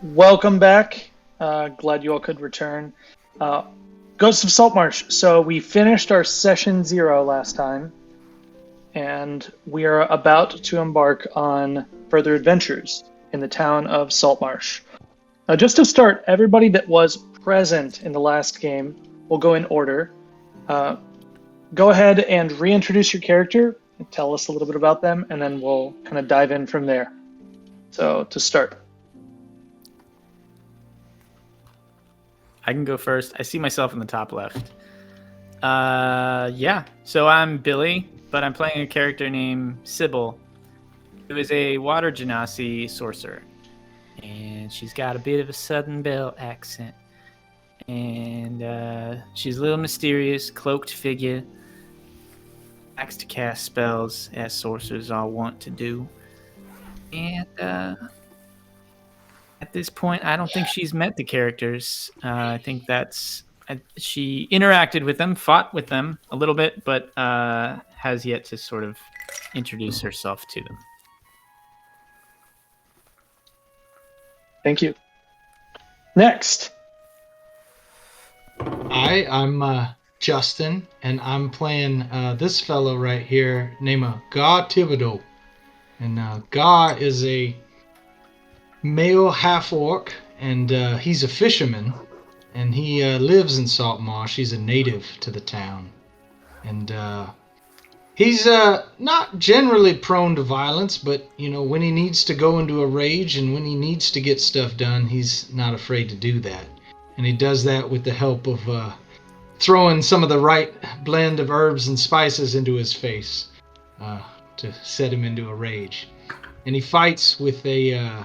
Welcome back. Glad you all could return. Uh, Ghosts of Saltmarsh. So we finished our session 0 last time, and we are about to embark on further adventures in the town of Saltmarsh. Just to start, everybody that was present in the last game will go in order. Go ahead and reintroduce your character, and tell us a little bit about them, and then we'll kind of dive in from there. So to start. I can go first. I see myself in the top left. So I'm Billy, but I'm playing a character named Sybil, who is a water genasi sorcerer. And she's got a bit of a Southern Belle accent. And she's a little mysterious, cloaked figure. Likes to cast spells, as sorcerers all want to do. And at this point, I don't think she's met the characters. I think she interacted with them, fought with them a little bit, but has yet to sort of introduce herself to them. Thank you. Next. Hi, I'm Justin, and I'm playing this fellow right here named Gar Thibodeau. And Gar is a male half-orc, and he's a fisherman, and he lives in Saltmarsh. He's a native to the town. And he's not generally prone to violence, but, when he needs to go into a rage and when he needs to get stuff done, he's not afraid to do that. And he does that with the help of throwing some of the right blend of herbs and spices into his face to set him into a rage. And he fights with a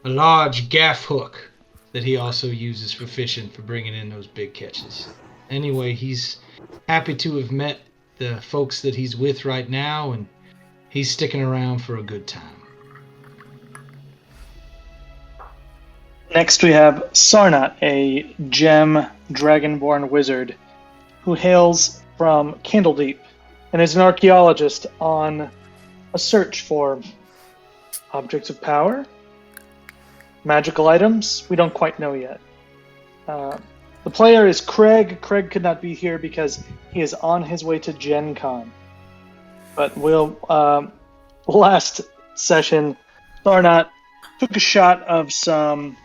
large gaff hook that he also uses for fishing, for bringing in those big catches. Anyway, he's happy to have met the folks that he's with right now, and he's sticking around for a good time. Next we have Sarnat, a gem dragonborn wizard who hails from Candledeep and is an archaeologist on a search for objects of power, magical items. We don't quite know yet. The player is Craig. Craig could not be here because he is on his way to Gen Con. But last session, Sarnat took a shot of some,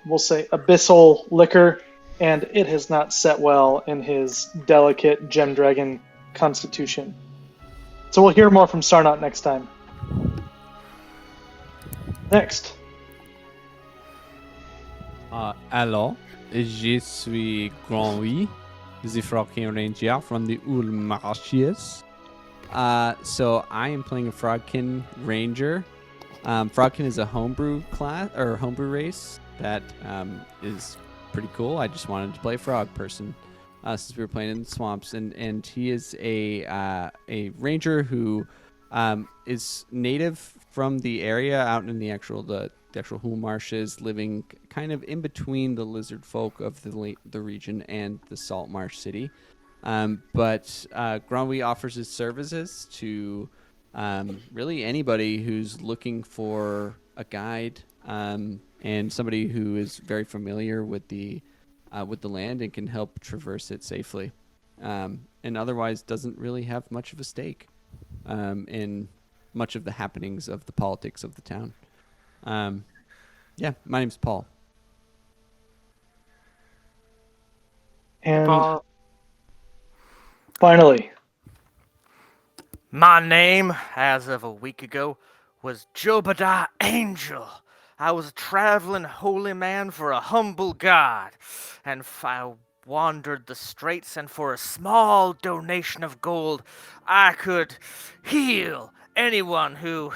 we'll say, abyssal liquor, and it has not set well in his delicate gem dragon constitution. So we'll hear more from Sarnat next time. Next. Alors, je suis Grand-Oui, the Frogkin Ranger from the Marshes. So I am playing a Frogkin Ranger. Frogkin is a homebrew class or homebrew race that is pretty cool. I just wanted to play a frog person since we were playing in the swamps, and he is a ranger who is native from the area out in the actual Hull Marshes, living kind of in between the lizard folk of the region and the Saltmarsh city. But Gronwy offers his services to really anybody who's looking for a guide and somebody who is very familiar with the land and can help traverse it safely, and otherwise doesn't really have much of a stake in much of the happenings of the politics of the town. My name's Paul. And finally, my name, as of a week ago, was Jobadiah Angel. I was a traveling holy man for a humble god, and I wandered the straits, and for a small donation of gold, I could heal anyone who...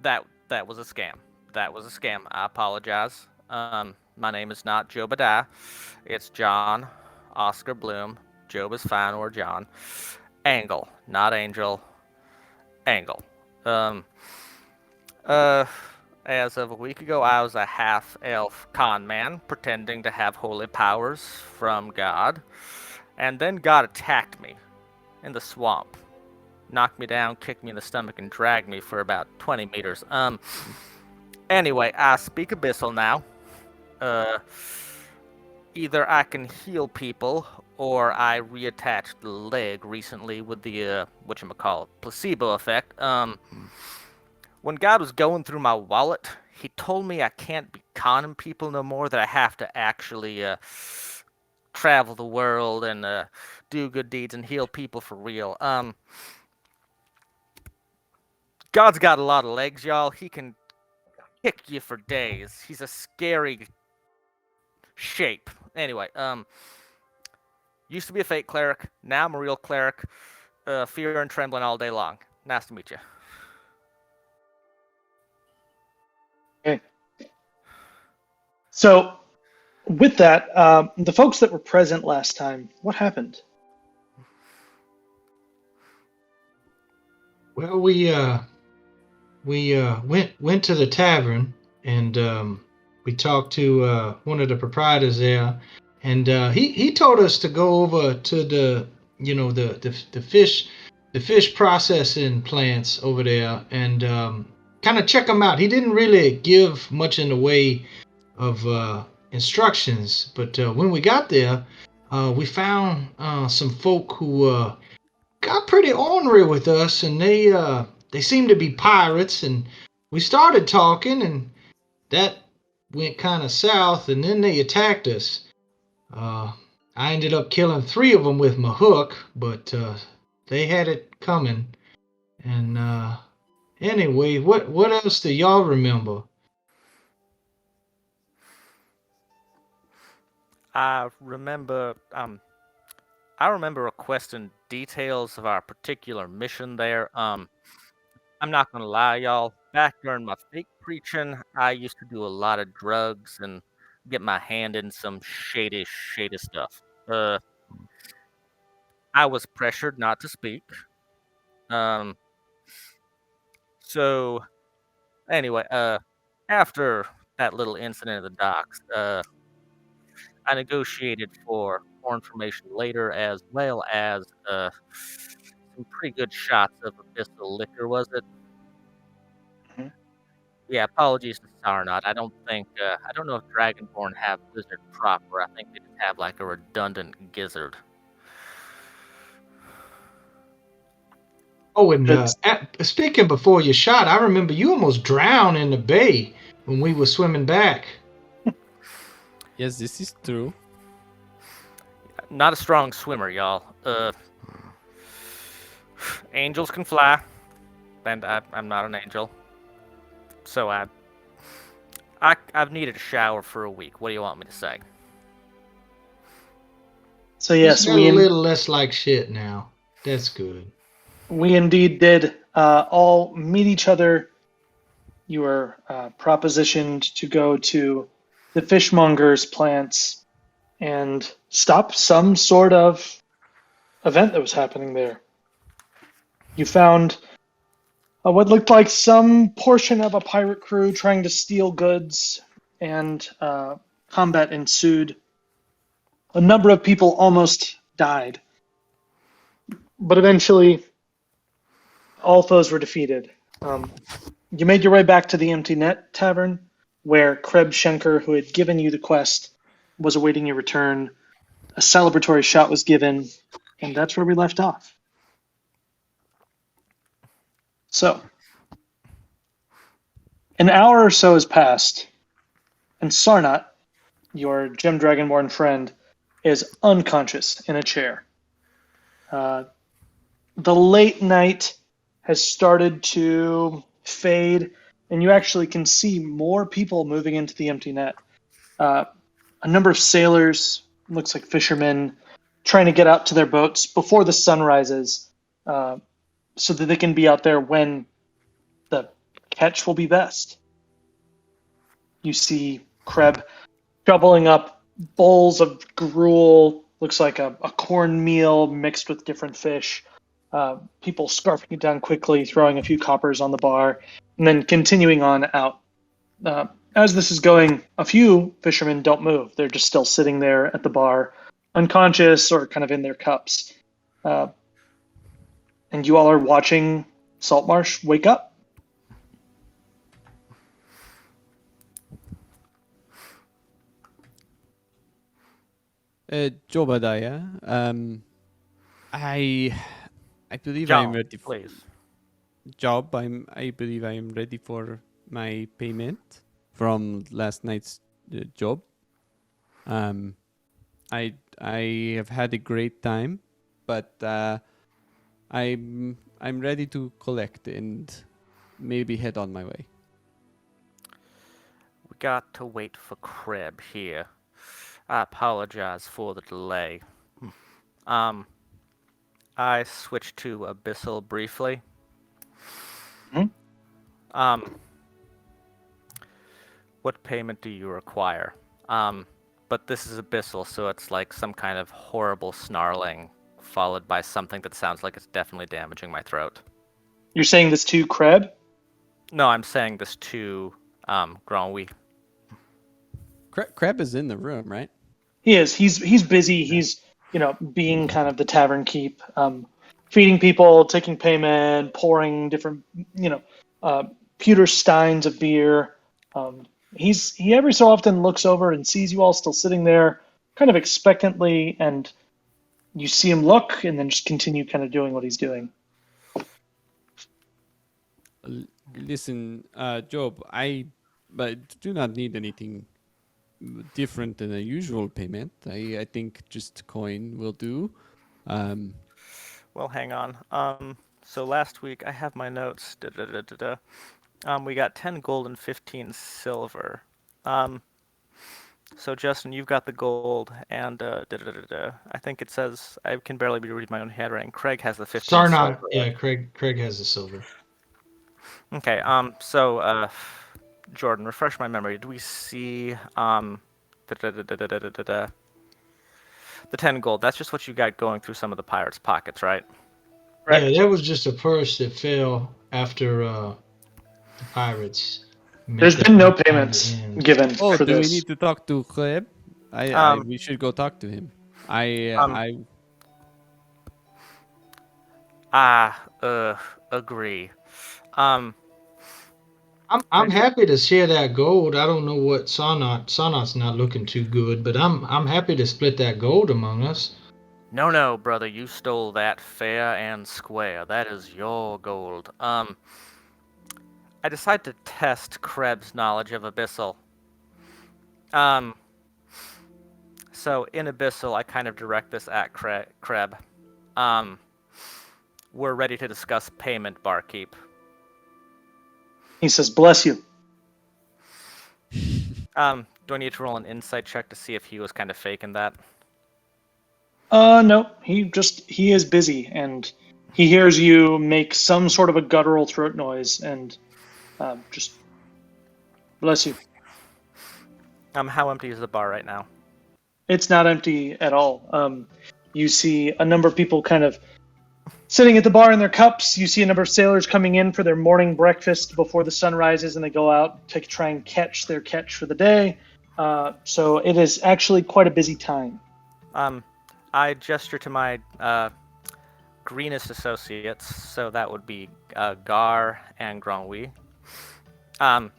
That was a scam. That was a scam. I apologize. My name is not Jobadiah. It's John Oscar Bloom. Job is fine, or John. Angle, not Angel. Angle. As of a week ago, I was a half-elf con man, pretending to have holy powers from God. And then God attacked me in the swamp. knocked me down, kicked me in the stomach, and dragged me for about 20 meters. Anyway, I speak Abyssal now. Either I can heal people, or I reattached the leg recently with the, whatchamacallit, placebo effect. When God was going through my wallet, he told me I can't be conning people no more, that I have to actually, travel the world and, do good deeds and heal people for real. God's got a lot of legs, y'all. He can kick you for days. He's a scary shape. Anyway, used to be a fake cleric. Now I'm a real cleric. Fear and trembling all day long. Nice to meet you. Okay. So, with that, the folks that were present last time, what happened? Well, we went to the tavern, and we talked to one of the proprietors there, and he told us to go over to the fish processing plants over there, and kind of check them out. He didn't really give much in the way of instructions, but when we got there, we found some folk who got pretty ornery with us, and they seemed to be pirates, and we started talking, and that went kind of south, and then they attacked us. I ended up killing 3 of them with my hook, but they had it coming. And anyway, what else do y'all remember? I remember requesting details of our particular mission there. I'm not gonna lie, y'all. Back during my fake preaching, I used to do a lot of drugs and get my hand in some shady stuff. I was pressured not to speak. So anyway, after that little incident at the docks, I negotiated for more information later, as well as some pretty good shots of abyssal liquor, was it? Mhm. Yeah, apologies to Sarnot. I don't know if Dragonborn have Blizzard proper. I think they just have like a redundant gizzard. Oh, and It's- speaking before you shot, I remember you almost drowned in the bay when we were swimming back. Yes, this is true. Not a strong swimmer, y'all. Angels can fly, and I'm not an angel. So I've needed a shower for a week. What do you want me to say? So You yes, smell a little less like shit now. That's good. we indeed did all meet each other. You were propositioned to go to the fishmonger's plants and stop some sort of event that was happening there. You found what looked like some portion of a pirate crew trying to steal goods, and combat ensued. A number of people almost died, but eventually all foes were defeated. You made your way back to the Empty Net Tavern, where Kreb Schenker, who had given you the quest, was awaiting your return. A celebratory shot was given, and that's where we left off. So, an hour or so has passed, and Sarnat, your Gem Dragonborn friend, is unconscious in a chair. The late night has started to fade, and you actually can see more people moving into the Empty Net. A number of sailors, looks like fishermen, trying to get out to their boats before the sun rises, so that they can be out there when the catch will be best. You see Kreb shoveling up bowls of gruel, looks like a cornmeal mixed with different fish. People scarfing it down quickly, throwing a few coppers on the bar, and then continuing on out. As this is going, a few fishermen don't move. They're just still sitting there at the bar, unconscious or kind of in their cups. and you all are watching Saltmarsh wake up. Jobadiah, I believe I'm John, ready. please. I believe I am ready for my payment from last night's job. I have had a great time, but I'm ready to collect and maybe head on my way. We got to wait for Kreb here. I apologize for the delay. I switched to Abyssal briefly. Mhm. What payment do you require? But this is Abyssal, so it's like some kind of horrible snarling, followed by something that sounds like it's definitely damaging my throat. You're saying this to Kreb? No, I'm saying this to Granwy. Crab is in the room, right? He is. He's busy. He's being kind of the tavern keep, feeding people, taking payment, pouring different pewter steins of beer. He every so often looks over and sees you all still sitting there, kind of expectantly, and you see him look and then just continue kind of doing what he's doing. Listen, Job, I do not need anything different than a usual payment. I think just coin will do. Well, hang on. So last week I have my notes. We got 10 gold and 15 silver. So Justin, you've got the gold, and I think it says I can barely read my own handwriting. Craig has the 15 Sarnot, silver. yeah, Craig has the silver. Okay. So Jordan, refresh my memory. Do we see the 10 gold? That's just what you got going through some of the pirates' pockets, right? Correct. Yeah, that was just a purse that fell after the pirates. There's been no payments given Oh, for do we this. need to talk to Kleb? We should go talk to him. Agree. I'm happy to share that gold. I don't know what Sarnot's not looking too good, but I'm happy to split that gold among us. No, brother, you stole that fair and square. That is your gold. I decided to test Kreb's knowledge of Abyssal. So in Abyssal, I kind of direct this at Kreb. We're ready to discuss payment, barkeep. He says, "Bless you." Do I need to roll an insight check to see if he was kind of faking that? No, he is busy, and he hears you make some sort of a guttural throat noise, and just bless you. How empty is the bar right now? It's not empty at all. You see a number of people kind of sitting at the bar in their cups. You see a number of sailors coming in for their morning breakfast before the sun rises, and they go out to try and catch their catch for the day. So it is actually quite a busy time. I gesture to my greenest associates, so that would be Gar and Granwy. I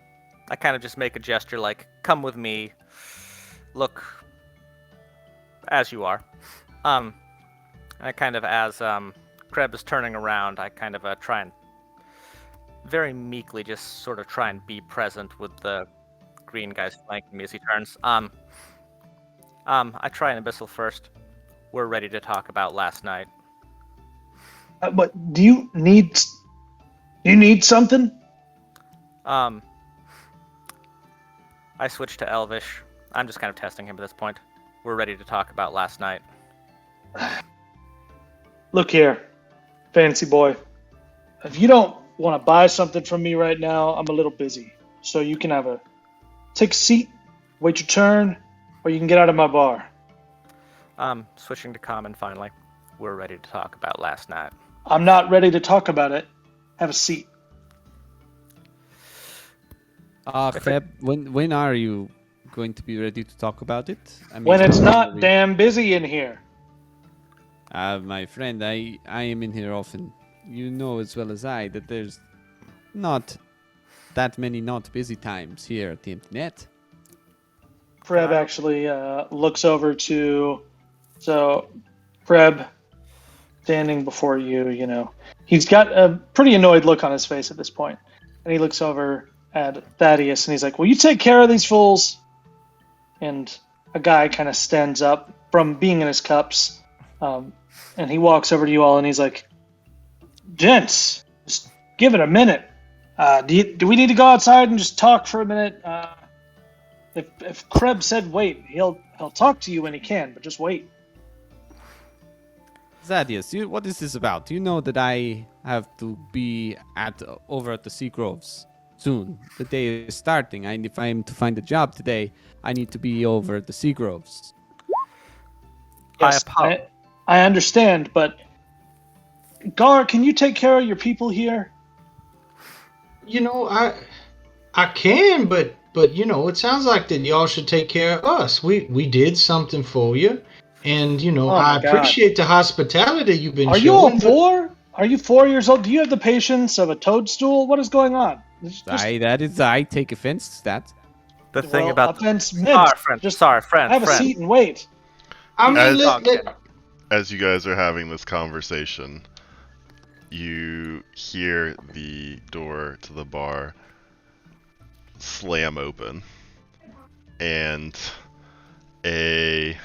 kind of just make a gesture like, come with me, look as you are. I kind of, as Kreb is turning around, I kind of try and very meekly just sort of try and be present with the green guys flanking me as he turns. I try an Abyssal first. We're ready to talk about last night. But do you need something? I switch to Elvish. I'm just kind of testing him at this point. We're ready to talk about last night. Look here, fancy boy. If you don't want to buy something from me right now, I'm a little busy. So you can take a seat, wait your turn, or you can get out of my bar. Switching to common finally. We're ready to talk about last night. I'm not ready to talk about it. Have a seat. Kleb, when are you going to be ready to talk about it? I mean, When it's not damn busy in here. My friend, I am in here often. you know as well as I that there's not that many not busy times here at the Empty Net. Kreb actually looks over to. So, Kreb, standing before you, he's got a pretty annoyed look on his face at this point. And he looks over at Thaddeus and he's like, "Will you take care of these fools?" And a guy kind of stands up from being in his cups. And he walks over to you all and he's like, "Gents, just give it a minute. Do we need to go outside and just talk for a minute? If Kreb said wait, he'll talk to you when he can, but just wait." Thaddeus, what is this about? Do you know that I have to be over at the Sea Groves soon? The day is starting. If I am to find a job today, I need to be over at the Sea Groves. Yes, I understand, but Gar, can you take care of your people here? I can, but it sounds like that y'all should take care of us. We did something for you, and I appreciate the hospitality you've been showing. Are you all 4? Are you 4 years old? Do you have the patience of a toadstool? What is going on? I take offense to that. The thing about offense sorry, friend. Have a seat and wait. I mean, as you guys are having this conversation, you hear the door to the bar slam open, and a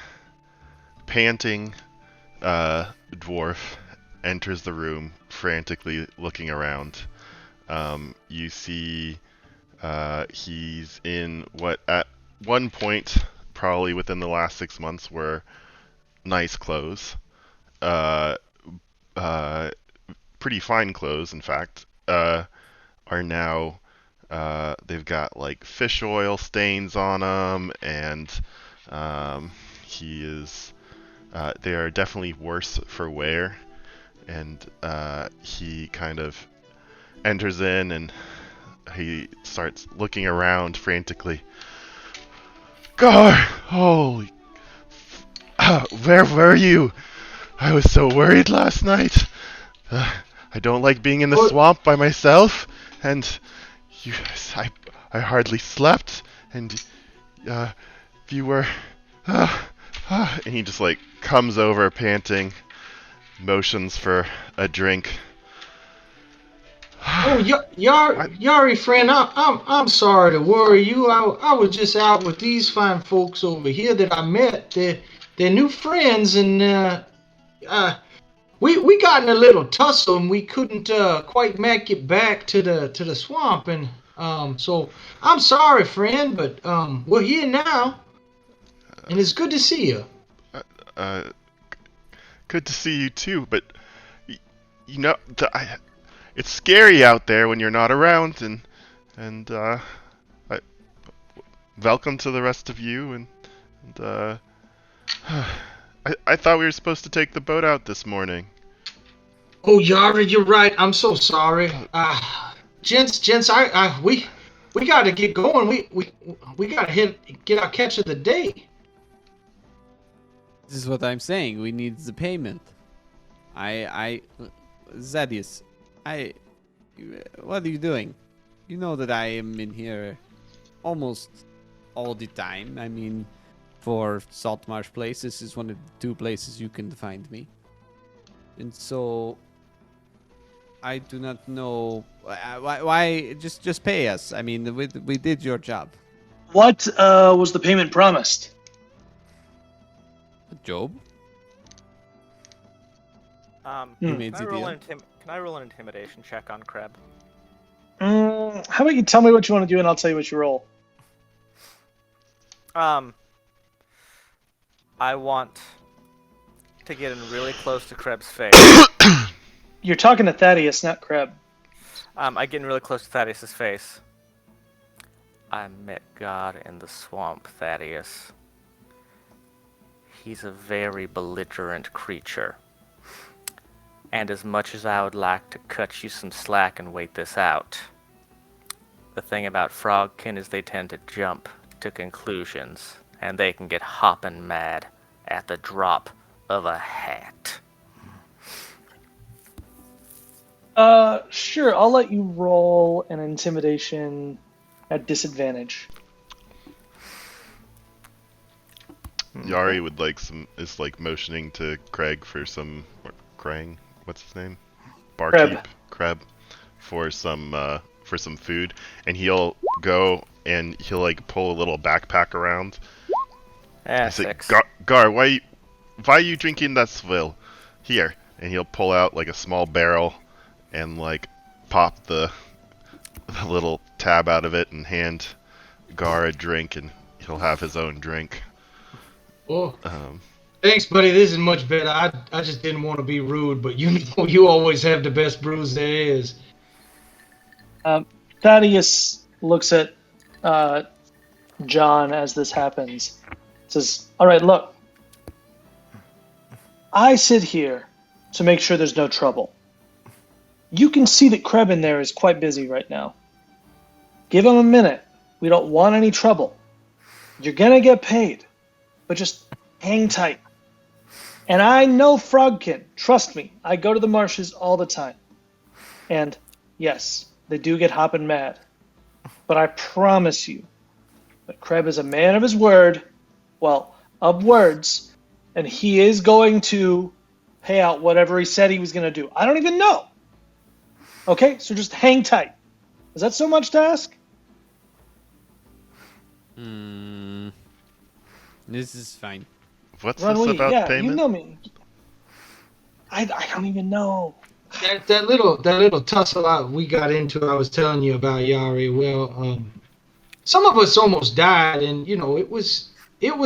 panting dwarf enters the room, frantically looking around. You see he's in what at one point, probably within the last 6 months, were nice clothes. Pretty fine clothes, in fact, are now, they've got like fish oil stains on them, and they are definitely worse for wear. And he kind of enters in and he starts looking around frantically. "Gar! Holy... Where were you? I was so worried last night. I don't like being in the swamp by myself, and I hardly slept, and you were... And he just like comes over panting, motions for a drink. "Oh, Yari, friend, I'm sorry to worry you. I was just out with these fine folks over here that I met. They're new friends, and we got in a little tussle, and we couldn't quite make it back to the swamp, and so I'm sorry, friend, but we're here now, and it's good to see you." Good to see you too, but it's scary out there when you're not around, and welcome to the rest of you, and I thought we were supposed to take the boat out this morning. "Oh, Yara, you're right. I'm so sorry. Gents, we gotta get going. We gotta get our catch of the day." This is what I'm saying. We need the payment. Thaddeus, what are you doing? You know that I am in here almost all the time. I mean, for Saltmarsh Place, this is one of the 2 places you can find me. And so, I do not know why. Just pay us. I mean, we did your job. What was the payment promised? Job? Can I roll an intimidation check on Kreb? How about you tell me what you want to do, and I'll tell you what you roll. I want to get in really close to Kreb's face. You're talking to Thaddeus, not Kreb. I get in really close to Thaddeus' face. "I met God in the swamp, Thaddeus. He's a very belligerent creature. And as much as I would like to cut you some slack and wait this out, the thing about Frogkin is they tend to jump to conclusions, and they can get hoppin' mad at the drop of a hat." Sure. I'll let you roll an intimidation at disadvantage. Yari would like is like motioning to Craig for some Krang, what's his name? Barkeep, Kreb, for some food, and he'll go and he'll like pull a little backpack around. I say, 6. Gar, why are you drinking that swill? Here, and he'll pull out like a small barrel and like pop the little tab out of it and hand Gar a drink, and he'll have his own drink. Oh, thanks, buddy. This is much better. I just didn't want to be rude, but you know you always have the best brews there is. Thaddeus looks at John as this happens. Says, "All right, look. I sit here to make sure there's no trouble. You can see that Kreb in there is quite busy right now. Give him a minute. We don't want any trouble. You're gonna get paid, but just hang tight. And I know Frogkin. Trust me. I go to the marshes all the time. And yes, they do get hopping mad. But I promise you that Kreb is a man of his word. Well, of words. And he is going to pay out whatever he said he was going to do. I don't even know. Okay, so just hang tight. Is that so much to ask?" This is fine. What's Ronwee, this about yeah, payment? you know me. I don't even know. That little tussle we got into, I was telling you about, Yari. Well, some of us almost died, and you know it was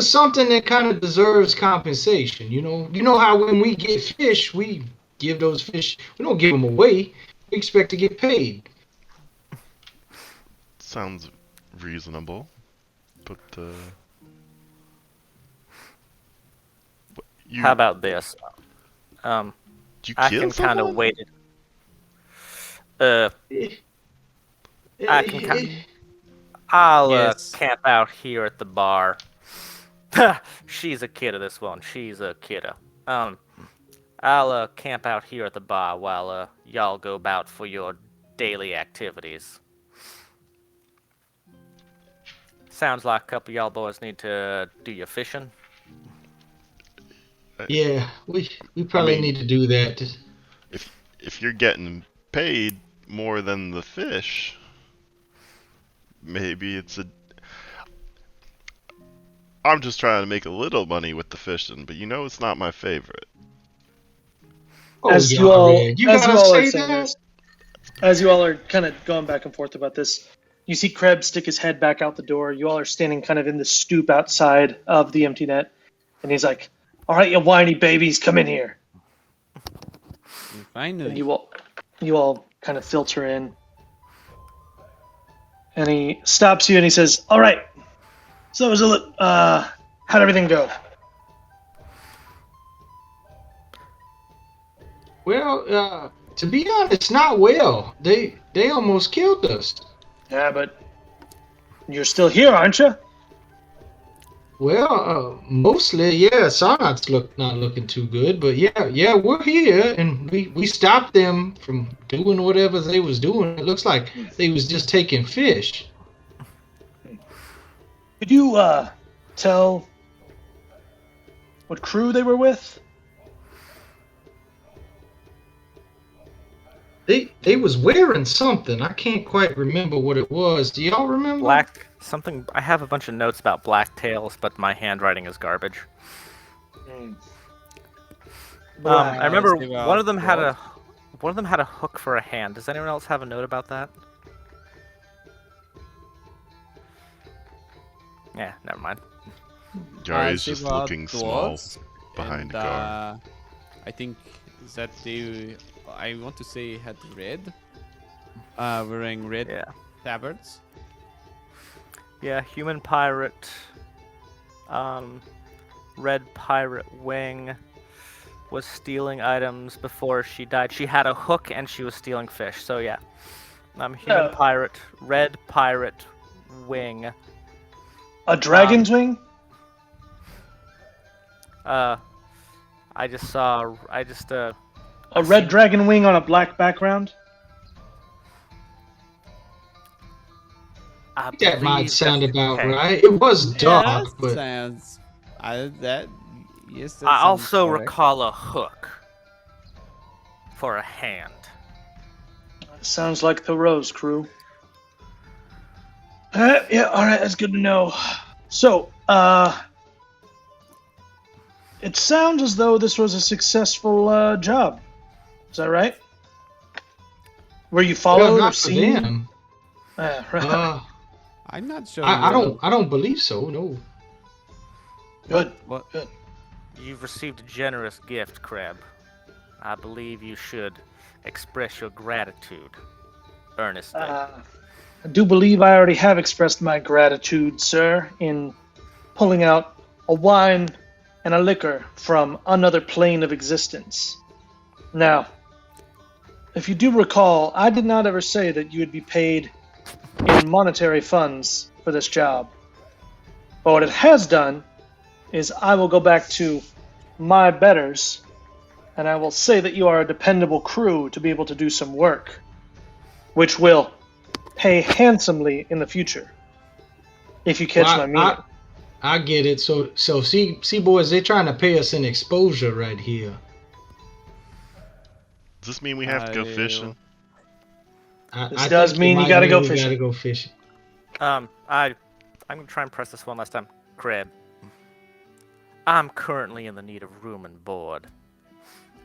something that kind of deserves compensation. You know how when we get fish, we give those fish. We don't give them away. We expect to get paid. Sounds reasonable, but How about this? did you I kill can kind of someone? wait it. I can kind. I'll Yes. camp out here at the bar. She's a kidder, this one. She's a kidder. I'll camp out here at the bar while y'all go about for your daily activities. Sounds like a couple of y'all boys need to do your fishing. Yeah, we probably need to do that. If you're getting paid more than the fish, maybe it's a. I'm just trying to make a little money with the fishing, but it's not my favorite. Oh, As you all are say saying that? this, as you all are kind of going back and forth about this, you see Kreb stick his head back out the door. You all are standing kind of in the stoop outside of the empty net, and he's like, "All right, you whiny babies, come in here." Finally. And you all kind of filter in, and he stops you and he says, "All right, so how'd everything go?" Well, to be honest, not well. They almost killed us. Yeah, but you're still here, aren't you? Well, mostly, yeah. Sonat's not looking too good, but yeah, we're here, and we stopped them from doing whatever they was doing. It looks like they was just taking fish. Could you tell what crew they were with? They was wearing something. I can't quite remember what it was. Do y'all remember? Black something. I have a bunch of notes about blacktails, but my handwriting is garbage. I remember one of them had a hook for a hand. Does anyone else have a note about that? Yeah, never mind. Yari's They just were looking small dwarves, behind and, Gar. I think that they, I want to say, had red, wearing red Yeah. tabards. Yeah, human pirate, red pirate wing, was stealing items before she died. She had a hook and she was stealing fish. So yeah, human pirate, red pirate wing. A dragon's wing? I just A red dragon wing on a black background? I That might believe sound that's about okay. right. It was Yeah, dark, that but sounds. That yes, that I sounds also correct. recall a hook for a hand. Sounds like the Rose crew. Yeah, alright, that's good to know. So, it sounds as though this was a successful job. Is that right? Were you well, followed or not for seen? them. Right. I'm not sure. I don't believe so. No. Good. What? Good. You've received a generous gift, Kreb. I believe you should express your gratitude earnestly. I do believe I already have expressed my gratitude, sir, in pulling out a wine and a liquor from another plane of existence. Now, if you do recall, I did not ever say that you would be paid in monetary funds for this job. But what it has done is I will go back to my betters and I will say that you are a dependable crew to be able to do some work, which will pay handsomely in the future. If you catch Well, my meaning. I get it. So see, boys, they're trying to pay us in exposure right here. Does this mean we have to go fishing? This I does think mean it you might gotta go mean we fishing. gotta go fishing. I'm gonna try and press this one last time. Kreb. I'm currently in the need of room and board.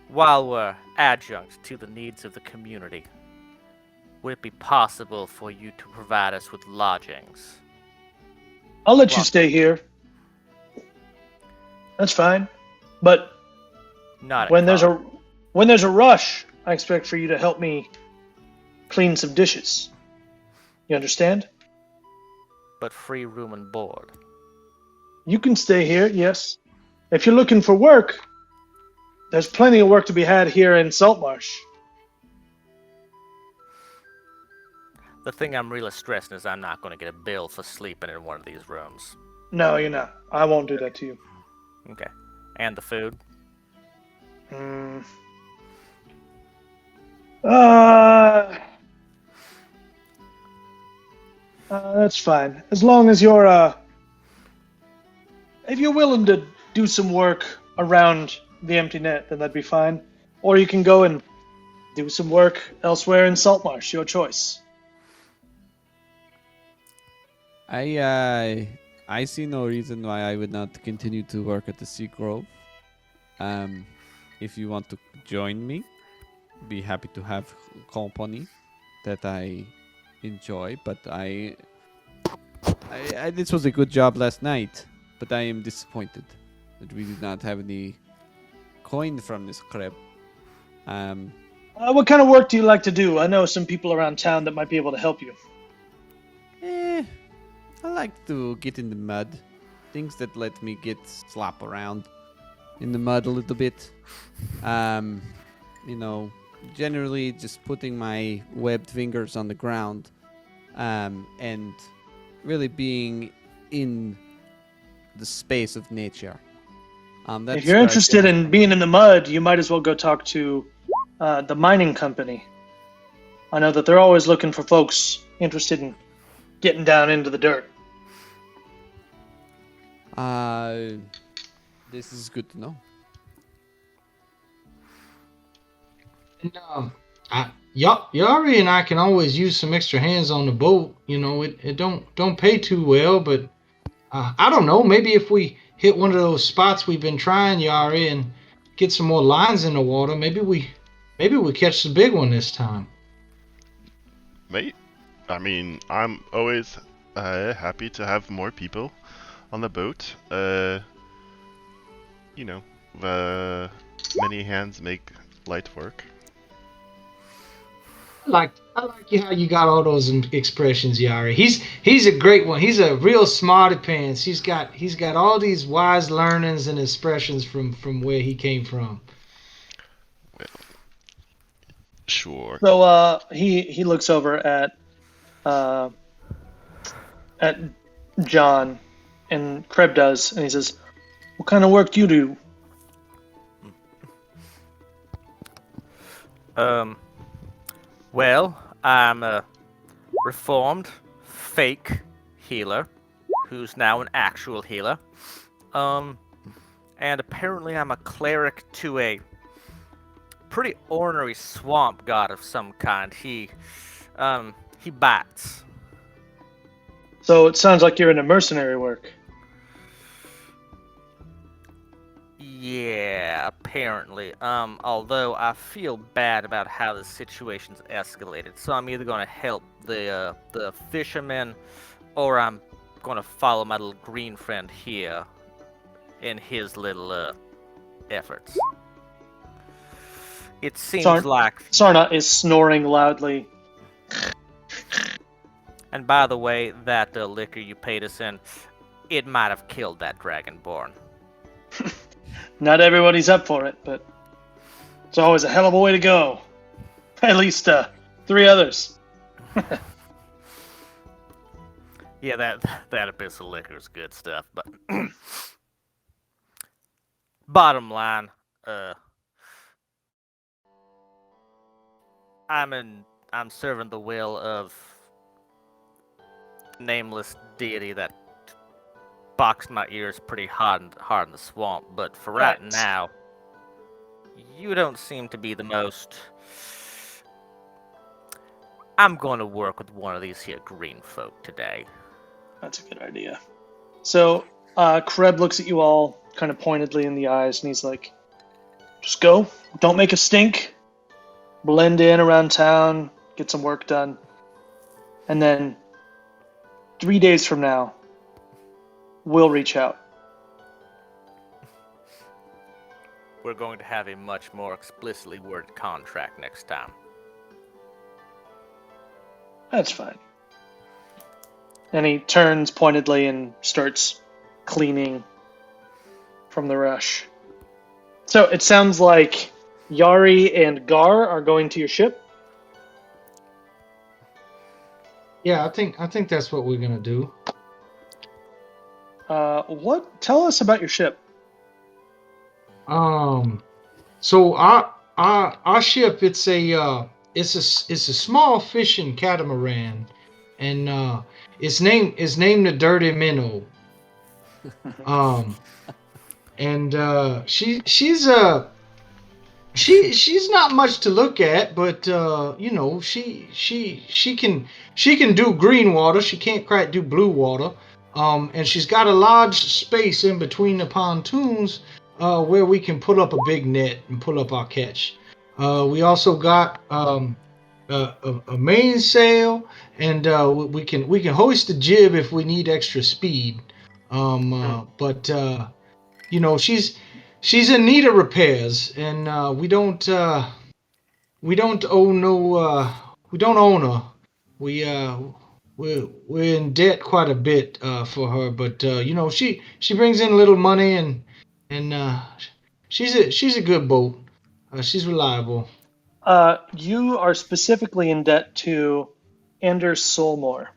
While we're adjunct to the needs of the community, would it be possible for you to provide us with lodgings? I'll let you Well- stay here. That's fine. But Not when at there's a rush, I expect for you to help me clean some dishes. You understand? but free room and board. You can stay here, yes. If you're looking for work, there's plenty of work to be had here in Saltmarsh. The thing I'm really stressing is I'm not going to get a bill for sleeping in one of these rooms. No, you're not. I won't do that to you. Okay. And the food? That's fine. As long as you're, if you're willing to do some work around the empty net, then that'd be fine. Or you can go and do some work elsewhere in Saltmarsh. Your choice. I see no reason why I would not continue to work at the Sea Grove. If you want to join me, be happy to have company that I enjoy. But I this was a good job last night, but I am disappointed that we did not have any coin from this crab. What kind of work do you like to do? I know some people around town that might be able to help you. I like to get in the mud. Things that let me slap around in the mud a little bit. Generally just putting my webbed fingers on the ground, and really being in the space of nature. If you're interested in being in the mud, you might as well go talk to the mining company. I know that they're always looking for folks interested in getting down into the dirt. This is good to know. And Yari and I can always use some extra hands on the boat. You know, it don't pay too well, but I don't know. Maybe if we hit one of those spots we've been trying, Yari, and get some more lines in the water, maybe we catch the big one this time. Mate, I mean, I'm always happy to have more people on the boat. Many hands make light work. I like how you got all those expressions, Yari. He's a great one. He's a real smarty pants. He's got all these wise learnings and expressions from where he came from. Well, sure. So he looks over at John, and Kreb does, and he says, "What kind of work do you do?" Well, I'm a reformed fake healer who's now an actual healer. And apparently I'm a cleric to a pretty ornery swamp god of some kind. He bites. So it sounds like you're into mercenary work. Yeah, apparently. Although I feel bad about how the situation's escalated, so I'm either gonna help the fishermen, or I'm gonna follow my little green friend here in his little efforts. It seems like. Sarna is snoring loudly. And by the way, that liquor you paid us in, it might have killed that dragonborn. Not everybody's up for it, but it's always a hell of a way to go. At least 3 others. Yeah, that abyss of liquor is good stuff. But bottom line, I'm serving the will of nameless deity that boxed my ears pretty hard in the swamp. But for right now, you don't seem to be the most. I'm going to work with one of these here green folk today. That's a good idea. So, Kreb looks at you all kind of pointedly in the eyes, and he's like, just go. Don't make a stink. Blend in around town. Get some work done. And then 3 days from now, we'll reach out. We're going to have a much more explicitly worded contract next time. That's fine. And he turns pointedly and starts cleaning from the rush. So it sounds like Yari and Gar are going to your ship. Yeah, I think that's what we're gonna do. Tell us about your ship. So our ship, it's a small fishing catamaran, and it's named the Dirty Minnow. And she's not much to look at, but she can do green water. She can't quite do blue water. And she's got a large space in between the pontoons where we can put up a big net and pull up our catch. We also got a mainsail, and we can hoist a jib if we need extra speed. But she's in need of repairs, and we don't own her. We're in debt quite a bit for her, but she brings in a little money, and she's a good boat. She's reliable. You are specifically in debt to Anders Solmore.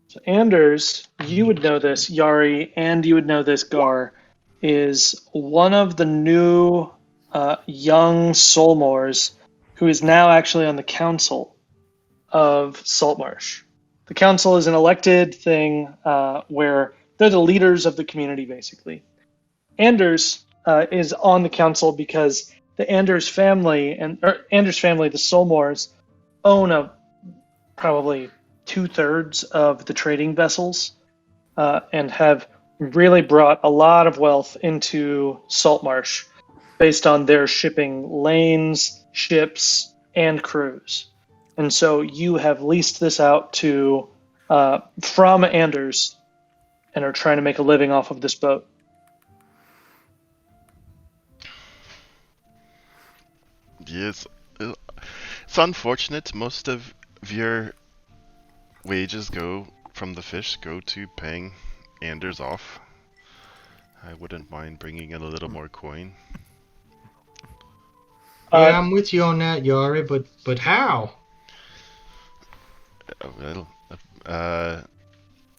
So Anders, you would know this, Yari, and you would know this, Gar, is one of the new young Solmores who is now actually on the council of Saltmarsh. The council is an elected thing where they're the leaders of the community, basically. Anders is on the council because the Anders family, the Solmores, own probably 2/3 of the trading vessels and have really brought a lot of wealth into Saltmarsh based on their shipping lanes, ships, and crews. And so you have leased this out to from Anders and are trying to make a living off of this boat. Yes, it's unfortunate. Most of your wages from the fish go to paying Anders off. I wouldn't mind bringing in a little more coin. Yeah, I'm with you on that, Yari. But how? Well,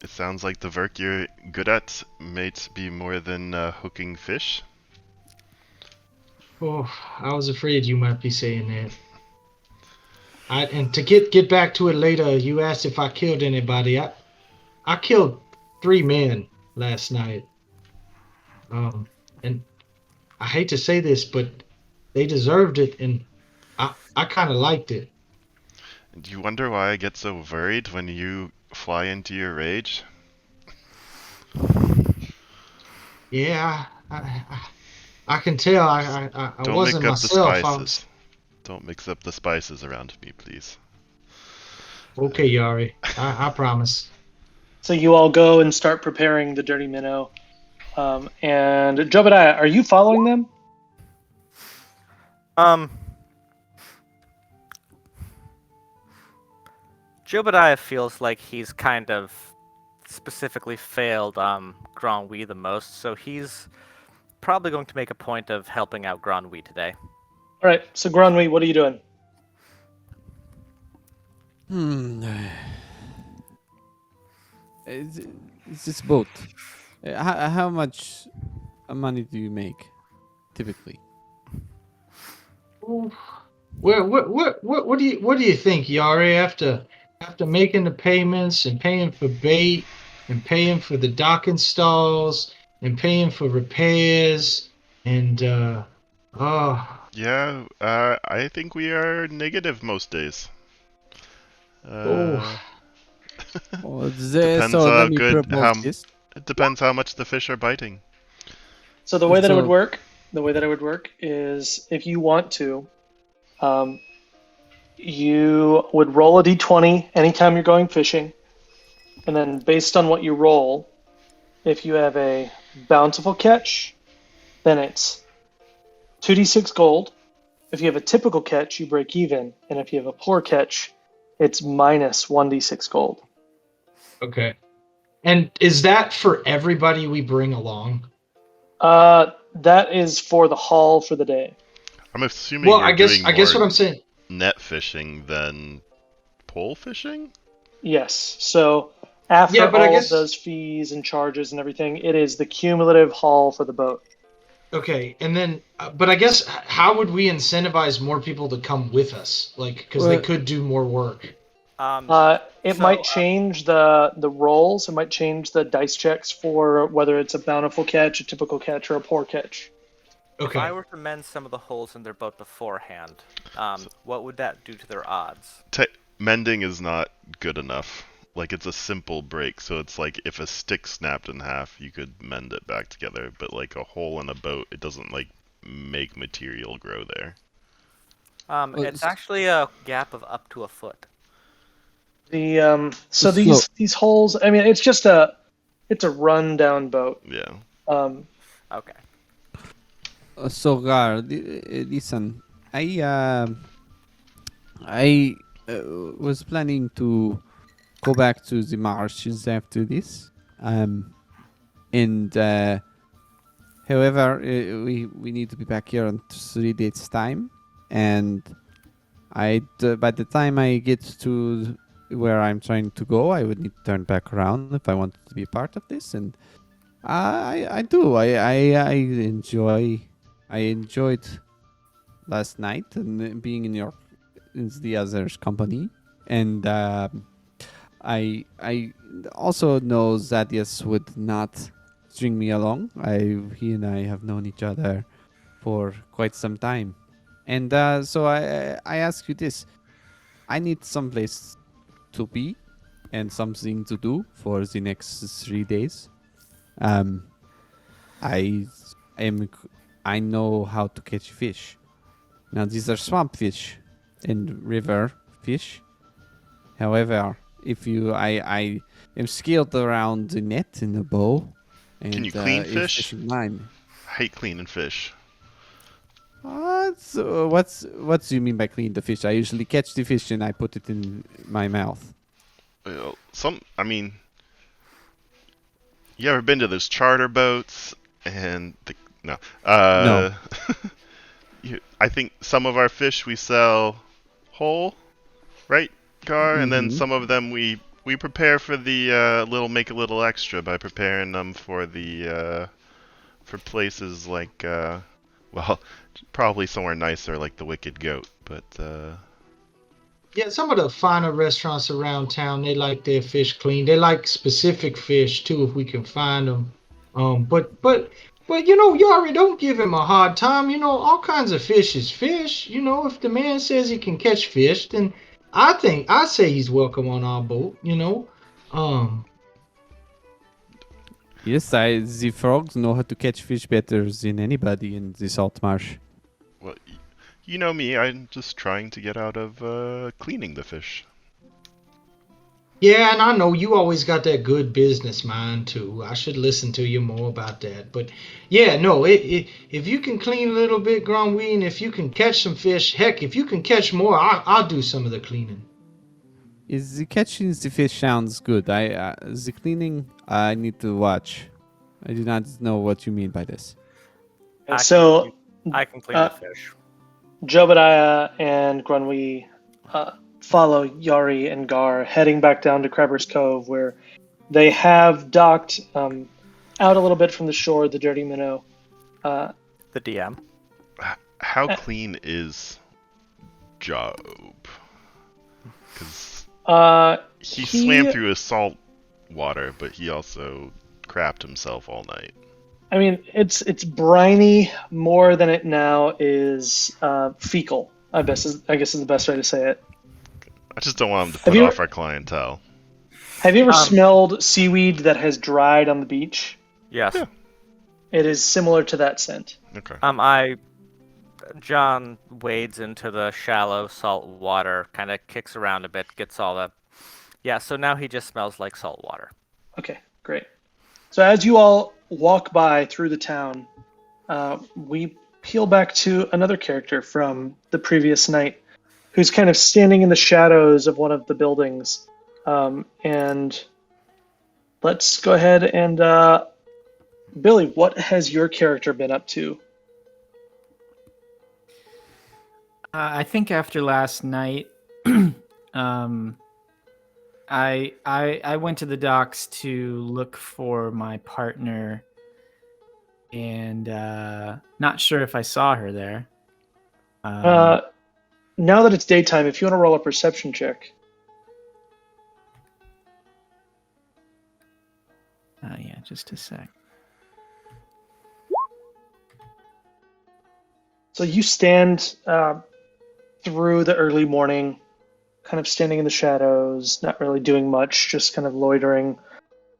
it sounds like the work you're good at might be more than hooking fish. Oh, I was afraid you might be saying that. And to get back to it later, you asked if I killed anybody. I killed 3 men last night. And I hate to say this, but they deserved it, and I kind of liked it. Do you wonder why I get so worried when you fly into your rage? Yeah, I can tell. I Don't wasn't mix up the myself. spices. Don't mix up the spices around me, please. Okay, Yari. I promise. So you all go and start preparing the Dirty Minnow. And Jobadiah, are you following them? Jobadiah feels like he's kind of specifically failed Granwy the most, so he's probably going to make a point of helping out Granwy today. All right. So Granwy, what are you doing? It's just boat. How much money do you make, typically? What do you think, Yari? After making the payments and paying for bait and paying for the docking stalls and paying for repairs and Yeah, I think we are negative most days. oh. Depends So how let me good propose this. it depends how much the fish are biting. So the way that it would So- work is if you want to, you would roll a d20 anytime you're going fishing, and then based on what you roll, if you have a bountiful catch, then it's 2d6 gold. If you have a typical catch, you break even, and if you have a poor catch, it's minus 1d6 gold. Okay. And is that for everybody we bring along? That is for the haul for the day. I'm assuming Well, you're I guess doing what more I'm saying. net fishing than pole fishing? Yes. So after Yeah, but I all guess- of those fees and charges and everything, it is the cumulative haul for the boat. Okay, and then, but I guess how would we incentivize more people to come with us? Like, because they Well- could do more work. It So, might change the rolls. It might change the dice checks for whether it's a bountiful catch, a typical catch, or a poor catch. If Okay. I were to mend some of the holes in their boat beforehand, what would that do to their odds? Mending is not good enough. Like, it's a simple break, so it's like if a stick snapped in half, you could mend it back together, but like a hole in a boat, it doesn't like make material grow there. It's actually a gap of up to a foot. The so So- these holes. I mean, it's a rundown boat. Yeah. Okay. So, Gar, listen, I was planning to go back to the marshes after this, and however, we need to be back here in 3 days' time, and by the time I get to where I'm trying to go, I would need to turn back around if I wanted to be a part of this, and I do. I enjoyed last night and being in the other's company, and I also know Zadius would not string me along. He and I have known each other for quite some time, and so I ask you this: I need someplace to be and something to do for the next 3 days. I know how to catch fish. Now these are swamp fish and river fish. However, I am skilled around the net and the bow. And, Can you clean is fish? fishing line. I hate cleaning fish. What do you mean by clean the fish? I usually catch the fish and I put it in my mouth. I mean, you ever been to those charter boats? And no. No. I think some of our fish we sell whole, right, Gar? And then Mhm. some of them we prepare for the make a little extra by preparing them for the for places like well, probably somewhere nicer like the Wicked Goat, but Yeah, some of the finer restaurants around town, they like their fish clean. They like specific fish too, if we can find them. But Yari, don't give him a hard time. All kinds of fish is fish. If the man says he can catch fish, then I say he's welcome on our boat. Um, Yes, the frogs know how to catch fish better than anybody in the salt marsh. Well, you know me. I'm just trying to get out of cleaning the fish. Yeah, and I know you always got that good business mind too. I should listen to you more about that. But yeah, no, if you can clean a little bit, Granwy, and if you can catch some fish, heck, if you can catch more, I'll do some of the cleaning. Is the catching the fish sounds good. The cleaning I need to watch. I do not know what you mean by this. So I can clean the fish. Jobadiah and Grunwy follow Yari and Gar, heading back down to Crabber's Cove, where they have docked out a little bit from the shore, the Dirty Minnow. The DM. How clean is Job? Because he swam through his salt water, but he also crapped himself all night. I mean, it's briny more than it now is fecal. I guess is the best way to say it. I just don't want him to put off our clientele. Have you ever smelled seaweed that has dried on the beach? Yes. Yeah. It is similar to that scent. Okay. John wades into the shallow salt water, kind of kicks around a bit, gets all the... Yeah, so now he just smells like salt water. Okay, great. So as you all walk by through the town, we peel back to another character from the previous night who's kind of standing in the shadows of one of the buildings. And let's go ahead and... Billy, what has your character been up to? I think after last night, I went to the docks to look for my partner, and not sure if I saw her there. Now that it's daytime, if you want to roll a perception check. Yeah, just a sec. So you stand through the early morning, kind of standing in the shadows, not really doing much, just kind of loitering.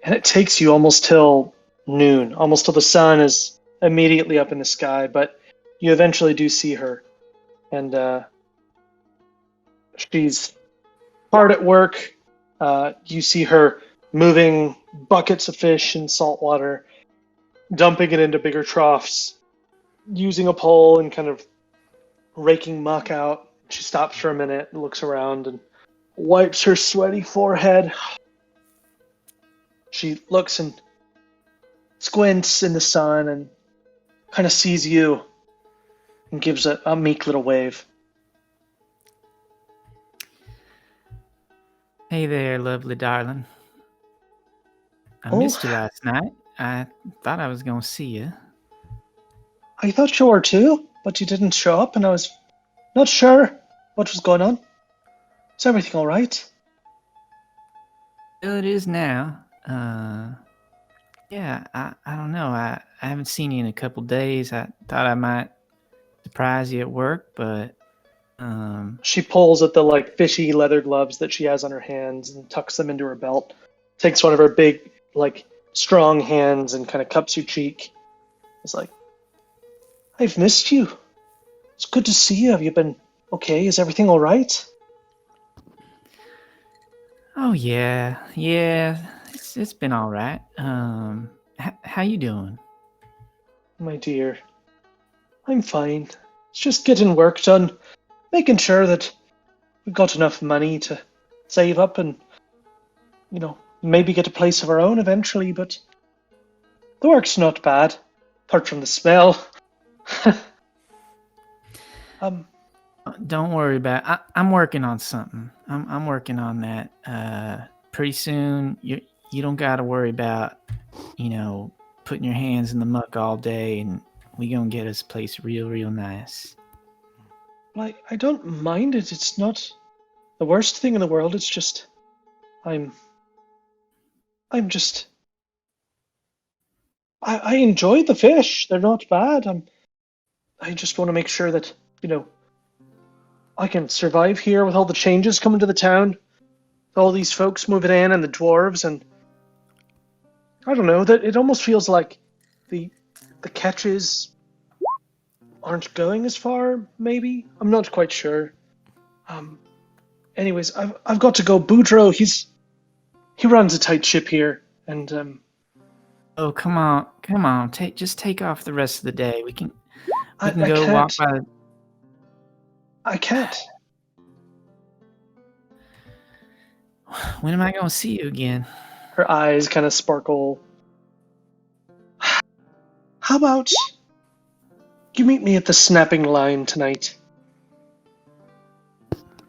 And it takes you almost till noon, almost till the sun is immediately up in the sky, but you eventually do see her. And she's hard at work. You see her moving buckets of fish in salt water, dumping it into bigger troughs, using a pole and kind of raking muck out. She stops for a minute and looks around and wipes her sweaty forehead. She looks and squints in the sun and kind of sees you and gives a meek little wave. Hey there, lovely darling. I missed you last night. I thought I was going to see you. I thought you were too, but you didn't show up and I was not sure what was going on. Is everything all right? Well, it is now. Yeah, I don't know. I haven't seen you in a couple days. I thought I might surprise you at work, but She pulls at the fishy leather gloves that she has on her hands and tucks them into her belt. Takes one of her big, strong hands and kind of cups your cheek. It's like, I've missed you. It's good to see you. Have you been okay? Is everything all right? oh yeah, it's been all right. How you doing? My dear, I'm fine. It's just getting work done. Making sure that we've got enough money to save up and, maybe get a place of our own eventually, but the work's not bad, apart from the smell. Don't worry about it. I'm working on something. I'm working on that. Pretty soon, you don't got to worry about, putting your hands in the muck all day, and we gonna get this place real nice. I don't mind it. It's not The worst thing in the world is just, I'm just, I enjoy the fish. They're not bad. I just want to make sure that, I can survive here with all the changes coming to the town, all these folks moving in and the dwarves, and I don't know, that it almost feels like the catches aren't going as far, maybe? I'm not quite sure. Anyways, I've got to go. Boudreaux, he runs a tight ship here, and Oh, come on. Just take off the rest of the day. We can I go can't. walk by. I can't. When am I going to see you again? Her eyes kind of sparkle. How about you meet me at the snapping line tonight?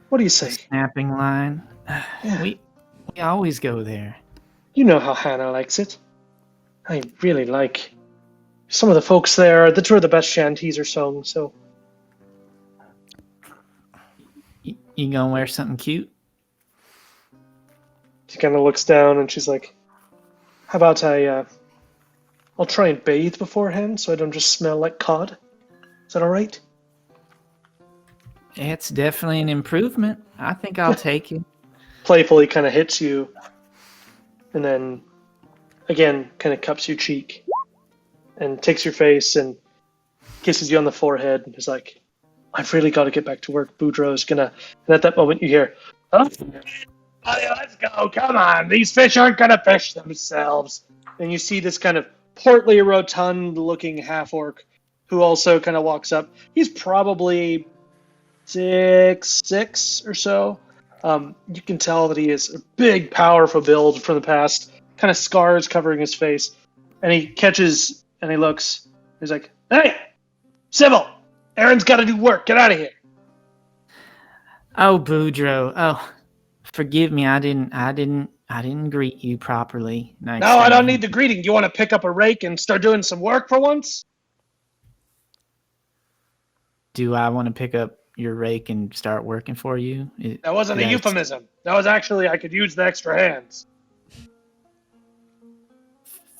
What do you say? Snapping line. Yeah. We always go there. You know how Hannah likes it. I really like some of the folks there. That's where the best shanties are sung, so. You gonna wear something cute? She kind of looks down and she's like, how about I'll try and bathe beforehand so I don't just smell like cod. Is that alright? It's definitely an improvement. I think I'll take it. Playfully kind of hits you, and then again kind of cups your cheek and takes your face and kisses you on the forehead and is like, I've really got to get back to work. Boudreaux's gonna. And at that moment you hear, oh, let's go, come on, these fish aren't gonna fish themselves. And you see this kind of portly, rotund looking half-orc who also kind of walks up. He's probably 6'6" or so. You can tell that he is a big, powerful build from the past. Kind of scars covering his face. And he catches and he looks. He's like, hey, Sybil, Aaron's got to do work. Get out of here. Oh, Boudreaux. Oh, forgive me. I didn't greet you properly. Nice. No, I don't need the greeting. You want to pick up a rake and start doing some work for once? Do I want to pick up your rake and start working for you? That wasn't a euphemism. That was actually, I could use the extra hands.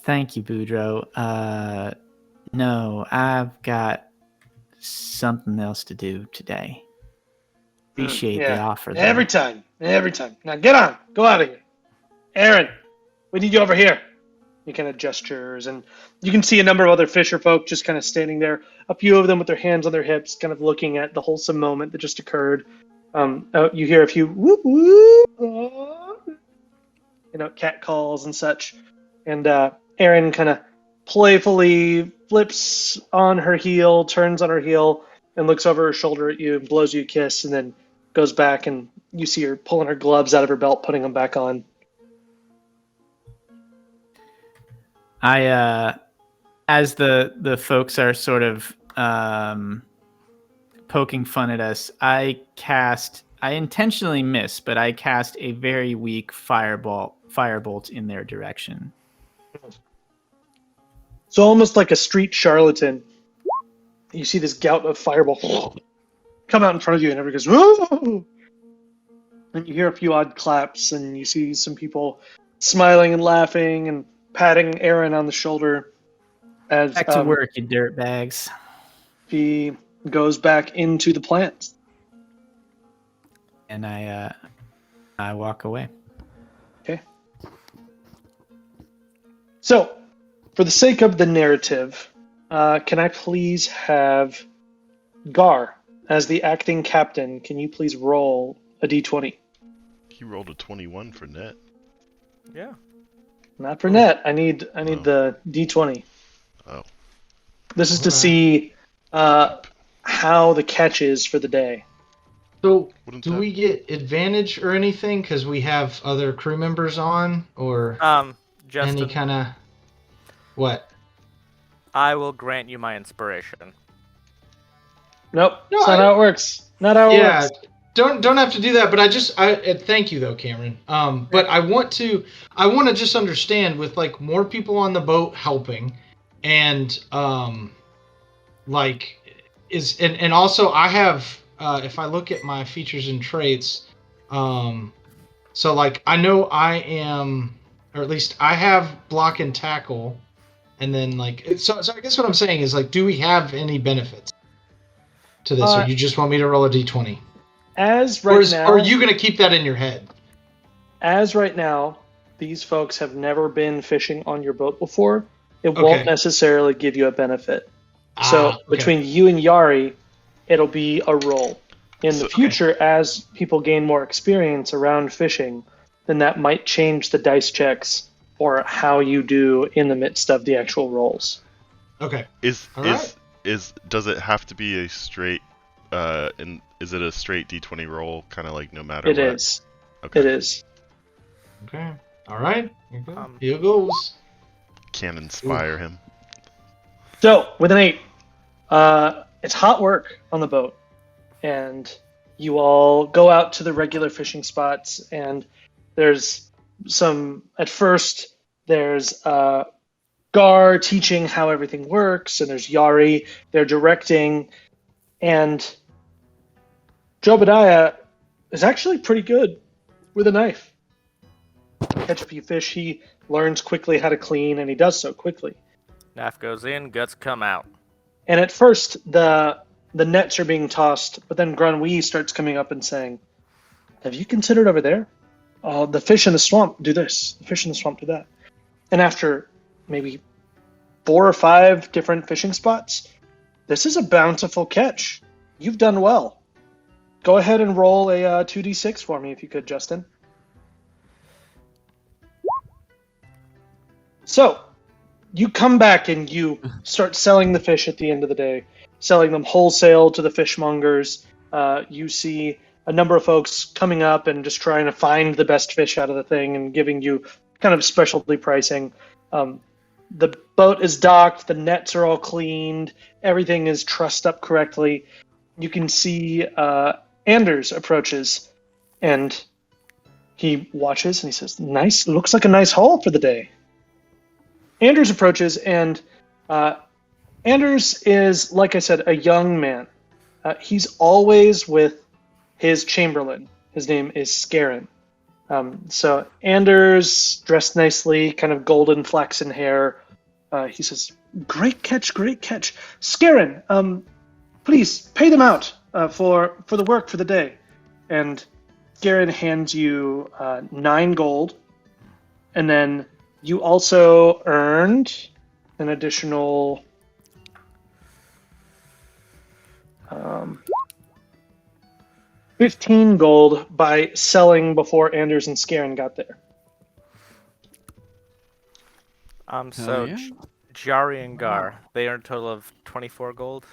Thank you, Boudreaux. No, I've got something else to do today. Appreciate the offer, though. Every time. Now get on. Go out of here. Aaron, we need you over here. He kind of gestures, and you can see a number of other fisher folk just kind of standing there. A few of them with their hands on their hips, kind of looking at the wholesome moment that just occurred. You hear a few whoop whoop, cat calls and such. And Aaron kind of playfully flips on her heel, turns on her heel, and looks over her shoulder at you and blows you a kiss, and then goes back, and you see her pulling her gloves out of her belt, putting them back on. As the folks are sort of poking fun at us, I intentionally miss, but I cast a very weak firebolt in their direction. So almost like a street charlatan, you see this gout of fireball come out in front of you, and everybody goes, whoa! And you hear a few odd claps, and you see some people smiling and laughing and patting Aaron on the shoulder as back to work, you dirtbags. He goes back into the plant. And I walk away. Okay. So, for the sake of the narrative, can I please have Gar as the acting captain? Can you please roll a d20? He rolled a 21 for net. Yeah. Not for net. I need the d20. Oh. This is to see how the catch is for the day. So, do we get advantage or anything because we have other crew members on, or Justin, any kind of what? I will grant you my inspiration. Nope. That's not how it works. Not how it works. Don't have to do that. But I thank you though, Cameron. But I want to just understand with like more people on the boat helping, and and also I have if I look at my features and traits, So like I know I am, or at least I have block and tackle, and then like so I guess what I'm saying is like, do we have any benefits to this, or you just want me to roll a d20? As Or right is, now, or are you gonna keep that in your head? as right now, these folks have never been fishing on your boat before. It won't necessarily give you a benefit. So between you and Yari, it'll be a roll. In the future, as people gain more experience around fishing, then that might change the dice checks or how you do in the midst of the actual rolls. Okay. Does it have to be a straight is it a straight D20 roll, kind of like no matter what? It is. Okay. It is. Okay. All right. Here goes. Can inspire him. So with an 8, it's hot work on the boat, and you all go out to the regular fishing spots, and there's some. At first, there's Gar teaching how everything works, and there's Yari, they're directing, and Jobadiah is actually pretty good with a knife. Catch a few fish, he learns quickly how to clean, and he does so quickly. Knife goes in, guts come out. And at first, the nets are being tossed, but then Granui starts coming up and saying, "Have you considered over there? The fish in the swamp do this. The fish in the swamp do that." And after maybe 4 or 5 different fishing spots, this is a bountiful catch. You've done well. Go ahead and roll a 2d6 for me if you could, Justin. So, you come back and you start selling the fish at the end of the day, selling them wholesale to the fishmongers. You see a number of folks coming up and just trying to find the best fish out of the thing and giving you kind of specialty pricing. The boat is docked, the nets are all cleaned, everything is trussed up correctly. You can see Anders approaches, and he watches and he says, "Nice, looks like a nice haul for the day." Anders approaches, and Anders is, like I said, a young man. He's always with his chamberlain. His name is Skarin. So Anders, dressed nicely, kind of golden flaxen hair. He says, "Great catch, great catch. Skarin, please pay them out for the work for the day." And Skarin hands you 9 gold, and then you also earned an additional 15 gold by selling before Anders and Skarin got there. So yeah. Jari and Gar, they earned a total of 24 gold.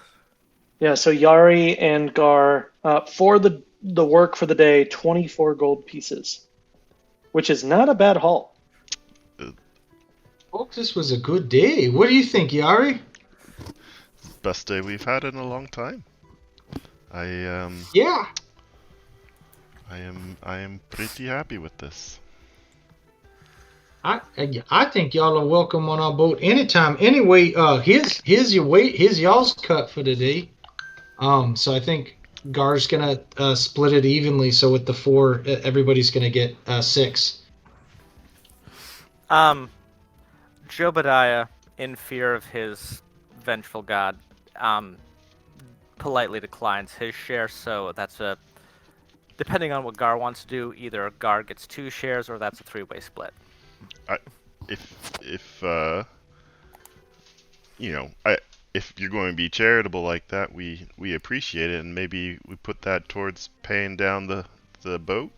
Yeah, so Yari and Gar, for the work for the day, 24 gold pieces, which is not a bad haul. Folks, this was a good day. What do you think, Yari? Best day we've had in a long time. Yeah. I am pretty happy with this. I think y'all are welcome on our boat anytime. Anyway, here's your weight. Here's y'all's cut for today. So I think Gar's gonna split it evenly. So with the 4, everybody's gonna get 6. Jobadiah, in fear of his vengeful god, politely declines his share, so that's depending on what Gar wants to do, either Gar gets 2 shares or that's a 3-way split. If you're going to be charitable like that, we appreciate it, and maybe we put that towards paying down the boat.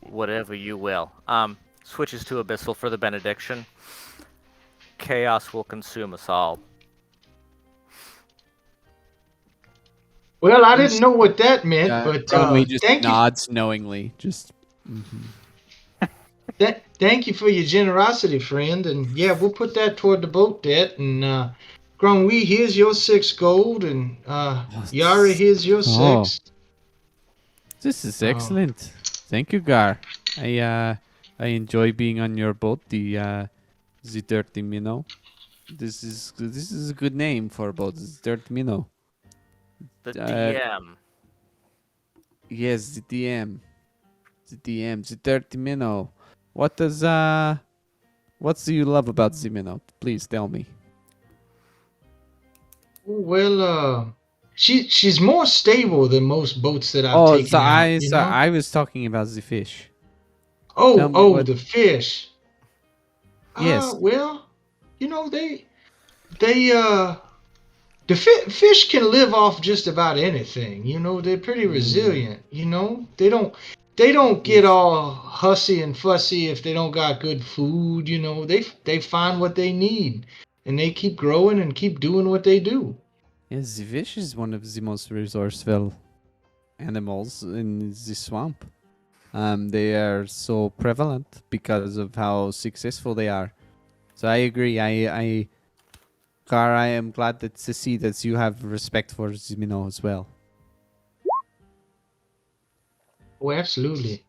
Whatever you will. Switches to Abyssal for the benediction. Chaos will consume us all. Well, I didn't know what that meant, but Conway just thank nods knowingly. Just. Thank you for your generosity, friend. And yeah, we'll put that toward the boat debt. And Granui, here's your 6 gold, and Yari, here's your 6. This is excellent. Thank you, Gar. I enjoy being on your boat, the Dirty Minnow. This is a good name for a boat. It's Dirty Minnow. The Uh, DM. Yes, the DM. The Dirty Minnow. What do you love about the Minnow? Please tell me. Well, she's more stable than most boats that I've Oh, taken out. You know. I was talking about the fish. Tell Oh, me oh, what. the fish. Yes. Well, you know they the fish can live off just about anything. You know, they're pretty Mm, resilient. You know, they don't get yes. all hussy and fussy if they don't got good food. You know, they find what they need, and they keep growing and keep doing what they do. Yes, the fish is one of the most resourceful animals in the swamp. They are so prevalent because of how successful they are. So I agree. Gar, I am glad to see that you have respect for Zimino as well. Oh, absolutely.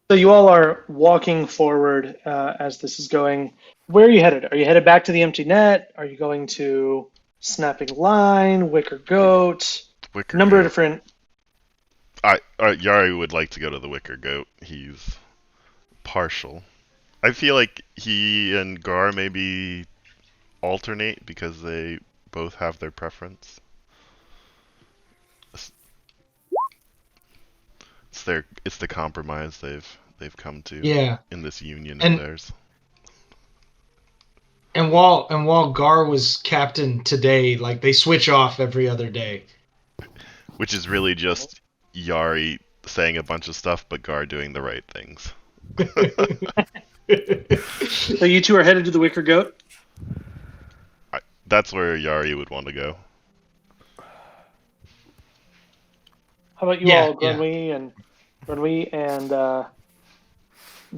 So you all are walking forward as this is going. Where are you headed? Are you headed back to the empty net? Are you going to Snapping Line, Wicker Goat? Wicker Number of Goat. different. Yari would like to go to the Wicker Goat. He's partial. I feel like he and Gar maybe alternate because they both have their preference. It's the compromise they've come to Yeah, in this union of and theirs. and while Gar was captain today, like they switch off every other day. Which is really just Yari saying a bunch of stuff, but Gar doing the right things. So you two are headed to the Wicker Goat? That's where Yari would want to go. How about you Yeah, all, yeah. Grunwy and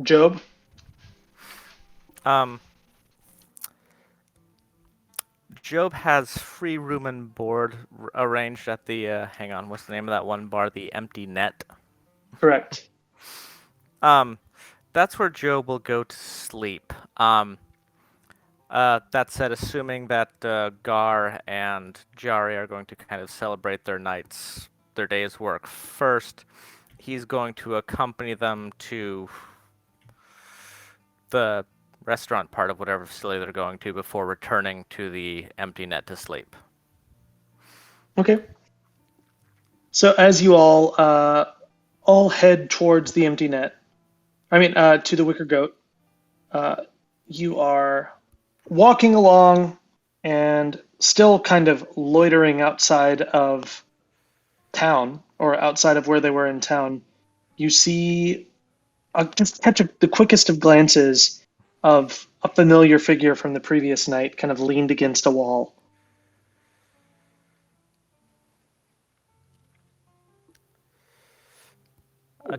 Job? Job has free room and board arranged at the. Hang on, what's the name of that one bar? The Empty Net. Correct. That's where Job will go to sleep. That said, assuming that Gar and Jari are going to kind of celebrate their day's work first, he's going to accompany them to the restaurant part of whatever facility they're going to before returning to the Empty Net to sleep. Okay. So as you all head towards the empty net, to the Wicker Goat, you are walking along and still kind of loitering outside of town or outside of where they were in town. You see, just catch the quickest of glances of a familiar figure from the previous night, kind of leaned against a wall.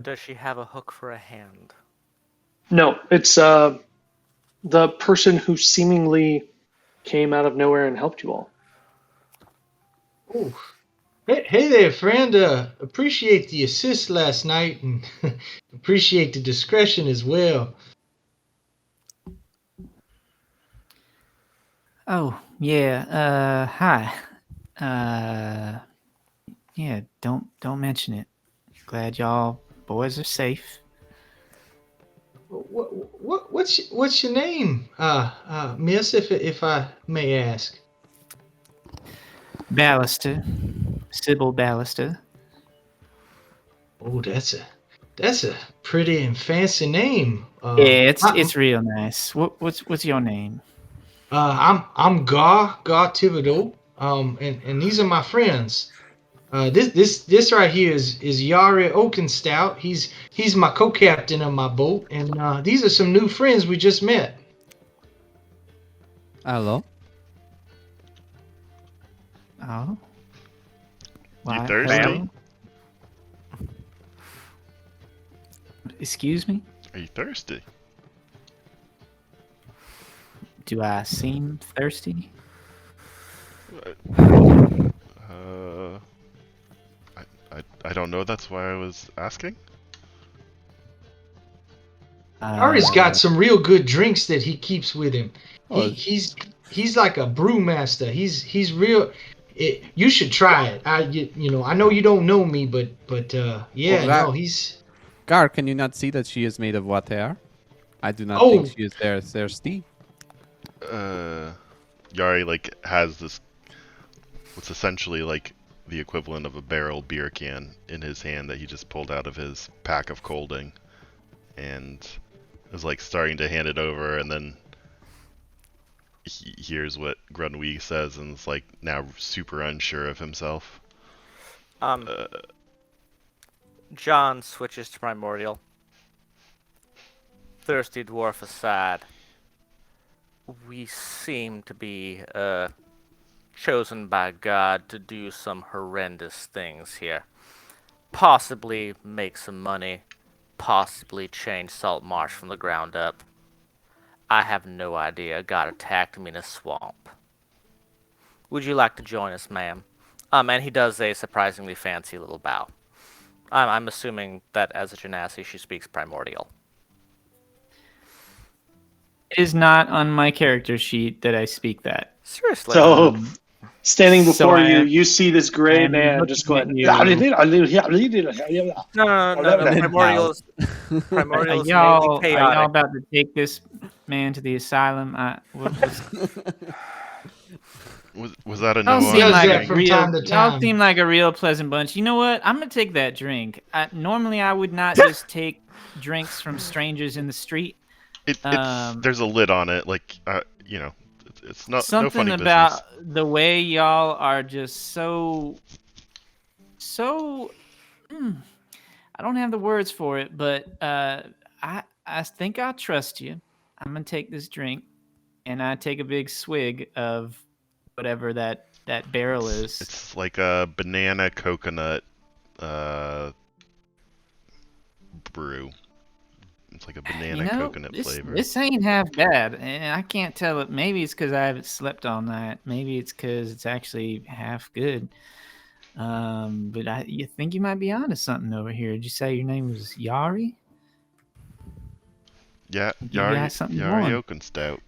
Does she have a hook for a hand? No, it's the person who seemingly came out of nowhere and helped you all. Oh, hey there, friend. Appreciate the assist last night, and appreciate the discretion as well. Oh, yeah. Hi. Yeah, don't mention it. Glad y'all boys are safe. What's your name, Miss, if I may ask? Ballister. Sybil Ballister. Oh, that's a pretty and fancy name. Yeah, it's real nice. What's your name? I'm Gar Thibodeau. And these are my friends. This right here is Yari Oakenstout. He's my co-captain of my boat, and these are some new friends we just met. Hello. Oh. You thirsty? Hello? Excuse me? Are you thirsty? Do I seem thirsty? I don't know. That's why I was asking. Yari's got some real good drinks that he keeps with him. Oh. He's like a brewmaster. He's real. You should try it. I know you don't know me, but yeah, Gar, no, he's. Gar, can you not see that she is made of water? I do not think Oh, she is there thirsty. Yari like has this what's essentially like the equivalent of a barrel beer can in his hand that he just pulled out of his pack of colding, and is like starting to hand it over, and then he hears what Grunwee says, and is like now super unsure of himself. John switches to Primordial. Thirsty dwarf aside, we seem to be chosen by God to do some horrendous things here. Possibly make some money, possibly change Saltmarsh from the ground up. I have no idea. God attacked me in a swamp. Would you like to join us, ma'am? And he does a surprisingly fancy little bow. I'm assuming that as a genasi, she speaks Primordial. It is not on my character sheet that I speak that. Seriously. So, standing so before I you, am- you see this I gray am man just looking going. at you. No. Primordial's Are mainly y'all chaotic. about to take this man to the asylum? Was that a Y'all no seem does like that a from real. time to Y'all time. seem like a real pleasant bunch. You know what? I'm gonna take that drink. Normally, I would not just take drinks from strangers in the street. It's there's a lid on it, like it's not no Something funny about business. the way y'all are just so. I don't have the words for it, but I think I'll trust you. I'm gonna take this drink, and I take a big swig of whatever that barrel is. It's like a banana coconut brew. It's like a banana coconut flavor. This ain't half bad, and I can't tell it. Maybe it's because I haven't slept all night. Maybe it's because it's actually half good. But you think you might be onto something over here. Did you say your name was Yari? Yeah, You got something going. Yari Oakenstout.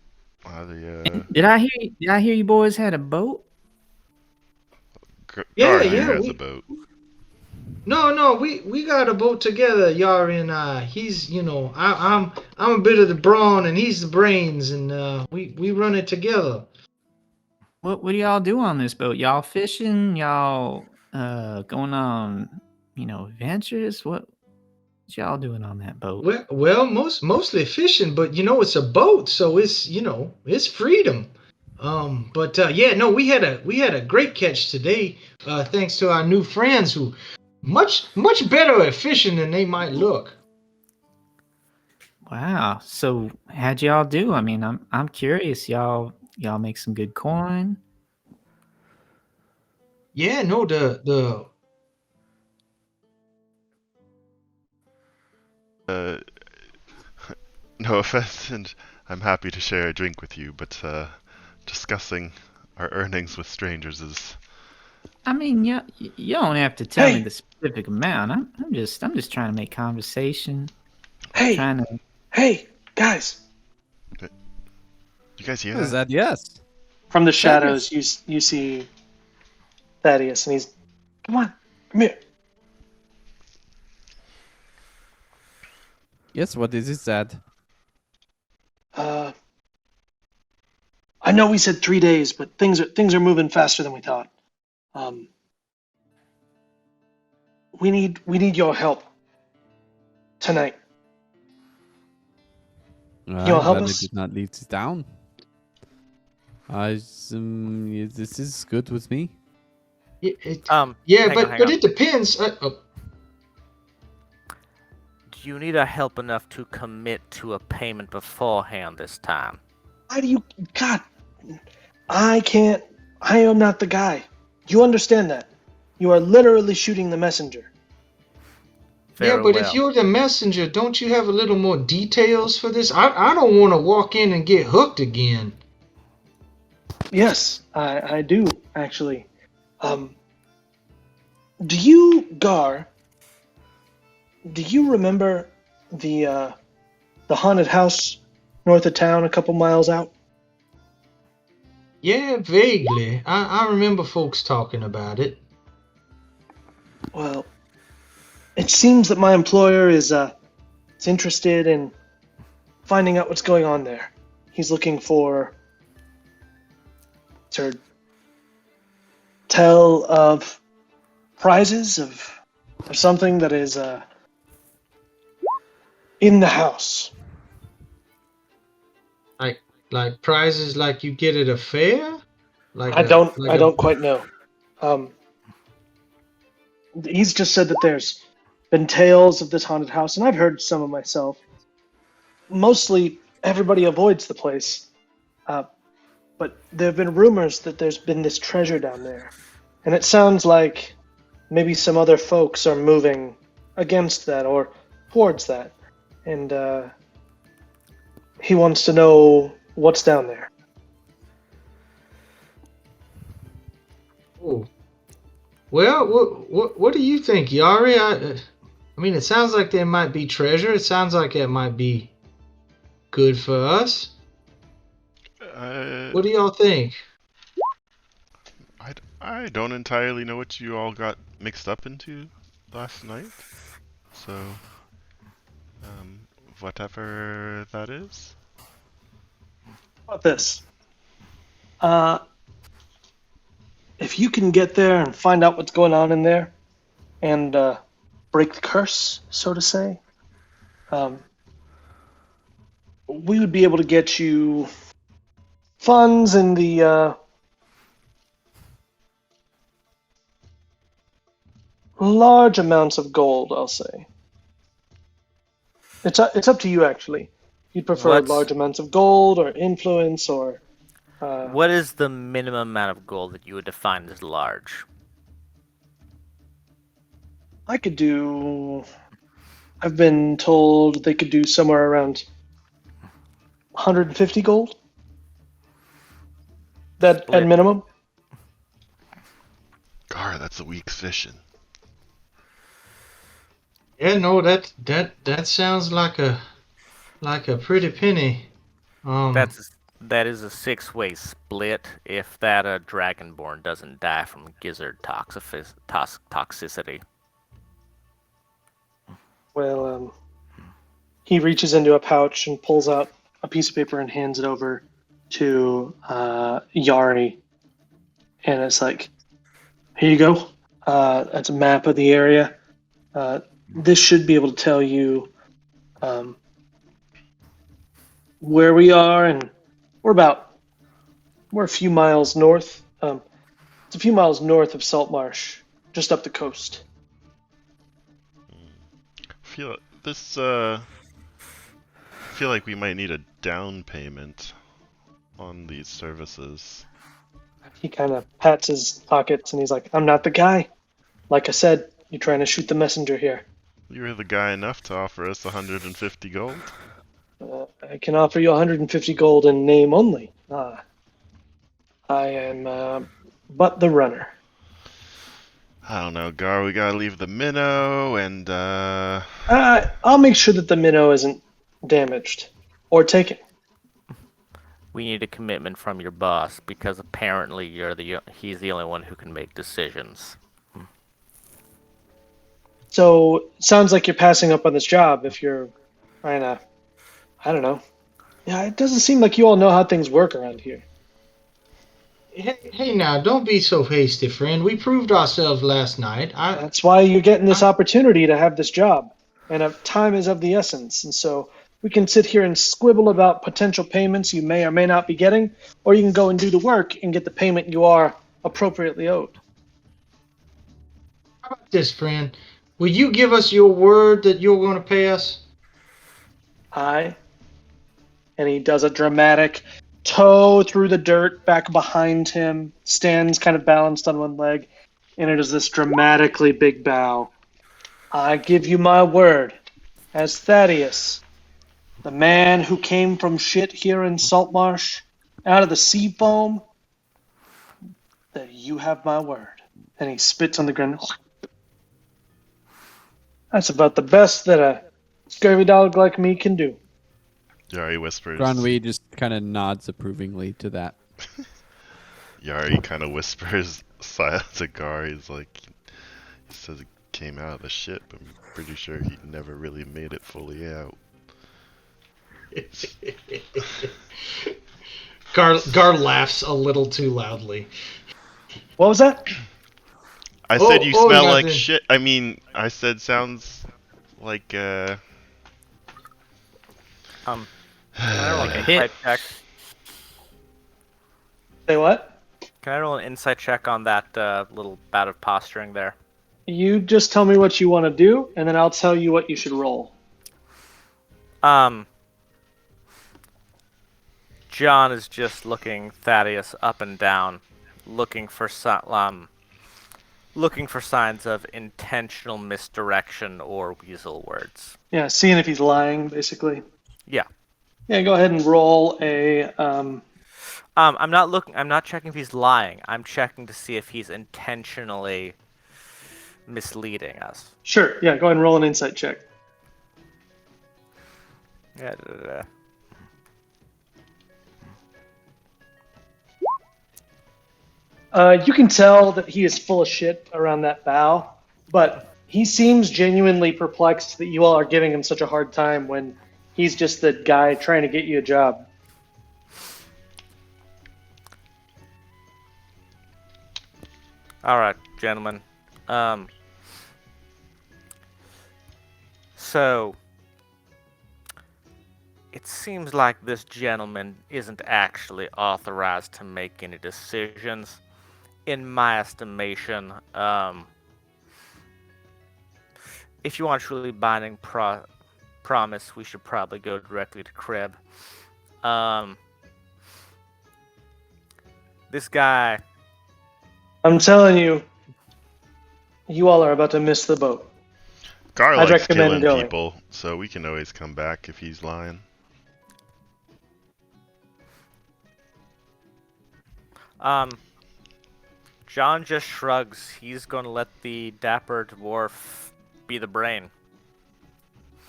Did I hear you boys had a boat? Yeah, Gar yeah, has a boat. No, we got a boat together, Yari and I. He's, I'm a bit of the brawn and he's the brains, and we run it together. What do y'all do on this boat? Y'all fishing? Y'all going on, adventures? What y'all doing on that boat? Well, mostly fishing, but it's a boat, so it's freedom. But yeah, no, we had a great catch today, thanks to our new friends who much better at fishing than they might look. Wow. So how'd y'all do? I mean, I'm curious. Y'all make some good coin. Yeah, no, the No offense, and I'm happy to share a drink with you, but discussing our earnings with strangers is. I mean, you don't have to tell me Hey! the specific amount. I'm just trying to make conversation. Hey, Trying to. hey, guys! You guys hear What is that? that? Yes. From the shadows, you see Thaddeus, and he's, come on, come here. Yes, what is it, Zad? I know we said 3 days, but things are moving faster than we thought. We need your help tonight. You'll help I us? did not leave this down. This is good with me. yeah, hang but on. it depends. Do you need our help enough to commit to a payment beforehand this time? Why do you, God, I am not the guy. You understand that? You are literally shooting the messenger. Yeah, Very but well. if you're the messenger, don't you have a little more details for this? I don't want to walk in and get hooked again. Yes, I do, actually. Do you, Gar, do you remember the haunted house north of town a couple miles out? Yeah, vaguely. I remember folks talking about it. Well, it seems that my employer is interested in finding out what's going on there. He's looking for to tell of prizes of something that is in the house. Like prizes like you get at a fair? I don't quite know. He's just said that there's been tales of this haunted house, and I've heard some of myself. Mostly, everybody avoids the place, but there have been rumors that there's been this treasure down there, and it sounds like maybe some other folks are moving against that or towards that, and he wants to know what's down there. Oh. Well, what do you think, Yari? I mean, it sounds like there might be treasure. It sounds like it might be good for us. What do y'all think? I don't entirely know what you all got mixed up into last night. So, whatever that is. How about this? If you can get there and find out what's going on in there, and break the curse, so to say, we would be able to get you funds in the large amounts of gold, I'll say. It's up to you, actually. You'd prefer large amounts of gold or influence or... What is the minimum amount of gold that you would define as large? I could do... I've been told they could do somewhere around 150 gold. That at minimum. Gar, that's a week's fishing. Yeah, no, that sounds like a pretty penny. That is a 6-way split if that Dragonborn doesn't die from gizzard toxicity. Well, he reaches into a pouch and pulls out a piece of paper and hands it over to Yari. And it's like, here you go. That's a map of the area. This should be able to tell you where we are, and we're a few miles north. It's a few miles north of Saltmarsh, just up the coast. Feel like we might need a down payment on these services. He kind of pats his pockets and he's like, I'm not the guy. Like I said, you're trying to shoot the messenger here. You're the guy enough to offer us 150 gold. I can offer you 150 gold in name only. I am but the runner. I don't know, Gar, we gotta leave the minnow and I'll make sure that the minnow isn't damaged or taken. We need a commitment from your boss because apparently he's the only one who can make decisions. So sounds like you're passing up on this job if you're trying to, I don't know. Yeah, it doesn't seem like you all know how things work around here. Hey now, don't be so hasty, friend. We proved ourselves last night. That's why you're getting this opportunity to have this job. And time is of the essence. And so we can sit here and squibble about potential payments you may or may not be getting, or you can go and do the work and get the payment you are appropriately owed. How about this, friend? Will you give us your word that you're going to pay us? Aye. And he does a dramatic toe through the dirt back behind him, stands kind of balanced on one leg, and it is this dramatically big bow. I give you my word, as Thaddeus, the man who came from shit here in Saltmarsh, out of the sea foam, that you have my word. And he spits on the ground. That's about the best that a scurvy dog like me can do. Yari whispers. Granwee just kind of nods approvingly to that. Yari kind of whispers to Gar. He's like, he says it came out of the ship. I'm pretty sure he never really made it fully out. Gar laughs a little too loudly. What was that? I said you smell like nothing. shit. I mean, I said sounds like Can I roll Like an a hit. insight check? Say what? Can I roll an insight check on that little bout of posturing there? You just tell me what you want to do, and then I'll tell you what you should roll. John is just looking Thaddeus up and down, looking for signs of intentional misdirection or weasel words. Yeah, seeing if he's lying, basically. Yeah. Yeah, go ahead and roll a. I'm not checking if he's lying. I'm checking to see if he's intentionally misleading us. Sure. Yeah, go ahead and roll an insight check. Yeah. You can tell that he is full of shit around that bow, but he seems genuinely perplexed that you all are giving him such a hard time when he's just the guy trying to get you a job. All right, gentlemen. So it seems like this gentleman isn't actually authorized to make any decisions. In my estimation, if you want a truly binding promise, we should probably go directly to Crib. This guy. I'm telling you, you all are about to miss the boat. Gar I'd likes recommend killing going. people, so we can always come back if he's lying. John just shrugs. He's going to let the dapper dwarf be the brain.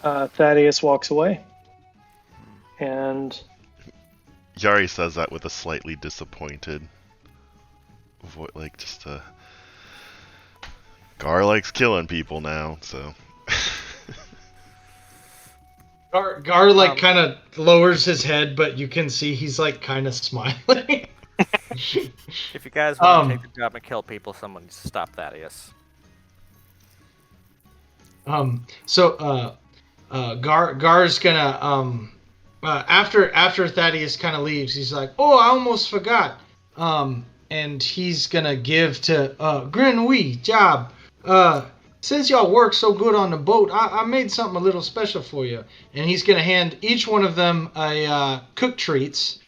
Thaddeus walks away. And Yari says that with a slightly disappointed voice, like just a. Gar likes killing people now, so. Gar like kind of lowers his head, but you can see he's like kind of smiling. If you guys want to take the job and kill people, someone needs to stop Thaddeus. Gar's gonna after Thaddeus kind of leaves, he's like, oh, I almost forgot. And he's gonna give to Grenouille job. Since y'all work so good on the boat, I made something a little special for you. And he's gonna hand each one of them a cooked treats,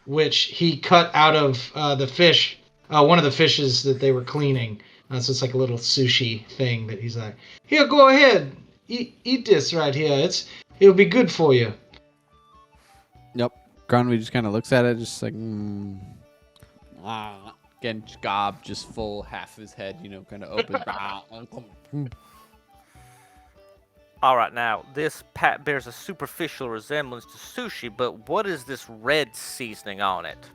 which he cut out of the fish, one of the fishes that they were cleaning. So it's like a little sushi thing that he's like, here, go ahead, eat this right here. It'll be good for you. Yep. Gronwy just kind of looks at it, just like, Again, Gob just full, half his head, kind of open. All right, now, this pat bears a superficial resemblance to sushi, but what is this red seasoning on it?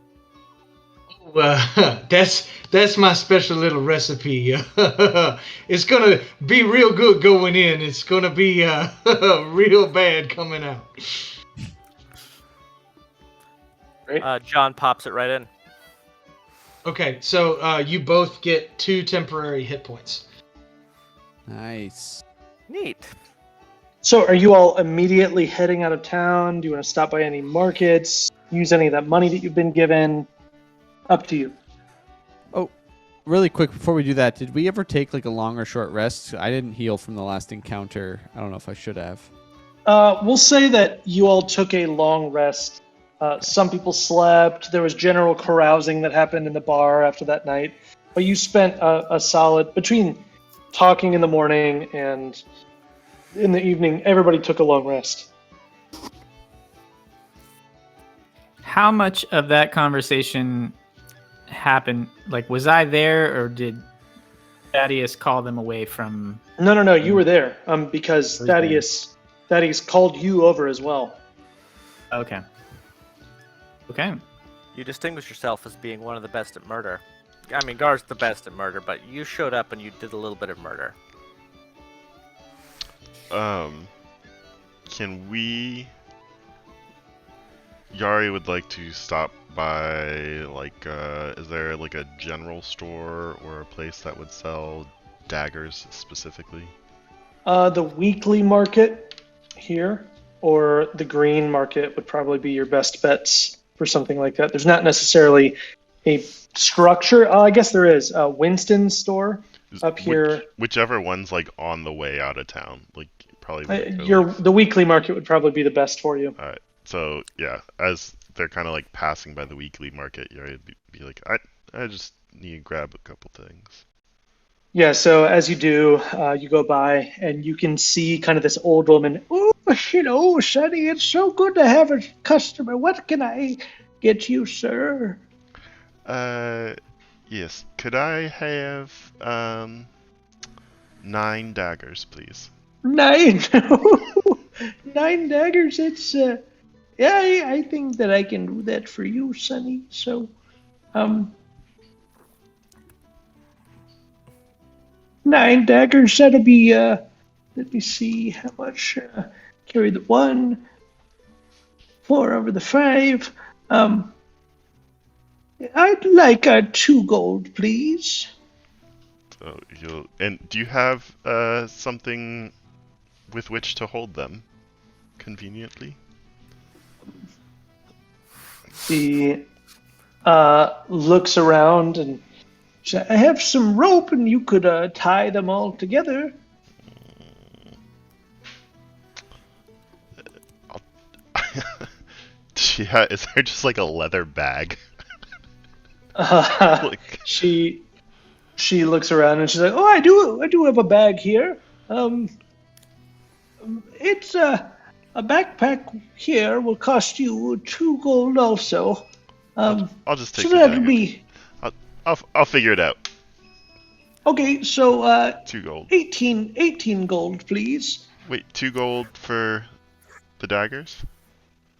That's my special little recipe. It's gonna be real good going in. It's gonna be real bad coming out. Great. John pops it right in. Okay, so you both get 2 temporary hit points. Nice. Neat. so are you all immediately heading out of town? Do you want to stop by any markets? Use any of that money that you've been given? Up to you. Oh, really quick, before we do that, did we ever take like a long or short rest? I didn't heal from the last encounter. I don't know if I should have. We'll say that you all took a long rest. Some people slept. There was general carousing that happened in the bar after that night. But you spent a solid, between talking in the morning and in the evening, everybody took a long rest. How much of that conversation happened? Like, was I there, or did Thaddeus call them away from? No, you were there. Because Thaddeus called you over as well. Okay. You distinguish yourself as being one of the best at murder. I mean, Gar's the best at murder, but you showed up and you did a little bit of murder. Can we... Yari would like to stop by, like, is there, like, a general store or a place that would sell daggers specifically? The weekly market here or the green market would probably be your best bets for something like that. There's not necessarily a structure. I guess there is a Winston's store up here. Whichever one's, like, on the way out of town. Like, probably... The weekly market would probably be the best for you. Alright. So, yeah, as they're kind of like passing by the weekly market, you'd be like, I just need to grab a couple things. Yeah, so as you do, you go by and you can see kind of this old woman. Oh, hello, Sonny. It's so good to have a customer. What can I get you, sir? Yes. Could I have, 9 daggers, please? 9? 9 daggers? It's, yeah, I think that I can do that for you, Sonny. So, 9 daggers, that'll be, let me see how much, carry the 1, 4 over the 5, I'd like 2 gold, please. So and do you have, something with which to hold them conveniently? He looks around and says, I have some rope and you could tie them all together. Is there just like a leather bag? She looks around and she's like, oh, I do have a bag here. It's a backpack here will cost you 2 gold also. I'll just take so the that'll dagger. be I'll figure it out. okay. So 2 gold. 18 gold, please. Wait, 2 gold for the daggers?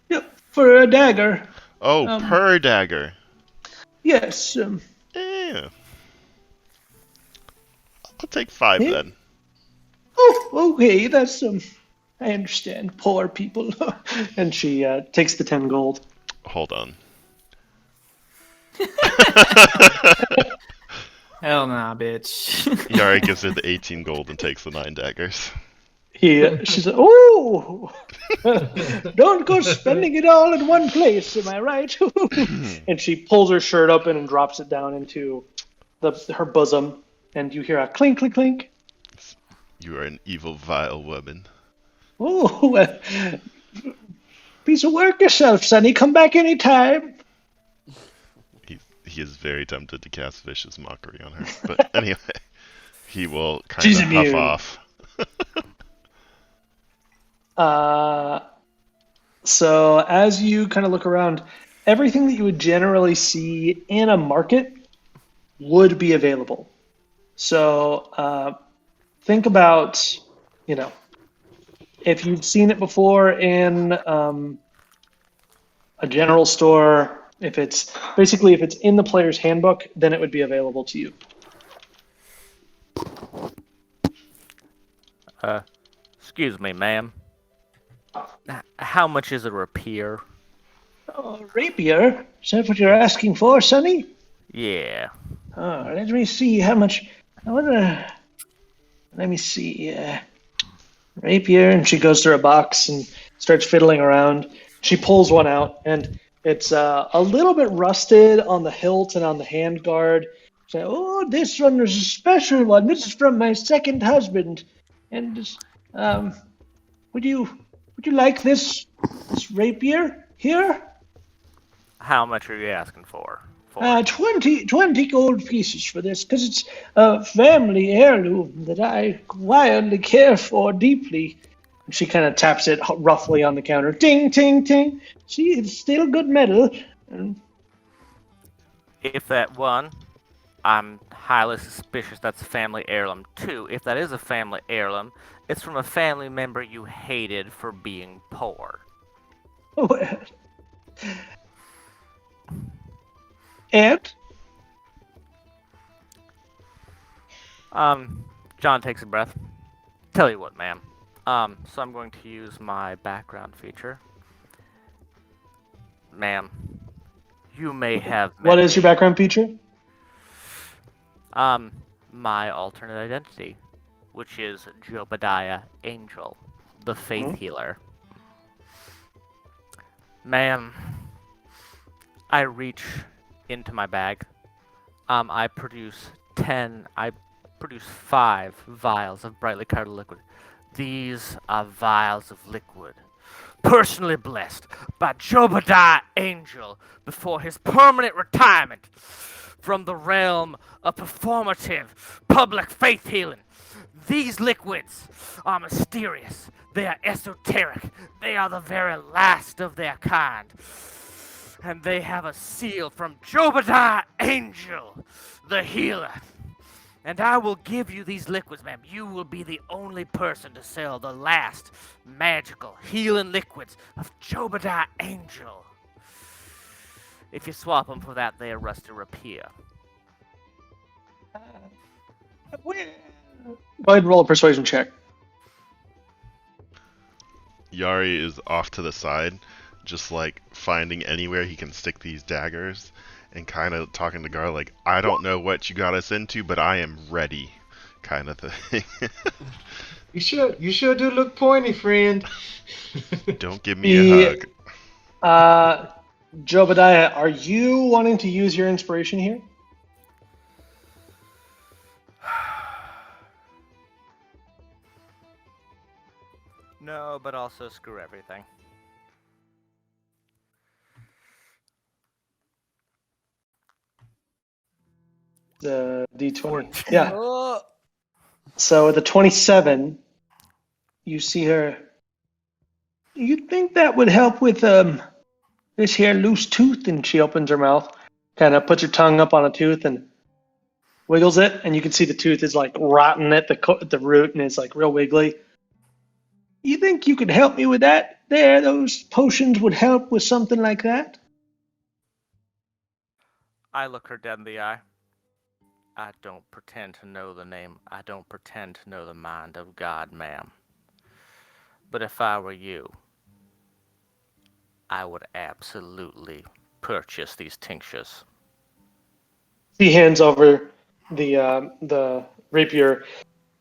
Yep, for a dagger. Oh, per dagger. Yes. Yeah. I'll take 5 Yeah. then. Oh, okay. That's I understand. Poor people. And she takes the 10 gold. Hold on. Hell nah, bitch. Yari gives her the 18 gold and takes the 9 daggers. She's like, oh, don't go spending it all in one place, am I right? And she pulls her shirt open and drops it down into her bosom, and you hear a clink, clink, clink. You are an evil, vile woman. Oh, piece of work yourself, Sonny. Come back anytime. He is very tempted to cast vicious mockery on her, but anyway, he will kind of huff off. So as you kind of look around, everything that you would generally see in a market would be available. So think about, if you've seen it before in a general store, if it's in the player's handbook, then it would be available to you. Excuse me, ma'am. How much is a rapier? Oh, rapier? Is that what you're asking for, Sonny? Yeah. Oh, let me see how much. Let me see. Rapier, and she goes through a box and starts fiddling around. She pulls one out, and it's a little bit rusted on the hilt and on the handguard. She's like, oh, this one is a special one. This is from my second husband. And would you like this rapier here? How much are you asking for? 20 gold pieces for this, because it's a family heirloom that I wildly care for deeply. And she kind of taps it roughly on the counter. Ting, ting, ting. See, it's still good metal. If that 1, I'm highly suspicious that's a family heirloom. 2, if that is a family heirloom, it's from a family member you hated for being poor. Well, And John takes a breath. Tell you what, ma'am. So I'm going to use my background feature. Ma'am, you may have met what is your me. background feature? My alternate identity, which is Jobadiah Angel, the faith healer. Ma'am, I reach into my bag. I produce 5 vials of brightly colored liquid. These are vials of liquid, personally blessed by Jobadiah Angel before his permanent retirement from the realm of performative public faith healing. These liquids are mysterious. They are esoteric. They are the very last of their kind. And they have a seal from Jobadiah Angel, the healer. And I will give you these liquids, ma'am. You will be the only person to sell the last magical healing liquids of Jobadiah Angel. If you swap them for that, they are rust to repair. Go ahead and roll a persuasion check. Yari is off to the side, just like finding anywhere he can stick these daggers and kind of talking to Gar like, I don't know what you got us into, but I am ready, kind of thing. You sure do look pointy, friend. Don't give me a hug. Jobadiah, are you wanting to use your inspiration here? No, but also screw everything. The D20. Yeah. So at the 27, you see her. You think that would help with this here loose tooth? And she opens her mouth, kind of puts her tongue up on a tooth and wiggles it, and you can see the tooth is like rotten at the root, and it's like real wiggly. You think you could help me with that? Those potions would help with something like that? I look her dead in the eye. I don't pretend to know the name. I don't pretend to know the mind of God, ma'am. But if I were you, I would absolutely purchase these tinctures. He hands over the rapier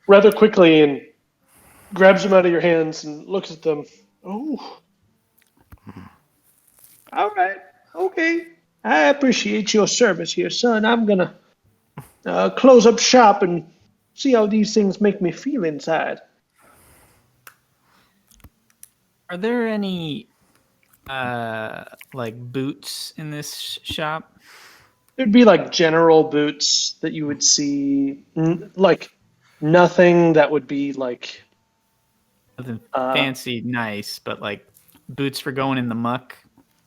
rather quickly and grabs them out of your hands and looks at them. Oh. All right. Okay. I appreciate your service here, son. I'm going to close up shop and see how these things make me feel inside. Are there any like boots in this shop? There'd be like general boots that you would see, like nothing that would be like Nothing fancy, nice, but like boots for going in the muck.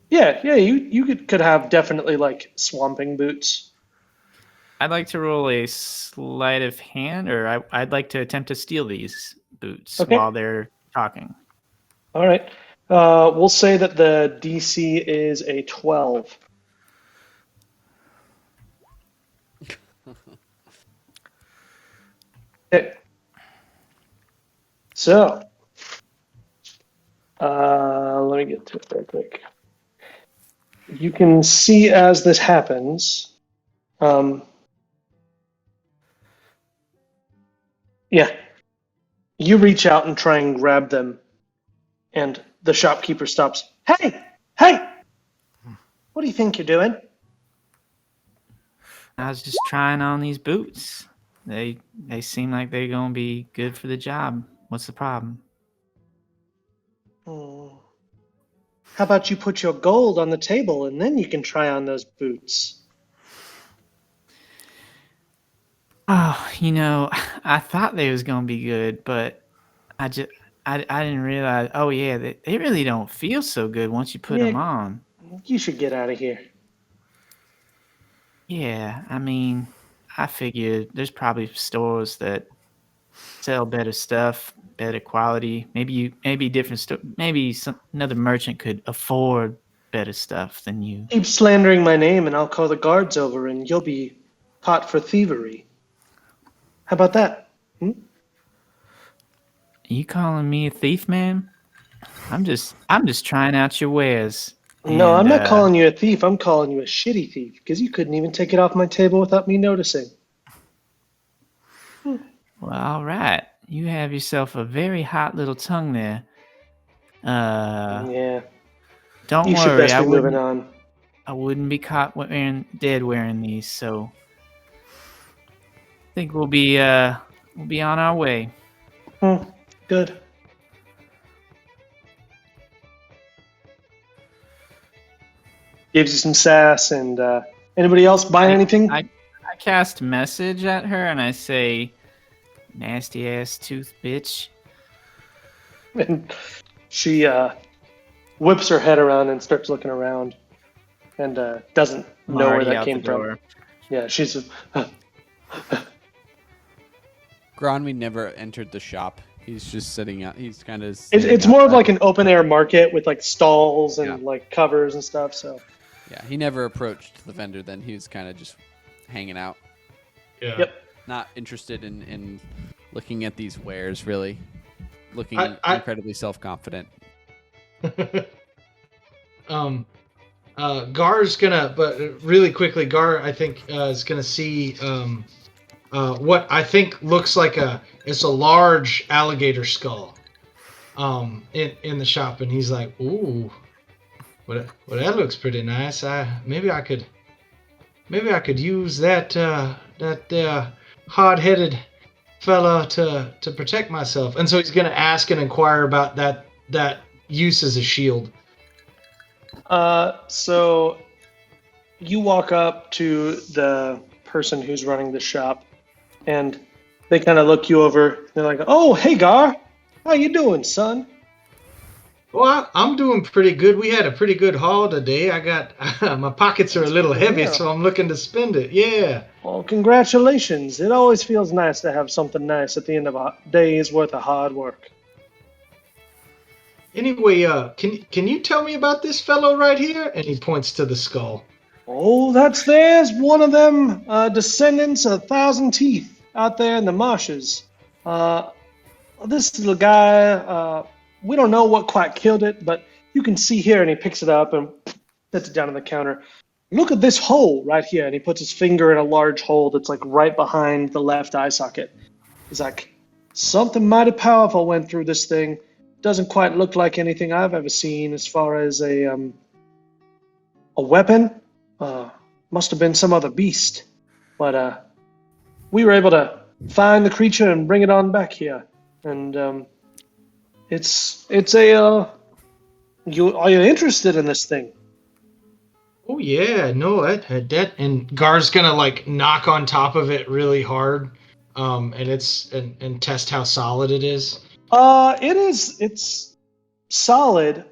Yeah. You could have definitely like swamping boots. I'd like to roll a sleight of hand, or I'd like to attempt to steal these boots while they're talking. All right. We'll say that the DC is a 12. Okay. So, let me get to it real quick. You can see as this happens. Yeah. You reach out and try and grab them, and the shopkeeper stops. Hey! What do you think you're doing? I was just trying on these boots. They seem like they're gonna be good for the job. What's the problem? How about you put your gold on the table and then you can try on those boots? Oh, I thought they was gonna be good, but I didn't realize. Oh yeah, they really don't feel so good once you put them on. You should get out of here. Yeah, I mean, I figured there's probably stores that sell better stuff, better quality. Maybe different maybe another merchant could afford better stuff than you. Keep slandering my name and I'll call the guards over and you'll be caught for thievery. How about that? Are you calling me a thief, man? I'm just trying out your wares. No, I'm And, not calling you a thief. I'm calling you a shitty thief because you couldn't even take it off my table without me noticing. Well, all right. You have yourself a very hot little tongue there. Yeah. Don't You should worry. best be moving on. I wouldn't be caught wearing these, so I think we'll be on our way. Good. Gives you some sass, and anybody else buying anything? I cast message at her and I say, "Nasty ass tooth bitch." And she whips her head around and starts looking around, and doesn't I'm know where already that out came the from. door. Yeah, she's just, Gronwy never entered the shop. He's just sitting out. He's kind of. it's more of like an open air market with like stalls and Yeah. like covers and stuff. So Yeah, he never approached the vendor then. He was kind of just hanging out. Yeah. Yep. Not interested in looking at these wares, really. Looking I- incredibly self-confident. Gar's gonna, but really quickly, Gar, I think, is gonna see what I think looks like it's a large alligator skull in the shop, and he's like, ooh, well that looks pretty nice. Maybe I could use that hard-headed fella to protect myself. And so he's gonna ask and inquire about that use as a shield. so you walk up to the person who's running the shop, and they kind of look you over. They're like, "Oh, hey, Gar, how you doing, son?" Well, I'm doing pretty good. We had a pretty good haul today. I got my pockets are a little heavy, Yeah. so I'm looking to spend it. Yeah. Well, congratulations. It always feels nice to have something nice at the end of a day's worth of hard work. Anyway, can you tell me about this fellow right here? And he points to the skull. Oh, there's one of them descendants of 1,000 Teeth out there in the marshes. This little guy, we don't know what quite killed it, but you can see here, and he picks it up and sets it down on the counter. Look at this hole right here, and he puts his finger in a large hole that's like right behind the left eye socket. He's like, something mighty powerful went through this thing. Doesn't quite look like anything I've ever seen as far as a weapon. Must have been some other beast. But we were able to find the creature and bring it on back here. And it's a are you interested in this thing? Oh yeah, no, that and Gar's gonna like knock on top of it really hard, and test how solid it is. It's solid,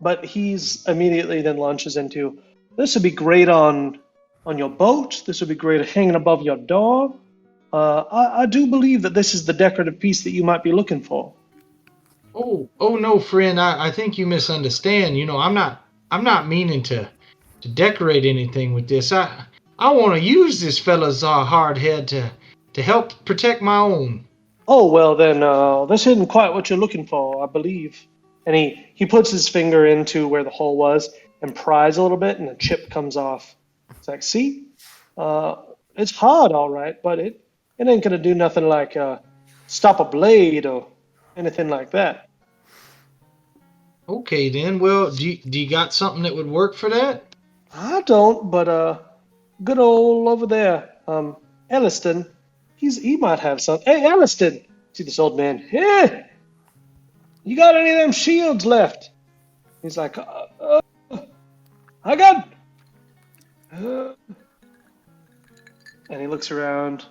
but he's immediately then launches into, this would be great on your boat. This would be great hanging above your door. I do believe that this is the decorative piece that you might be looking for. Oh no, friend, I think you misunderstand. You know, I'm not meaning to decorate anything with this. I want to use this fella's hard head to help protect my own. Oh, well then, this isn't quite what you're looking for, I believe. And he puts his finger into where the hole was and pries a little bit, and a chip comes off. It's like, see? It's hard, all right, but it ain't gonna do nothing like stop a blade or anything like that. Okay then. Well, do you got something that would work for that? I don't, but good old over there, Elliston, he might have some. Hey, Elliston, see this old man? Hey, you got any of them shields left? He's like, I got. And he looks around.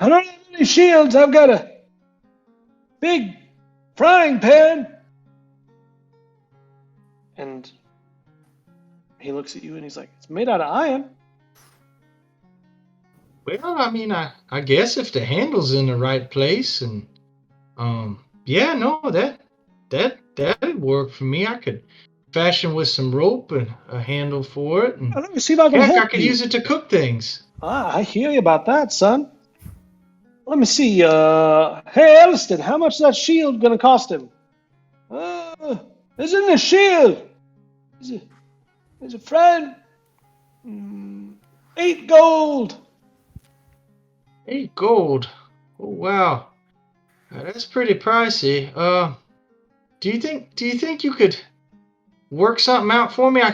I don't have any shields. I've got a big frying pan. And he looks at you and he's like, it's made out of iron. Well, I mean, I guess if the handle's in the right place, and yeah, no, that'd work for me. I fashioned with some rope and a handle for it. And Let me see if I can heck, I help could you. use it to cook things. I hear you about that, son. Let me see. Hey, Elliston, how much is that shield gonna cost him? It's in the shield. Is it friend? 8 gold. 8 gold. Oh wow, that's pretty pricey. Do you think you could work something out for me? I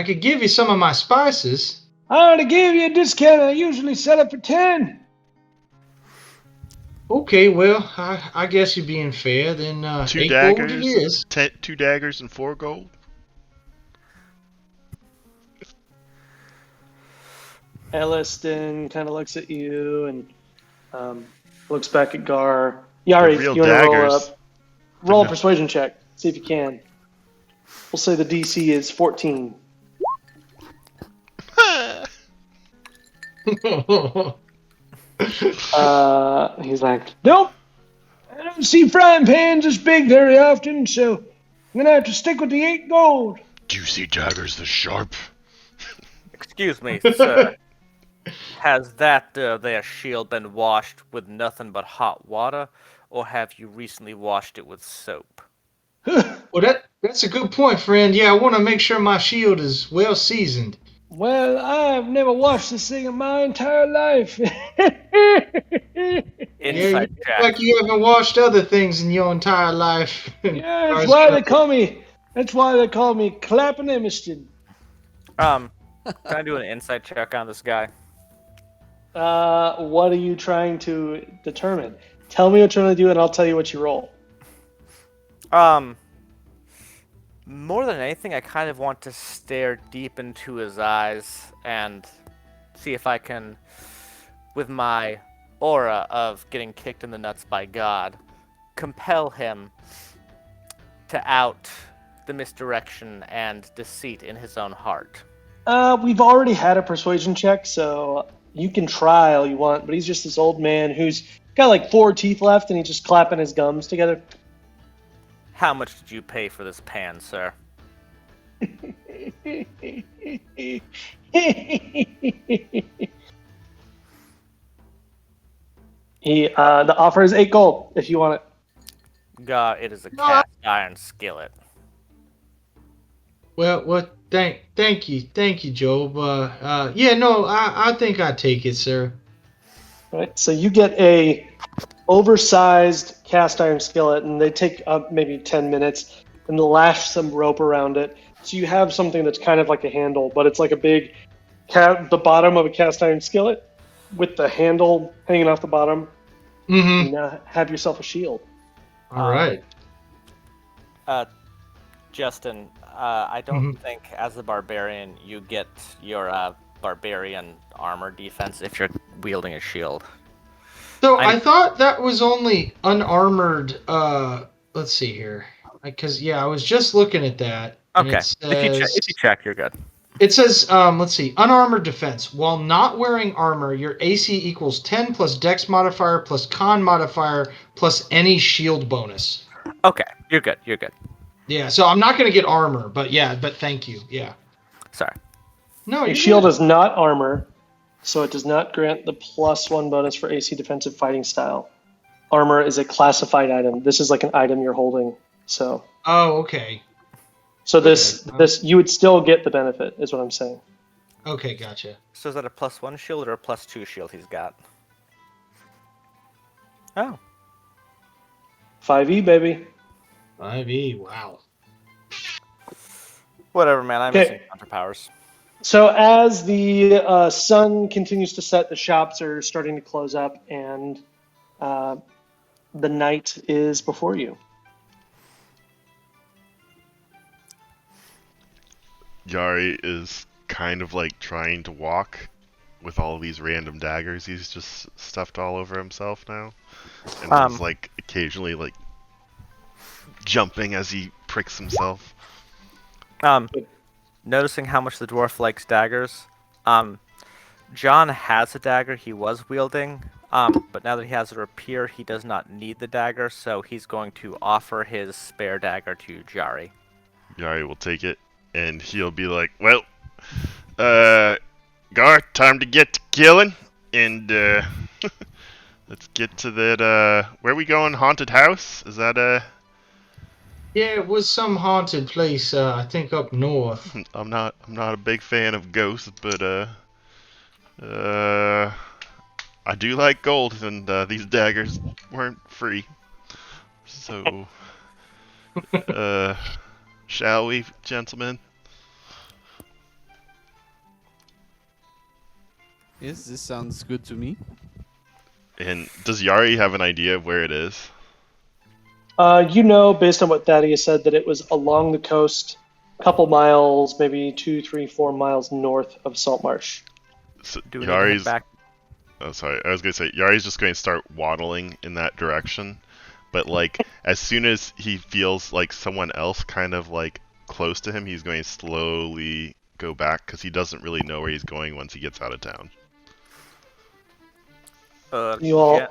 could give you some of my spices. I already gave you a discount. I usually sell it for 10. Okay, well, I guess you're being fair. Then 2 8 gold it daggers. is. 2 daggers and 4 gold. Elliston kind of looks at you and looks back at Gar. Yari, They're real you want to roll daggers. roll a No. persuasion check. See if you can. We'll say the DC is 14. He's like, nope. I don't see frying pans this big very often, so I'm gonna have to stick with the 8 gold. Do you see daggers this sharp? Excuse me, sir. Has that their shield been washed with nothing but hot water, or have you recently washed it with soap? Well, that's a good point, friend. Yeah, I want to make sure my shield is well seasoned. Well, I've never watched this thing in my entire life. Yeah, you Insight look check. like you haven't washed other things in your entire life. Yeah, that's why they call me. That's why they call me Clappin' Emiston. Can I do an insight check on this guy? What are you trying to determine? Tell me what you're gonna do, and I'll tell you what you roll. More than anything, I kind of want to stare deep into his eyes and see if I can, with my aura of getting kicked in the nuts by God, compel him to out the misdirection and deceit in his own heart. We've already had a persuasion check, so you can try all you want. But he's just this old man who's got like 4 teeth left, and he's just clapping his gums together. How much did you pay for this pan, sir? The offer is 8 gold if you want it. God, it is a cast iron skillet. Well, thank you, Job. Yeah, no, I think I'd take it, sir. Right. So you get a oversized cast iron skillet, and they take up maybe 10 minutes, and they'll lash some rope around it. So you have something that's kind of like a handle, but it's like a big the bottom of a cast iron skillet with the handle hanging off the bottom. Mm-hmm. And have yourself a shield. All right. Justin, I don't think as a barbarian you get your barbarian armor defense if you're wielding a shield. So I thought that was only unarmored. Let's see here, because I was just looking at that. Okay, It says, if you check, you're good. It says, let's see, unarmored defense. While not wearing armor, your AC equals 10 plus Dex modifier plus Con modifier plus any shield bonus. Okay, you're good. You're good. Yeah, so I'm not going to get armor, but thank you. Yeah. Sorry. No, Your shield is not armor, so it does not grant the +1 bonus for AC defensive fighting style. Armor is a classified item. This is like an item you're holding. So. Oh, okay. So this you would still get the benefit, is what I'm saying. Okay, gotcha. So is that a +1 shield or a +2 shield he's got? Oh. 5e, baby. 5e, wow. Whatever, man. I'm missing counter powers. So as the sun continues to set, the shops are starting to close up, and the night is before you. Yari is kind of like trying to walk with all these random daggers he's just stuffed all over himself now. And he's like occasionally like jumping as he pricks himself. Noticing how much the dwarf likes daggers, John has a dagger he was wielding, but now that he has a rapier, he does not need the dagger, so he's going to offer his spare dagger to Jari. Yari will take it, and he'll be like, well, Gar, time to get to killing, and let's get to that, where are we going, haunted house? Is that, Yeah, it was some haunted place, I think up north. I'm not a big fan of ghosts, but, I do like gold, and, these daggers weren't free. So, shall we, gentlemen? Yes, this sounds good to me. And does Yari have an idea of where it is? You know, based on what Thaddeus said, that it was along the coast, a couple miles, maybe 2, 3, 4 miles north of Saltmarsh. So Do we need to head Yari's. back? Oh, sorry. I was gonna say Yari's just going to start waddling in that direction, but like as soon as he feels like someone else kind of like close to him, he's going to slowly go back because he doesn't really know where he's going once he gets out of town. You all Yeah.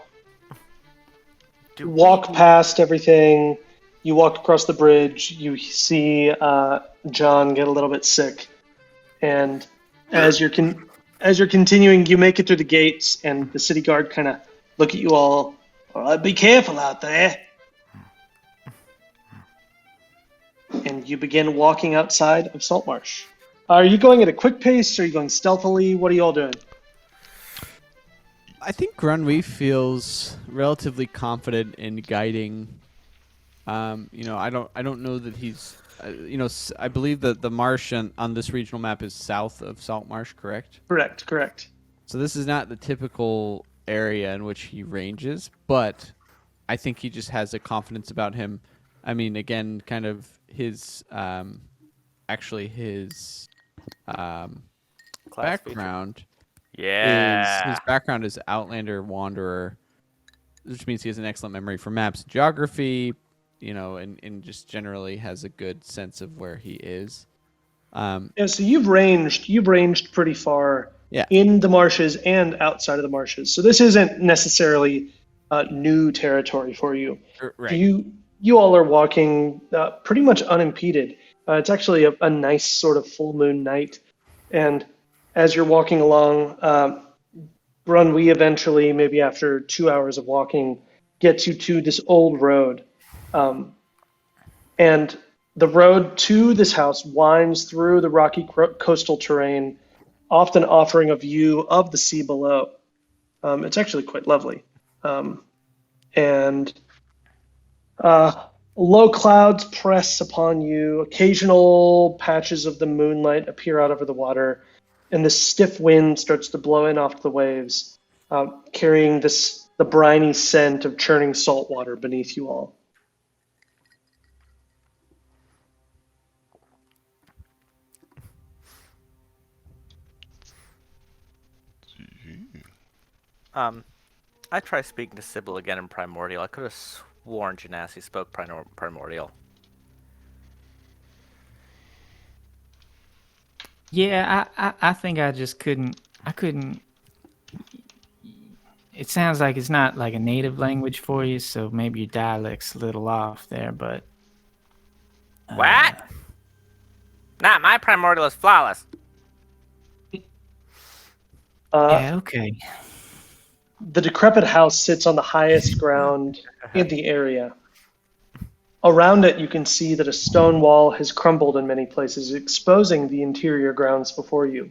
Do walk we- past everything. You walk across the bridge. You see John get a little bit sick, and as you're continuing, you make it through the gates, and the city guard kind of look at you all. All right, be careful out there. And you begin walking outside of Saltmarsh. Are you going at a quick pace? Or are you going stealthily? What are you all doing? I think Grunwee feels relatively confident in guiding. I don't know that he's, I believe that the marsh on this regional map is south of Saltmarsh, correct? Correct. So this is not the typical area in which he ranges, but I think he just has a confidence about him. I mean, again, kind of his, his Class background. Yeah. His background is Outlander Wanderer, which means he has an excellent memory for maps, geography, and just generally has a good sense of where he is. Yeah, so you've ranged pretty far Yeah. in the marshes and outside of the marshes. So this isn't necessarily new territory for you. Right. You all are walking pretty much unimpeded. It's actually a nice sort of full moon night, and as you're walking along, we eventually, maybe after 2 hours of walking, gets you to this old road. And the road to this house winds through the rocky coastal terrain, often offering a view of the sea below. It's actually quite lovely. And low clouds press upon you. Occasional patches of the moonlight appear out over the water, and the stiff wind starts to blow in off the waves, carrying the briny scent of churning salt water beneath you all. I try speaking to Sybil again in Primordial. I could have sworn Genasi spoke Primordial. Yeah, I think I just couldn't. I couldn't. It sounds like it's not like a native language for you, so maybe your dialect's a little off there, but. What? Nah, my Primordial is flawless. Yeah, okay. The decrepit house sits on the highest ground in the area. Around it, you can see that a stone wall has crumbled in many places, exposing the interior grounds before you.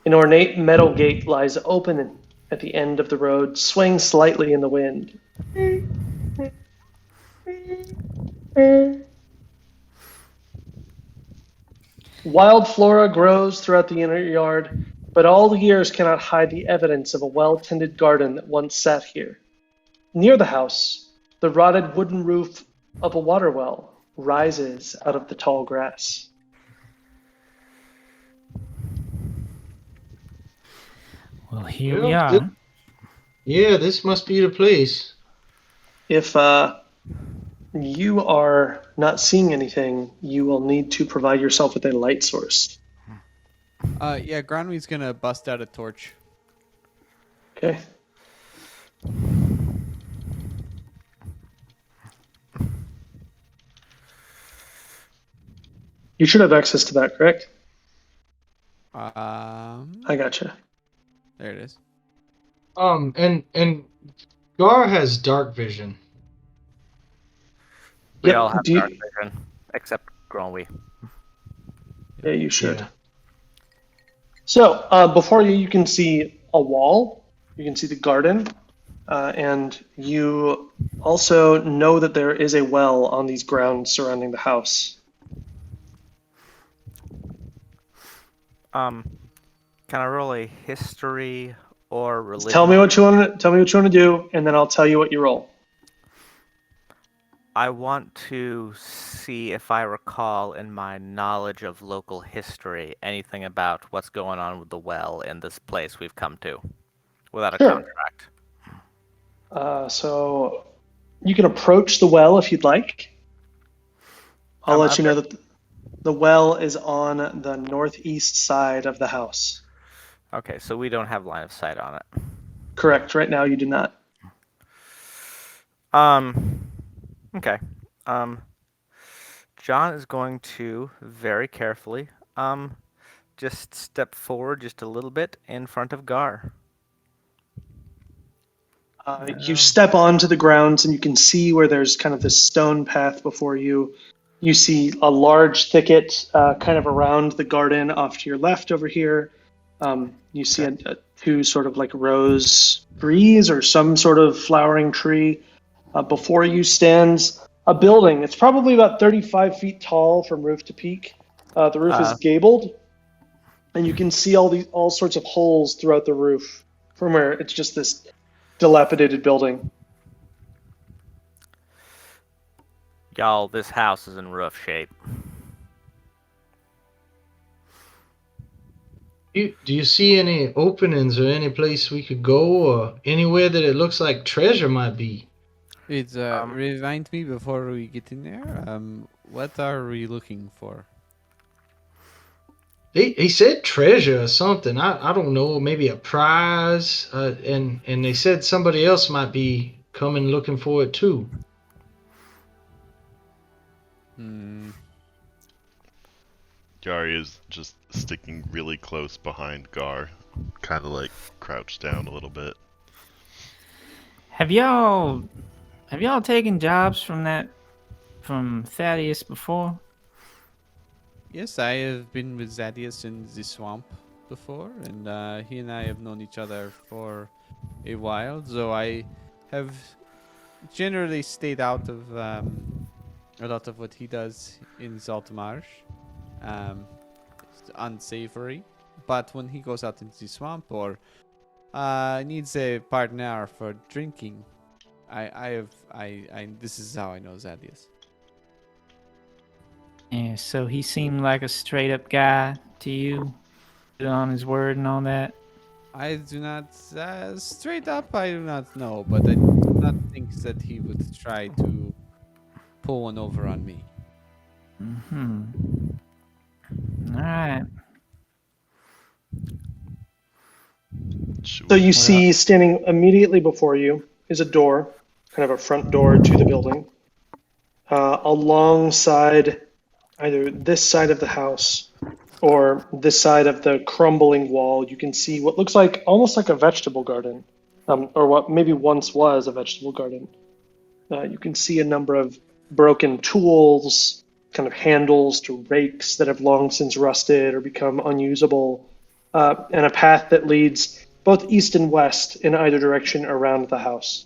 An ornate metal gate lies open at the end of the road, swaying slightly in the wind. Wild flora grows throughout the inner yard, but all the years cannot hide the evidence of a well-tended garden that once sat here. Near the house, the rotted wooden roof of a water well rises out of the tall grass. Well, here we Well, are. Yeah, this must be the place. If you are not seeing anything, you will need to provide yourself with a light source. Yeah, Granwee's gonna bust out a torch. Okay. You should have access to that, correct? Um, I gotcha. there it is. And Gar has dark vision. We Yep. all have Do you- dark vision, except Gronwy. Yeah, you should. Yeah. So before you, you can see a wall. You can see the garden, and you also know that there is a well on these grounds surrounding the house. Can I roll a history or religion? Tell me what you want to tell me what you want to do, and then I'll tell you what you roll. I want to see if I recall in my knowledge of local history anything about what's going on with the well in this place we've come to without a Sure. contract. So you can approach the well if you'd like. I'll let you know that the well is on the northeast side of the house. Okay, so we don't have line of sight on it. Correct. Right now, you do not. Okay. John is going to very carefully just step forward just a little bit in front of Gar. You step onto the grounds and you can see where there's kind of this stone path before you. You see a large thicket kind of around the garden off to your left over here. You see two sort of like rose trees or some sort of flowering tree. Before you stands a building. It's probably about 35 feet tall from roof to peak. The roof is gabled, and you can see all sorts of holes throughout the roof from where it's just this dilapidated building. Y'all, this house is in rough shape. Do you see any openings or any place we could go or anywhere that it looks like treasure might be? It's remind me before we get in there. What are we looking for? He said treasure or something. I don't know, maybe a prize. And they said somebody else might be coming looking for it too. Yari is just sticking really close behind Gar, kind of like crouched down a little bit. Have y'all taken jobs from Thaddeus before? Yes, I have been with Zadius in the swamp before, and he and I have known each other for a while, so I have generally stayed out of a lot of what he does in Saltmarsh. It's unsavory, but when he goes out into the swamp or needs a partner for drinking, this is how I know Zadius. Yeah, so he seemed like a straight up guy to you, good on his word and all that. I do not, straight up, I do not know, but I do not think that he would try to pull one over on me. All right. So you see standing immediately before you is a door, kind of a front door to the building. Alongside either this side of the house or this side of the crumbling wall, you can see what looks like almost like a vegetable garden, or what maybe once was a vegetable garden. You can see a number of broken tools, kind of handles to rakes that have long since rusted or become unusable, and a path that leads both east and west in either direction around the house.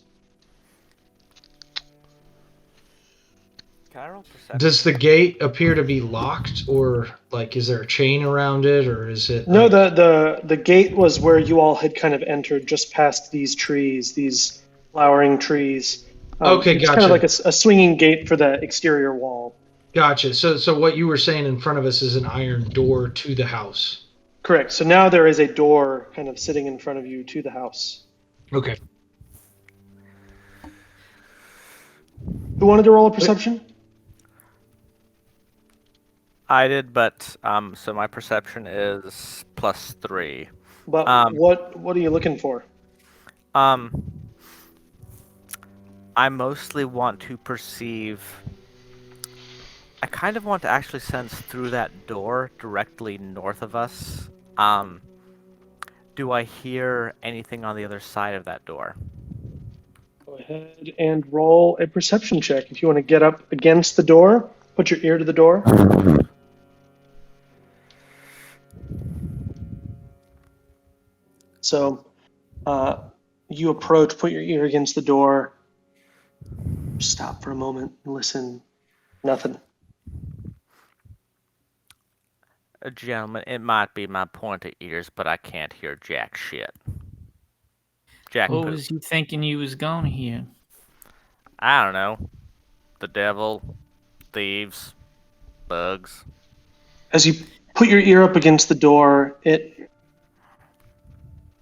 Can I roll perception? Does the gate appear to be locked, or like is there a chain around it, or is it? No, the gate was where you all had kind of entered, just past these trees, these flowering trees. Okay, it's gotcha. kind of like a swinging gate for the exterior wall. Gotcha. So what you were saying in front of us is an iron door to the house. Correct. So now there is a door kind of sitting in front of you to the house. Okay. Who wanted to roll a perception? I did, but so my perception is +3. But what are you looking for? I mostly want to perceive I kind of want to actually sense through that door directly north of us. Do I hear anything on the other side of that door? Go ahead and roll a perception check. If you want to get up against the door, put your ear to the door. So you approach, put your ear against the door, stop for a moment, listen. Nothing. Gentlemen, it might be my pointy ears, but I can't hear jack shit. Jack What poop. was you thinking you was gonna hear? I don't know. The devil, thieves, bugs. As you put your ear up against the door, it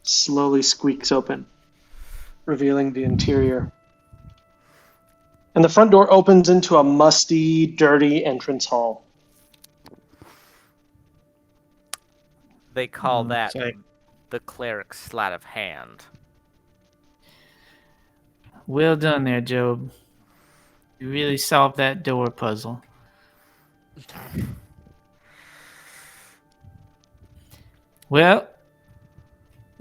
slowly squeaks open, revealing the interior. And the front door opens into a musty, dirty entrance hall. They call that It's like, the cleric's sleight of hand. well done there, Job. You really solved that door puzzle. Well,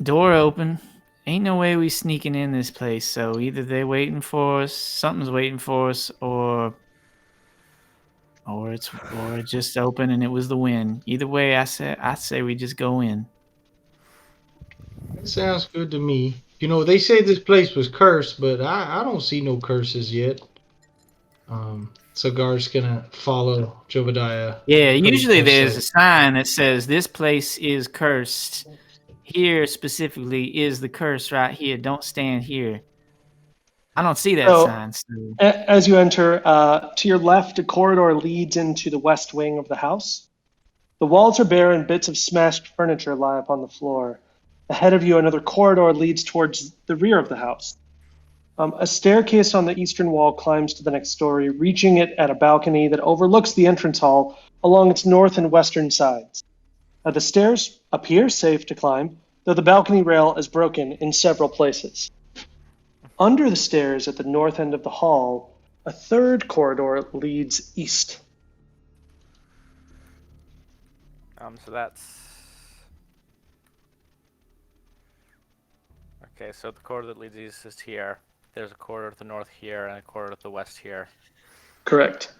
door open. Ain't no way we sneaking in this place, so either they waiting for us, something's waiting for us, or it's just open and it was the wind. Either way, I say we just go in. That sounds good to me. You know, they say this place was cursed, but I don't see no curses yet. So Guard's gonna follow Jobadiah. Yeah, pretty usually there's closely. a sign that says this place is cursed. Here specifically is the curse right here. Don't stand here. I don't see that So, sign. So. as you enter, to your left, a corridor leads into the west wing of the house. The walls are bare and bits of smashed furniture lie upon the floor. Ahead of you, another corridor leads towards the rear of the house. A staircase on the eastern wall climbs to the next story, reaching it at a balcony that overlooks the entrance hall along its north and western sides. The stairs appear safe to climb, though the balcony rail is broken in several places. Under the stairs at the north end of the hall, a third corridor leads east. So that's... Okay, so the corridor that leads east is here. There's a corridor to the north here and a corridor to the west here. Correct.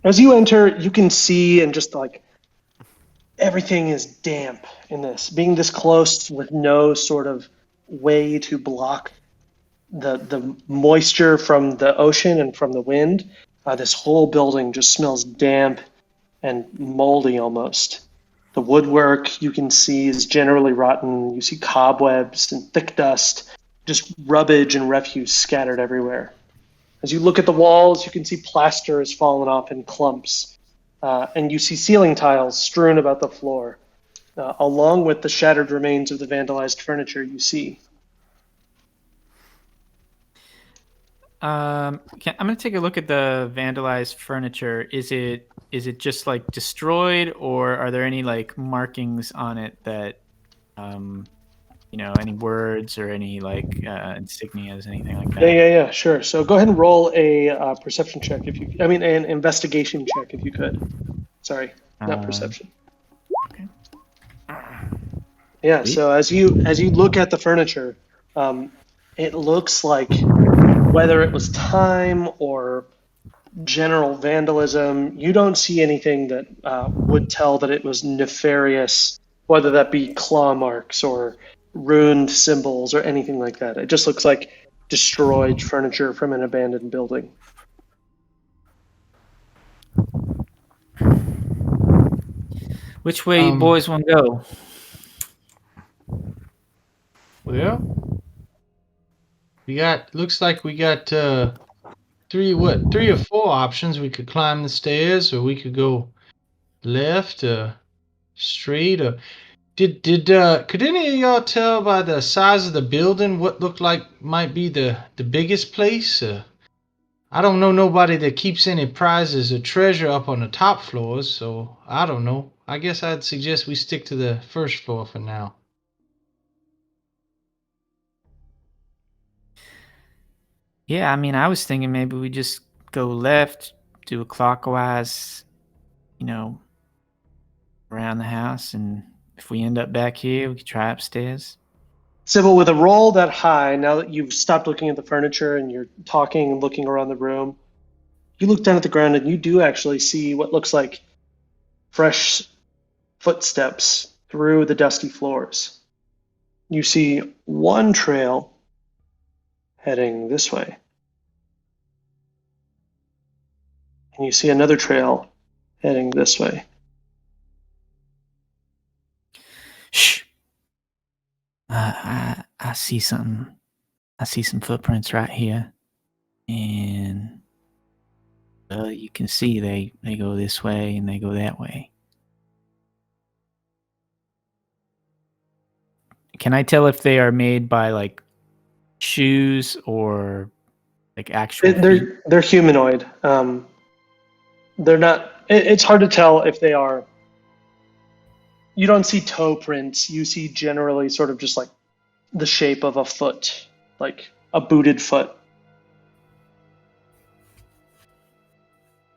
As you enter, you can see and just like everything is damp in this. Being this close with no sort of way to block the moisture from the ocean and from the wind, this whole building just smells damp and moldy almost. The woodwork you can see is generally rotten. You see cobwebs and thick dust, just rubbish and refuse scattered everywhere. As you look at the walls, you can see plaster has fallen off in clumps, and you see ceiling tiles strewn about the floor, along with the shattered remains of the vandalized furniture you see. I'm gonna take a look at the vandalized furniture. Is it just like destroyed, or are there any like markings on it that, any words or any like insignias, anything like that? Yeah, sure. So go ahead and roll a perception check an investigation check if you could. Sorry, not perception. Okay. Yeah. So as you look at the furniture, it looks like whether it was time or general vandalism, you don't see anything that would tell that it was nefarious, whether that be claw marks or ruined symbols or anything like that. It just looks like destroyed furniture from an abandoned building. Which way you boys want to go? Well, looks like we got three or four options. We could climb the stairs, or we could go left, straight, or could any of y'all tell by the size of the building what looked like might be the biggest place? I don't know nobody that keeps any prizes or treasure up on the top floors, so I don't know. I guess I'd suggest we stick to the first floor for now. Yeah, I mean, I was thinking maybe we just go left, do a clockwise, around the house, and if we end up back here, we could try upstairs. Sybil, with a roll that high, now that you've stopped looking at the furniture and you're talking and looking around the room, you look down at the ground and you do actually see what looks like fresh footsteps through the dusty floors. You see one trail heading this way. And you see another trail heading this way. Shh. I see something. I see some footprints right here. And you can see they go this way and they go that way. Can I tell if they are made by like shoes or like actual feet? They're humanoid. They're not. It's hard to tell if they are. You don't see toe prints. You see generally sort of just like the shape of a foot, like a booted foot.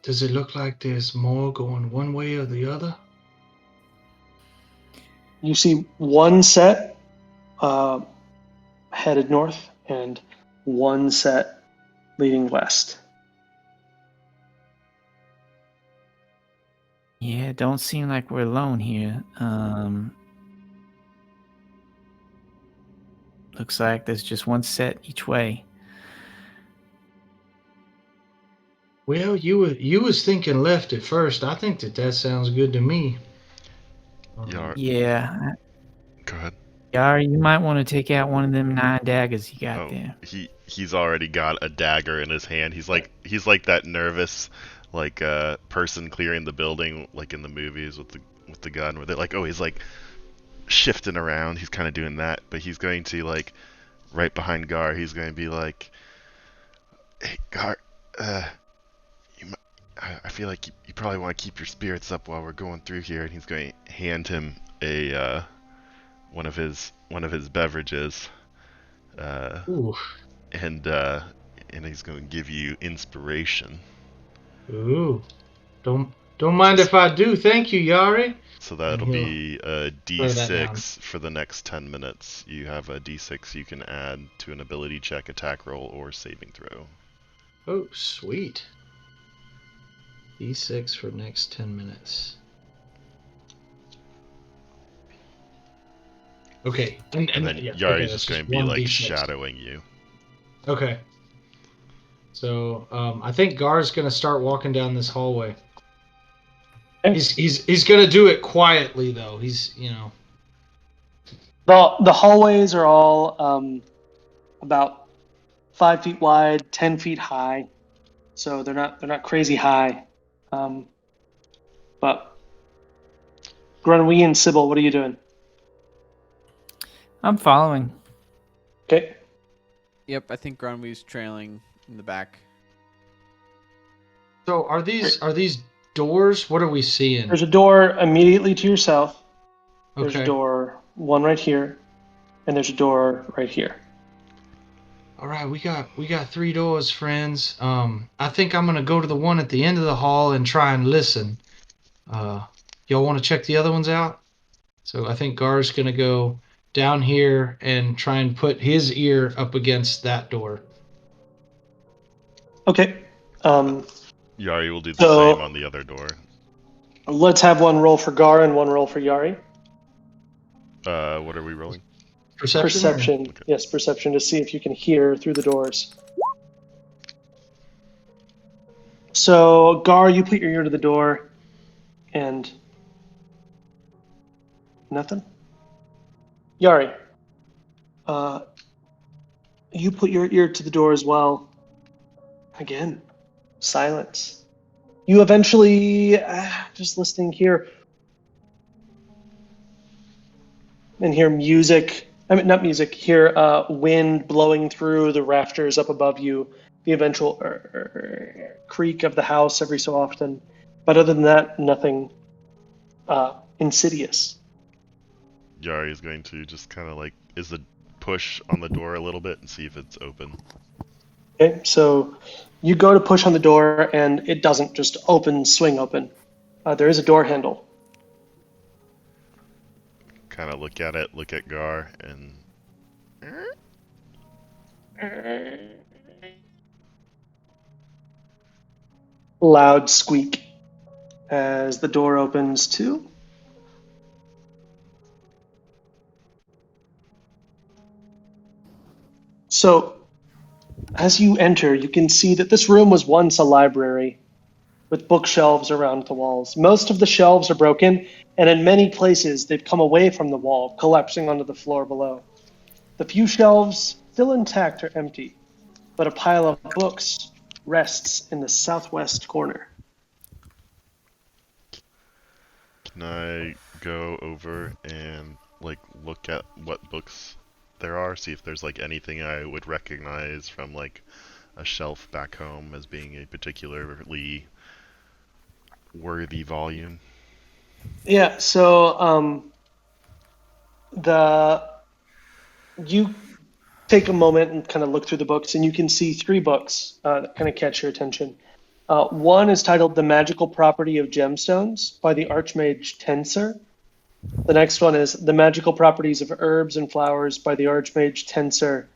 Does it look like there's more going one way or the other? You see one set headed north and one set leading west. Yeah, it don't seem like we're alone here. Looks like there's just one set each way. Well, you was thinking left at first. I think that sounds good to me. Yeah. Go ahead. Yari, you might want to take out one of them 9 daggers you got there. He's already got a dagger in his hand. He's like that nervous person clearing the building like in the movies with the gun where they're like, oh, he's like shifting around. He's kind of doing that, but he's going to like right behind Gar. He's going to be like, hey Gar, I feel like you probably want to keep your spirits up while we're going through here. And he's going to hand him a one of his beverages, Ooh. and he's going to give you inspiration. Ooh, don't mind if I do. Thank you, Yari. So that'll be a D6 for the next 10 minutes. You have a D6 you can add to an ability check, attack roll, or saving throw. Oh, sweet. D6 for next 10 minutes. Okay. And then Yari's just going to be like shadowing you. Okay. So I think Gar's going to start walking down this hallway. He's going to do it quietly though. He's, The hallways are all about 5 feet wide, 10 feet high, so they're not crazy high. But Grunwee and Sybil, what are you doing? I'm following. Okay. Yep, I think Grunwee's trailing in the back. So are these doors? What are we seeing? There's a door immediately to your south. There's Okay. a door, one right here, and there's a door right here. All right, we got 3 doors, friends. I think I'm gonna go to the one at the end of the hall and try and listen. Y'all want to check the other ones out? So I think Gar's gonna go down here and try and put his ear up against that door. Okay. Yari will do the same on the other door. Let's have one roll for Gar and one roll for Yari. What are we rolling? Perception. Okay. Yes, perception to see if you can hear through the doors. So, Gar, you put your ear to the door, and nothing. Yari, you put your ear to the door as well. Again, silence. You eventually, just listening here, and hear music. I mean, not music. Hear wind blowing through the rafters up above you. The eventual creak of the house every so often. But other than that, nothing insidious. Yari is going to just kind of push on the door a little bit and see if it's open. Okay, so You go to push on the door, and it doesn't just swing open. There is a door handle. Kind of look at it, look at Gar, and Loud squeak as the door opens too. So, as you enter, you can see that this room was once a library with bookshelves around the walls. Most of the shelves are broken, and in many places they've come away from the wall, collapsing onto the floor below. The few shelves, still intact, are empty, but a pile of books rests in the southwest corner. can I go over and like look at what books there are, see if there's like anything I would recognize from like a shelf back home as being a particularly worthy volume? Yeah, so you take a moment and kind of look through the books, and you can see 3 books that kind of catch your attention. One is titled The Magical Property of Gemstones by the Archmage Tensor. The next one is The Magical Properties of Herbs and Flowers by the Archmage Tensor.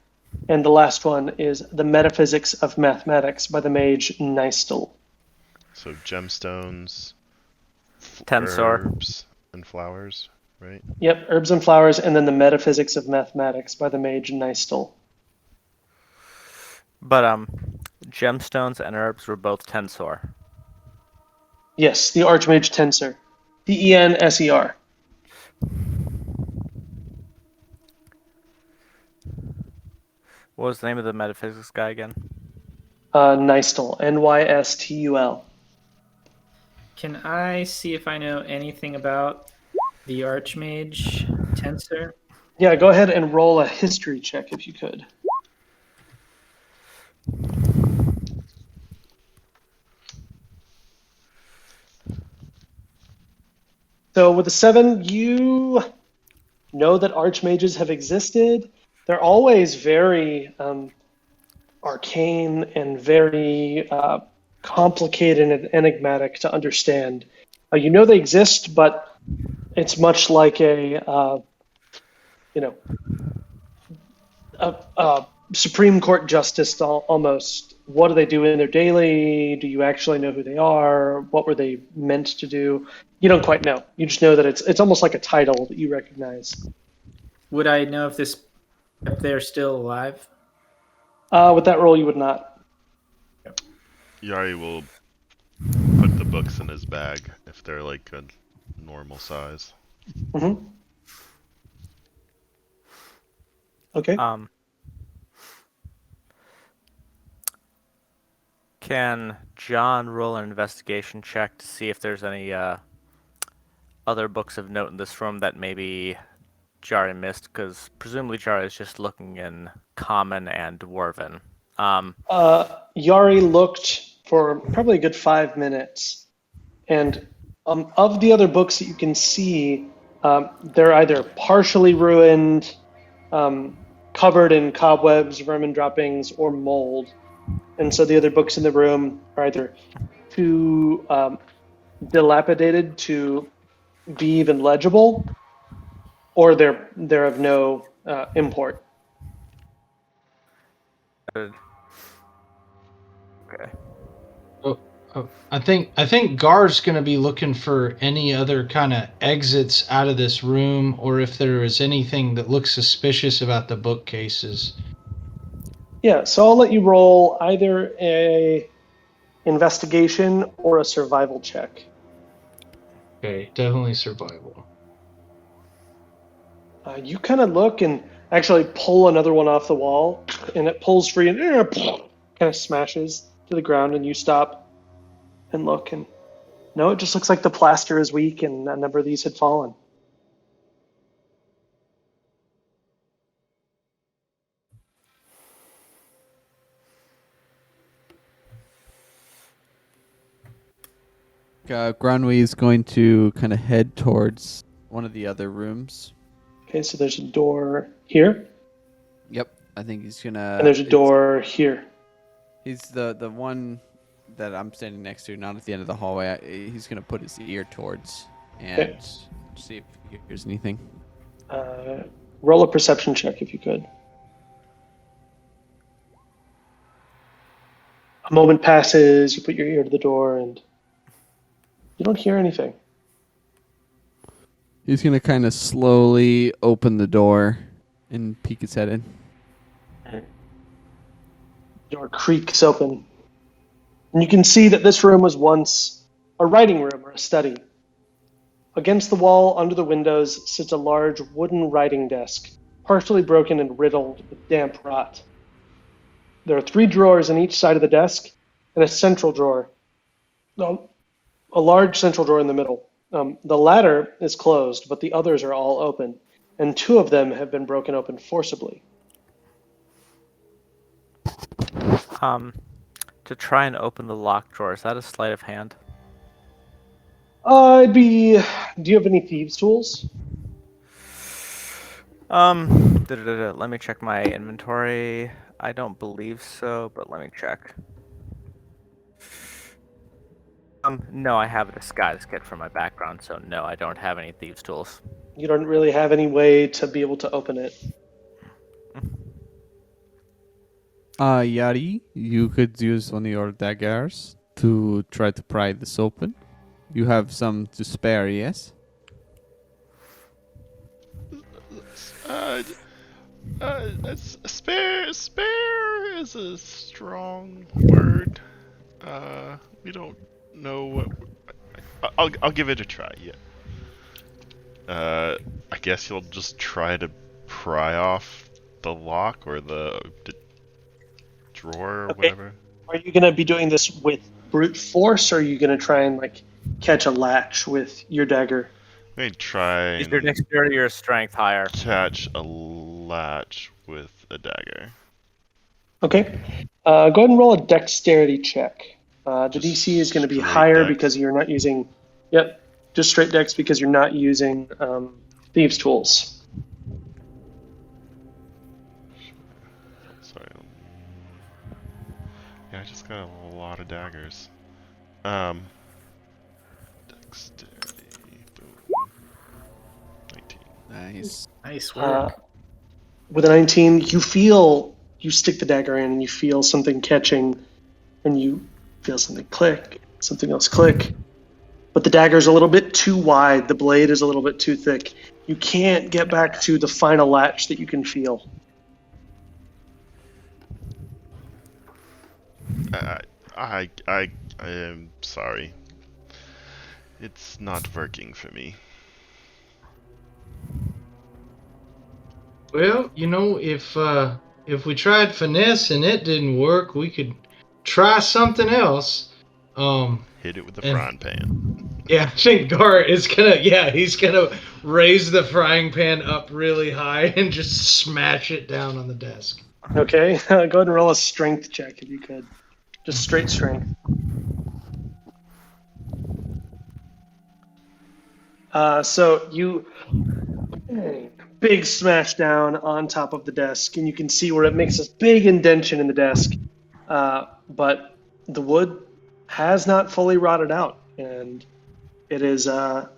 And the last one is The Metaphysics of Mathematics by the mage Nystel. So gemstones, Tensor. herbs, and flowers, right? Yep, Herbs and Flowers, and then The Metaphysics of Mathematics by the mage Nystel. But gemstones and herbs were both Tensor. Yes, the Archmage Tensor. Tenser. What was the name of the metaphysics guy again? Nystel. Nystul. Can I see if I know anything about the Archmage Tensor? Yeah, go ahead and roll a history check if you could. So with a 7, you know that archmages have existed. They're always very arcane and very complicated and enigmatic to understand. You know they exist, but it's much like a Supreme Court justice almost. What do they do in their daily? Do you actually know who they are? What were they meant to do? You don't quite know. You just know that it's almost like a title that you recognize. Would I know if they're still alive? With that roll, you would not. Yari will put the books in his bag if they're like a normal size. Mm-hmm. Okay. Can John roll an investigation check to see if there's any other books of note in this room that maybe Jari missed? Because presumably Jari is just looking in Common and Dwarven. Yari looked for probably a good 5 minutes, and of the other books that you can see, they're either partially ruined, covered in cobwebs, vermin droppings, or mold. And so the other books in the room are either too dilapidated to be even legible, or they're of no import. Okay. I think Gar's gonna be looking for any other kind of exits out of this room, or if there is anything that looks suspicious about the bookcases. Yeah, so I'll let you roll either a investigation or a survival check. Okay, definitely survival. You kind of look and actually pull another one off the wall, and it pulls free and kind of smashes to the ground, and you stop and look, and no, it just looks like the plaster is weak and a number of these had fallen. Granwy is going to kind of head towards one of the other rooms. Okay, so there's a door here, Yep, I think he's gonna. and there's a door here. He's the one that I'm standing next to, not at the end of the hallway. He's gonna put his ear towards and see if he hears anything. Roll a perception check if you could. A moment passes, you put your ear to the door, and you don't hear anything. He's gonna kind of slowly open the door and peek his head in. The door creaks open, and you can see that this room was once a writing room or a study. Against the wall, under the windows, sits a large wooden writing desk, partially broken and riddled with damp rot. There are 3 drawers on each side of the desk, and a central drawer. A large central drawer in the middle. The latter is closed, but the others are all open, and 2 of them have been broken open forcibly. To try and open the locked drawer, is that a sleight of hand? Do you have any thieves' tools? Let me check my inventory. I don't believe so, but let me check. No, I have a disguise kit for my background, so no, I don't have any thieves' tools. You don't really have any way to be able to open it. Yari, you could use one of your daggers to try to pry this open. You have some to spare, yes? Spare is a strong word. We don't know what. I'll give it a try. Yeah. I guess you'll just try to pry off the lock or the drawer or whatever. Are you going to be doing this with brute force, or are you going to try and catch a latch with your dagger? I'm going to try Is your dexterity or strength higher? catch a latch with a dagger. Okay. Go ahead and roll a dexterity check. The DC is going to be straight higher dex. because you're not using... Yep, just straight dex because you're not using thieves' tools. Sorry. Yeah, I just got a lot of daggers. Dexterity. Boom. 19. Nice. Nice work. With a 19, you stick the dagger in and you feel something catching, and you feel something click, something else click. But the dagger's a little bit too wide, the blade is a little bit too thick. You can't get back to the final latch that you can feel. I am sorry. It's not working for me. Well, if we tried finesse and it didn't work, we could try something else. Hit it with the frying pan. Yeah, I think Gar is he's gonna raise the frying pan up really high and just smash it down on the desk. Okay, go ahead and roll a strength check if you could. Just straight strength. So you big smash down on top of the desk, and you can see where it makes this big indentation in the desk. But the wood has not fully rotted out, and it is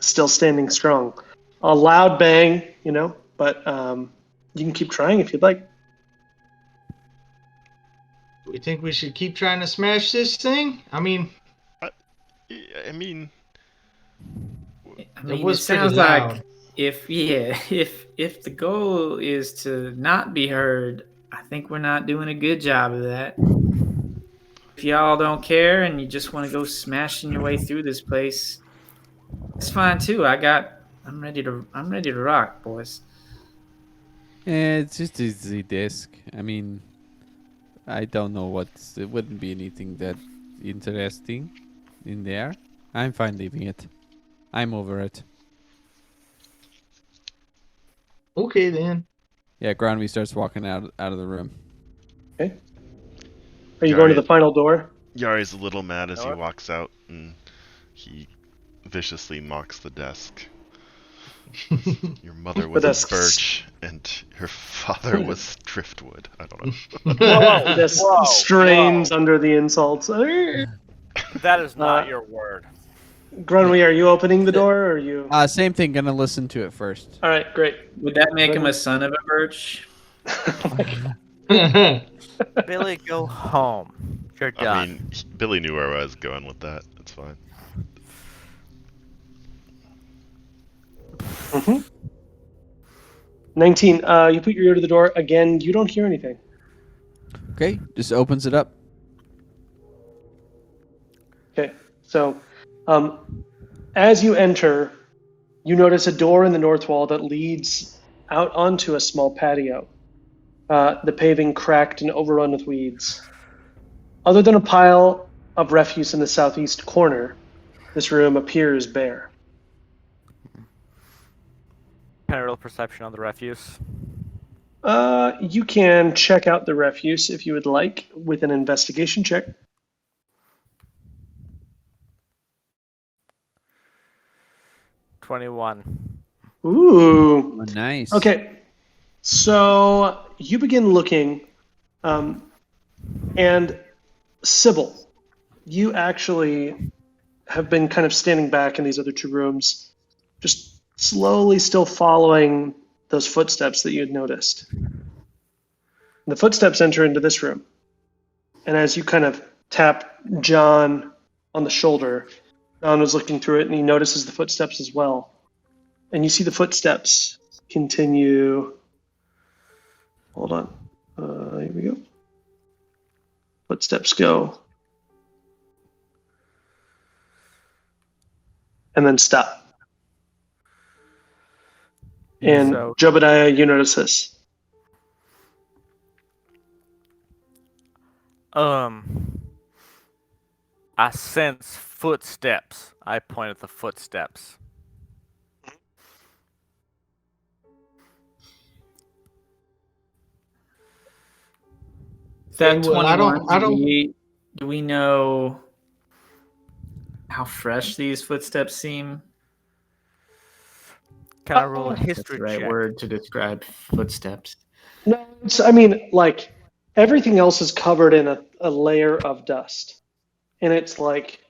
still standing strong. A loud bang, but you can keep trying if you'd like. We think we should keep trying to smash this thing? I mean, It was pretty sounds loud. like if the goal is to not be heard, I think we're not doing a good job of that. If y'all don't care and you just want to go smashing your way through this place, it's fine too. I'm ready to rock, boys. It's just a Z disc. I mean, I don't know it wouldn't be anything that interesting in there. I'm fine leaving it. I'm over it. Okay then. Yeah, Gronwy starts walking out of the room. Okay. Are you going to the final door? Yari's a little mad as he walks out, and he viciously mocks the desk. Your mother was a birch, and your father was driftwood. I don't know. Whoa, This whoa, strains whoa. under the insults. That is not your word. Grunwy, are you opening the door, or are you? Same thing. Gonna listen to it first. All right, great. Would that make him a son of a birch? Billy, go home. You're done. I mean, Billy knew where I was going with that. It's fine. 19. You put your ear to the door again. You don't hear anything. Okay, just opens it up. Okay, so as you enter, you notice a door in the north wall that leads out onto a small patio. The paving cracked and overrun with weeds. Other than a pile of refuse in the southeast corner, this room appears bare. Can I roll perception on the refuse? You can check out the refuse if you would like with an investigation check. $21. Ooh. Oh, nice. Okay, so you begin looking, and Sybil, you actually have been kind of standing back in these other two rooms, just slowly still following those footsteps that you had noticed. The footsteps enter into this room, and as you kind of tap John on the shoulder, John was looking through it, and he notices the footsteps as well. And you see the footsteps continue. Hold on. Here we go. Footsteps go. And then stop. And So- Jobadiah, you notice this. I sense footsteps. I point at the footsteps. Is that Well, I 21? don't- Do we know how fresh these footsteps seem? Can I roll a That's history the right check? word to describe footsteps. No, like everything else is covered in a layer of dust. And it's like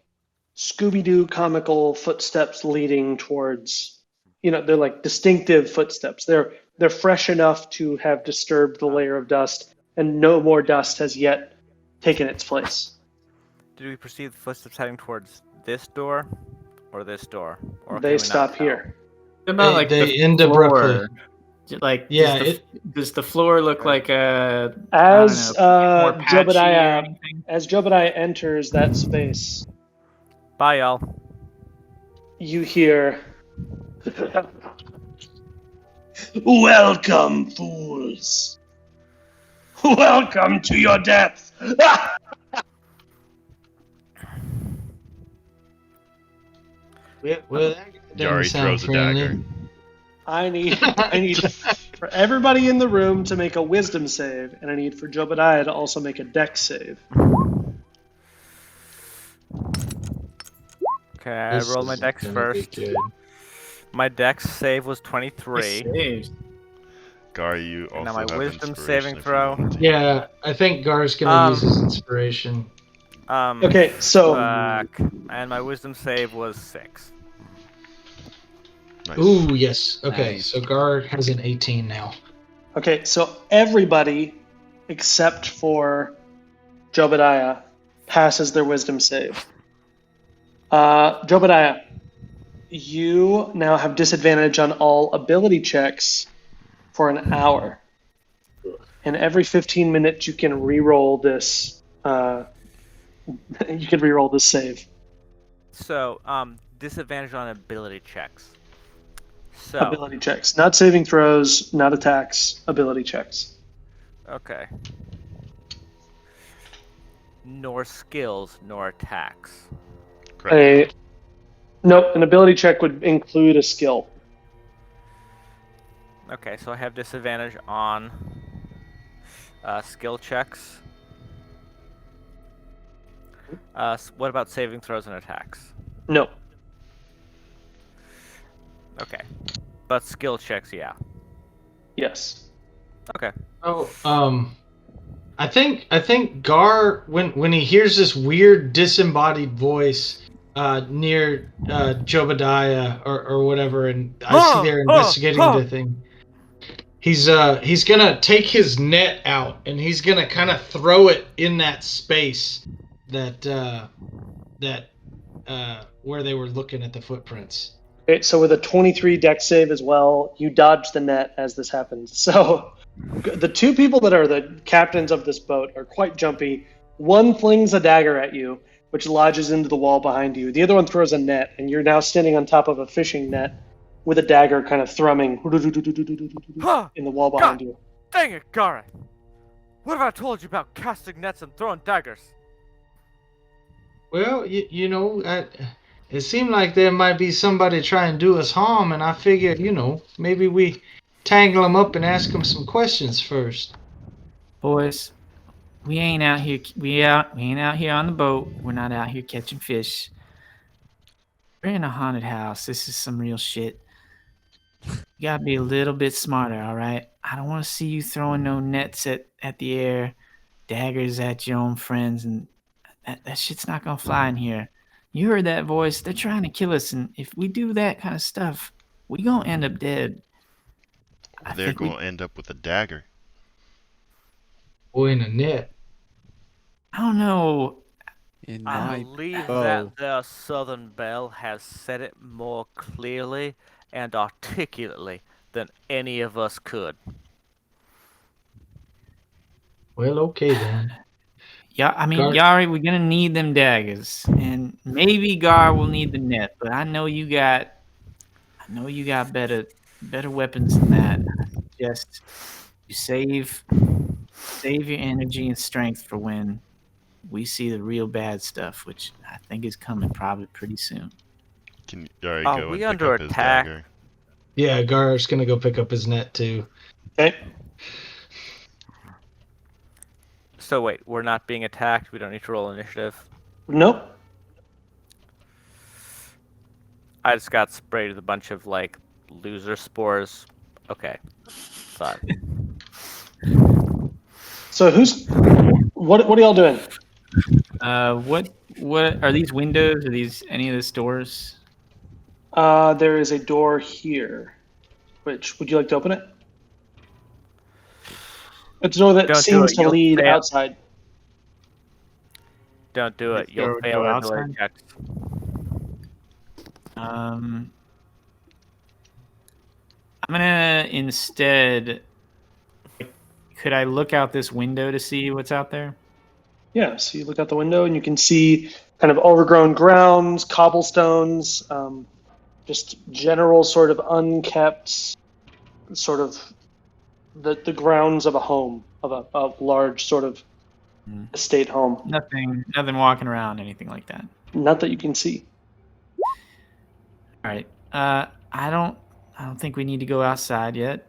Scooby-Doo comical footsteps leading towards, they're like distinctive footsteps. They're fresh enough to have disturbed the layer of dust, and no more dust has yet taken its place. Did we perceive the footsteps heading towards this door or this door? Or can They we not stop tell? here. What about like they the end floor? abruptly. Like, Yeah, does the floor look like a As more patchy or Jobadiah anything? enters that space, Bye, y'all. you hear, "Welcome, fools. Welcome to your death." Well, that doesn't Yari sound throws a friendly. dagger. I need for everybody in the room to make a wisdom save, and I need for Jobadiah to also make a dex save. Okay, I This rolled my is dex gonna be first. good. My dex save was 23. Saved. Gar, you also Now my have wisdom inspiration saving if you throw. want to. Yeah, I think Gar's gonna use his inspiration. Okay, so Fuck. And my wisdom save was 6. Nice. Ooh, yes. Okay, Nice. so Gar has an 18 now. everybody except for Jobadiah passes their wisdom save. Jobadiah, you now have disadvantage on all ability checks for an hour. And every 15 minutes you can re-roll this. You can re-roll this save. So, disadvantage on ability checks. So, Ability checks, not saving throws, not attacks. Ability checks. okay. Nor skills, nor attacks. Correct. Nope, an ability check would include a skill. Okay, so I have disadvantage on skill checks. What about saving throws and attacks? No. Okay. But skill checks, yeah. Yes. Okay. Oh, I think Gar, when he hears this weird disembodied voice near Jobadiah or whatever, and I see they're investigating the thing. He's gonna take his net out and he's gonna kind of throw it in that space that where they were looking at the footprints. Okay, so with a 23 dex save as well, you dodge the net as this happens. So the two people that are the captains of this boat are quite jumpy. One flings a dagger at you, which lodges into the wall behind you. The other one throws a net, and you're now standing on top of a fishing net with a dagger kind of thrumming in the wall behind you. Dang it, Gareth! What have I told you about casting nets and throwing daggers? Well, you know, it seemed like there might be somebody trying to do us harm, and I figured, maybe we tangle them up and ask them some questions first. Boys, we ain't out here. We ain't out here on the boat. We're not out here catching fish. We're in a haunted house. This is some real shit. You gotta be a little bit smarter, all right? I don't want to see you throwing no nets at the air, daggers at your own friends, and that shit's not gonna fly in here. You heard that voice? They're trying to kill us, and if we do that kind of stuff, we gonna end up dead. They're going to end up with a dagger. Or in a net. I don't know. In I my believe bow. that the Southern Belle has said it more clearly and articulately than any of us could. Well, okay then. Yeah, I mean, Gar- Yari, we're gonna need them daggers, and maybe Gar will need the net. But I know you got better weapons than that. I suggest you save your energy and strength for when we see the real bad stuff, which I think is coming probably pretty soon. Can Yari Are go we and pick under up his attack? dagger? Yeah, Gar's gonna go pick up his net too. Okay. So wait, we're not being attacked. We don't need to roll initiative. Nope. I just got sprayed with a bunch of like loser spores. Okay, fine. So what are y'all doing? What are these windows? Are these any of the stores? There is a door here. Which would you like to open it? It's a door that Don't do seems it, to you'll lead fail. outside. Don't do it. Let's You'll go fail our ability outside. checks. I'm gonna instead. Could I look out this window to see what's out there? Yeah, so you look out the window and you can see kind of overgrown grounds, cobblestones, just general sort of unkept, sort of the grounds of a home, of a large sort of estate home. Nothing walking around, anything like that. Not that you can see. All right. I don't think we need to go outside yet.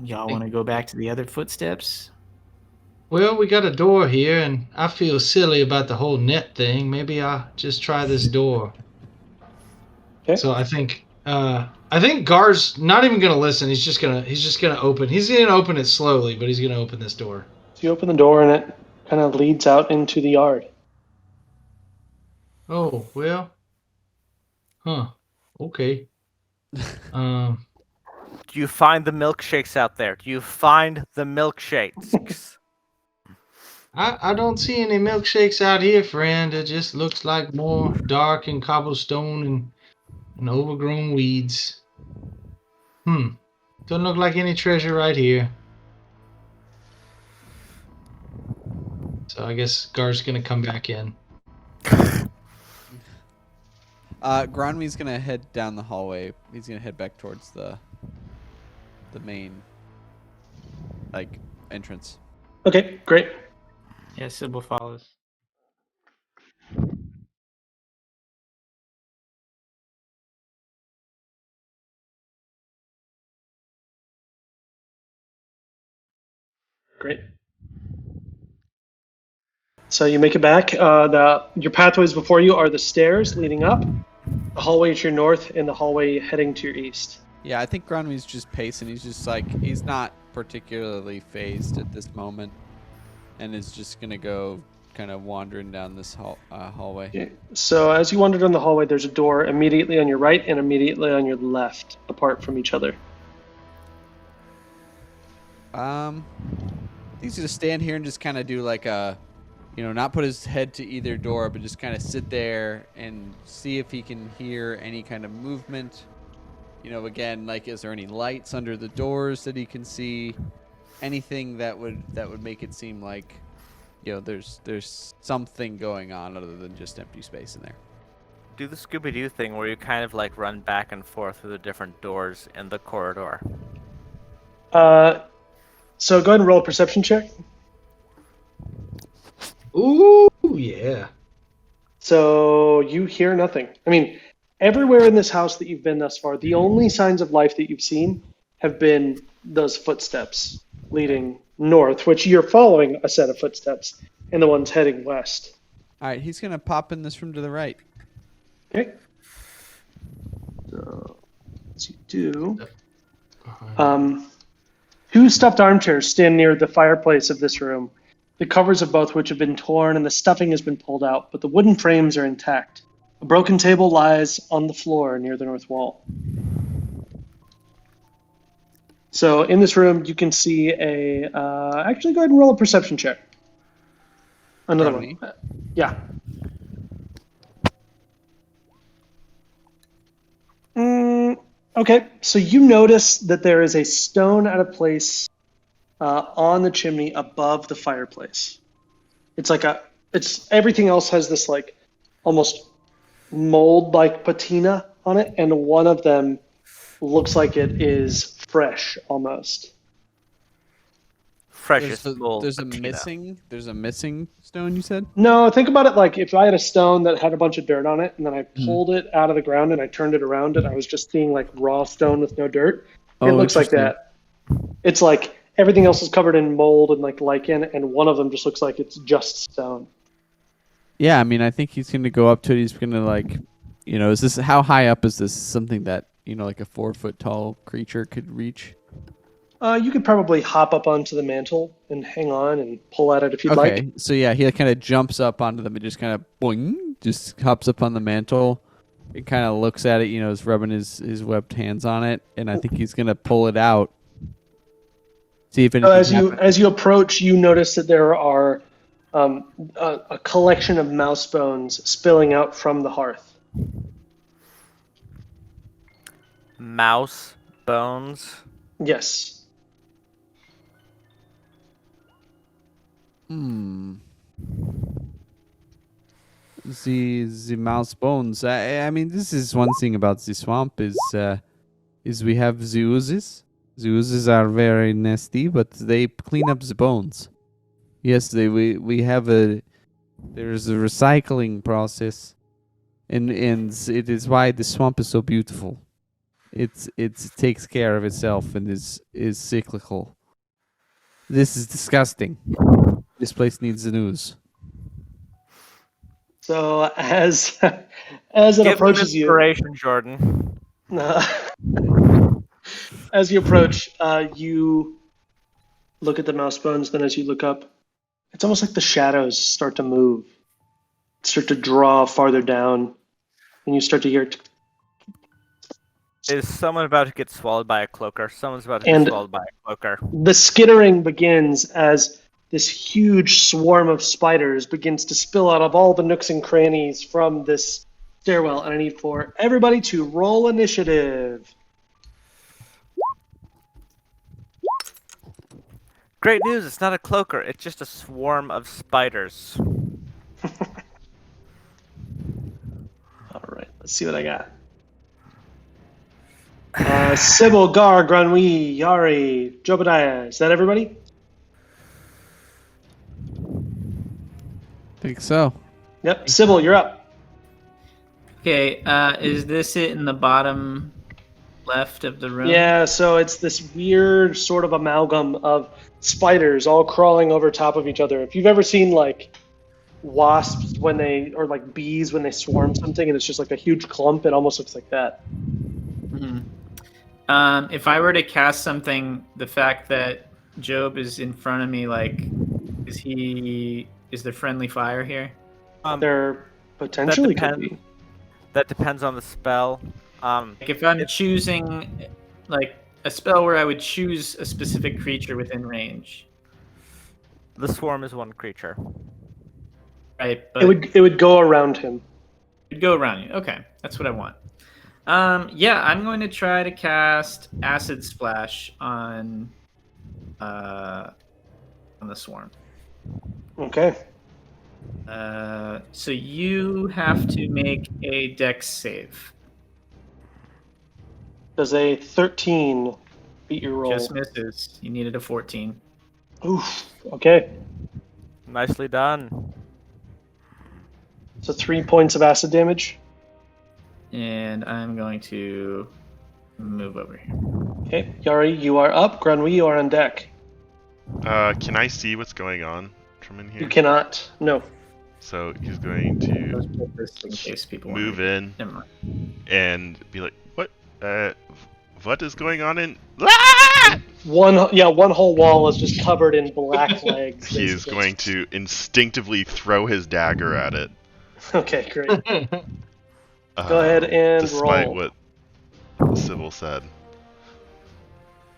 Y'all want to go back to the other footsteps? Well, we got a door here, and I feel silly about the whole net thing. Maybe I'll just try this door. Okay. So I think Gar's not even gonna listen. He's just gonna open. He's gonna open it slowly, but he's gonna open this door. So you open the door and it kind of leads out into the yard. Oh well. Huh. Okay. Do you find the milkshakes out there? Do you find the milkshakes? I don't see any milkshakes out here, friend. It just looks like more dark and cobblestone and overgrown weeds. Doesn't look like any treasure right here. So I guess Gar's gonna come back in. Gronwy's gonna head down the hallway. He's gonna head back towards the main entrance. Okay, great. Yeah, Sybil follows. Great. So you make it back. Your pathways before you are the stairs leading up, the hallway to your north, and the hallway heading to your east. Yeah, I think Grunwy's just pacing. He's just like, he's not particularly phased at this moment, and is just gonna go kind of wandering down this hallway. Okay. So as you wander down the hallway, there's a door immediately on your right and immediately on your left, apart from each other. He's gonna stand here and just kind of do like a, not put his head to either door, but just kind of sit there and see if he can hear any kind of movement. Again, like, is there any lights under the doors that he can see? Anything that would make it seem like, there's something going on other than just empty space in there. Do the Scooby-Doo thing where you kind of like run back and forth through the different doors in the corridor. So go ahead and roll a perception check. Ooh, yeah. So you hear nothing. I mean, everywhere in this house that you've been thus far, the only signs of life that you've seen have been those footsteps leading north, which you're following a set of footsteps, and the ones heading west. All right, he's gonna pop in this room to the right. Okay. So, as you do, Behind. two stuffed armchairs stand near the fireplace of this room, the covers of both which have been torn and the stuffing has been pulled out, but the wooden frames are intact. A broken table lies on the floor near the north wall. So in this room, you can see actually, go ahead and roll a perception check. Another Pardon one. Yeah. Okay, so you notice that there is a stone at a place on the chimney above the fireplace. It's like everything else has this like almost mold-like patina on it, and one of them looks like it is fresh almost. Freshest There's mold a patina. missing stone, you said? No, think about it like if I had a stone that had a bunch of dirt on it, and then I pulled it out of the ground and I turned it around, and I was just seeing like raw stone with no dirt. It looks like that. It's like everything else is covered in mold and like lichen, and one of them just looks like it's just stone. Yeah, I mean, I think he's gonna go up to it. He's gonna like, is this, how high up is this? Something that like a 4 foot tall creature could reach? You could probably hop up onto the mantle and hang on and pull at it if you'd like. Okay, so yeah, he kind of jumps up onto them and just kind of boing, just hops up on the mantle. It kind of looks at it, is rubbing his webbed hands on it, and I think he's gonna pull it out. See if anything As you approach, you notice that there are a collection of mouse bones spilling out from the hearth. Mouse bones. Yes. The mouse bones. I mean, this is one thing about the swamp is we have the oozes. The oozes are very nasty, but they clean up the bones. Yes, we have there's a recycling process, and it is why the swamp is so beautiful. It takes care of itself and is cyclical. This is disgusting. This place needs the news. So as it approaches you, Inspiration, Jordan. as you approach, you look at the mouse bones. Then, as you look up, it's almost like the shadows start to move, start to draw farther down, and you start to hear. Is someone about to get swallowed by a cloaker? Someone's about to get And- swallowed by a cloaker. The skittering begins as this huge swarm of spiders begins to spill out of all the nooks and crannies from this stairwell, and I need for everybody to roll initiative. Great news, it's not a cloaker, it's just a swarm of spiders. All right, let's see what I got. Sybil, Gar, Granui, Yari, Jobadiah. Is that everybody? Think so. Yep. Sybil, you're up. Okay, is this it in the bottom left of the room? Yeah, so it's this weird sort of amalgam of spiders all crawling over top of each other. If you've ever seen like wasps or like bees when they swarm something and it's just like a huge clump, it almost looks like that. Mhm. If I were to cast something, the fact that Job is in front of me, like, is there friendly fire here? There potentially could depends. be. That depends on the spell. Like if I'm choosing, like, a spell where I would choose a specific creature within range, The swarm is one creature. right? But It would go around him. it'd go around you. Okay, that's what I want. Yeah, I'm going to try to cast Acid Splash on the swarm. Okay. So you have to make a Dex save. Does a 13 beat your roll? Just misses. You needed a 14. Oof. Okay. Nicely done. So 3 points of acid damage. And I'm going to move over here. Okay. Yari, you are up. Grunwi, you are on deck. Can I see what's going on from in here? You cannot. No. So he's going Let's to put this in case people want move to... in Never mind. and be like, what is going on in? Ah! One whole wall is just covered in black legs. He is basically. going to instinctively throw his dagger at it. Okay, great. Go ahead and despite roll. what Sybil said.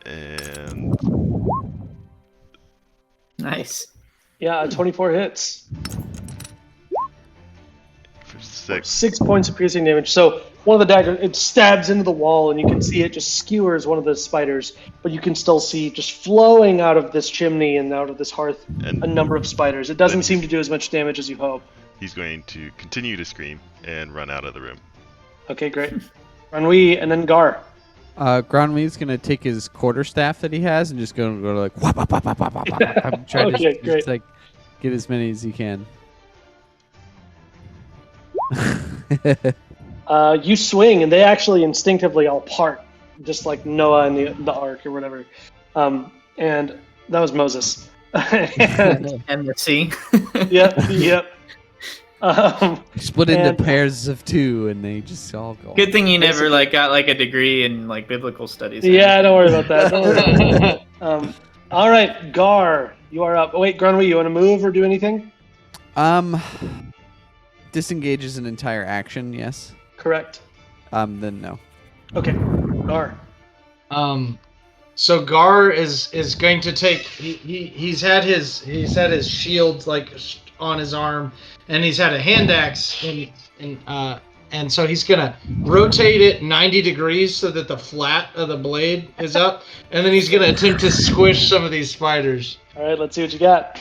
And Nice. Yeah, 24 hits. for 6. 6 points of piercing damage. So one of the daggers, it stabs into the wall, and you can see it just skewers one of the spiders. But you can still see just flowing out of this chimney and out of this hearth And a number of spiders. It doesn't then seem to do as much damage as you hope. he's going to continue to scream and run out of the room. Okay, great. Ranwi and then Gar. Granmi's gonna take his quarterstaff that he has and just go like whop, whop, whop, whop, whop, whop, whop, try to Okay, just, great. like get as many as he can. You swing, and they actually instinctively all part, just like Noah and the ark or whatever. And that was Moses. And- And the sea. yep. Split And- into pairs of 2, and they just all go. Good thing you never like got like a degree in like biblical studies. Yeah, don't worry about that. Don't worry about that. All right, Gar, you are up. Oh, wait, Grunwy, you want to move or do anything? Disengages an entire action. Yes. Correct. Then no. Okay, Gar. So Gar is going to take. He's had his shield like on his arm, and he's had a hand axe and so he's gonna rotate it 90 degrees so that the flat of the blade is up, and then he's gonna attempt to squish some of these spiders. All right, let's see what you got.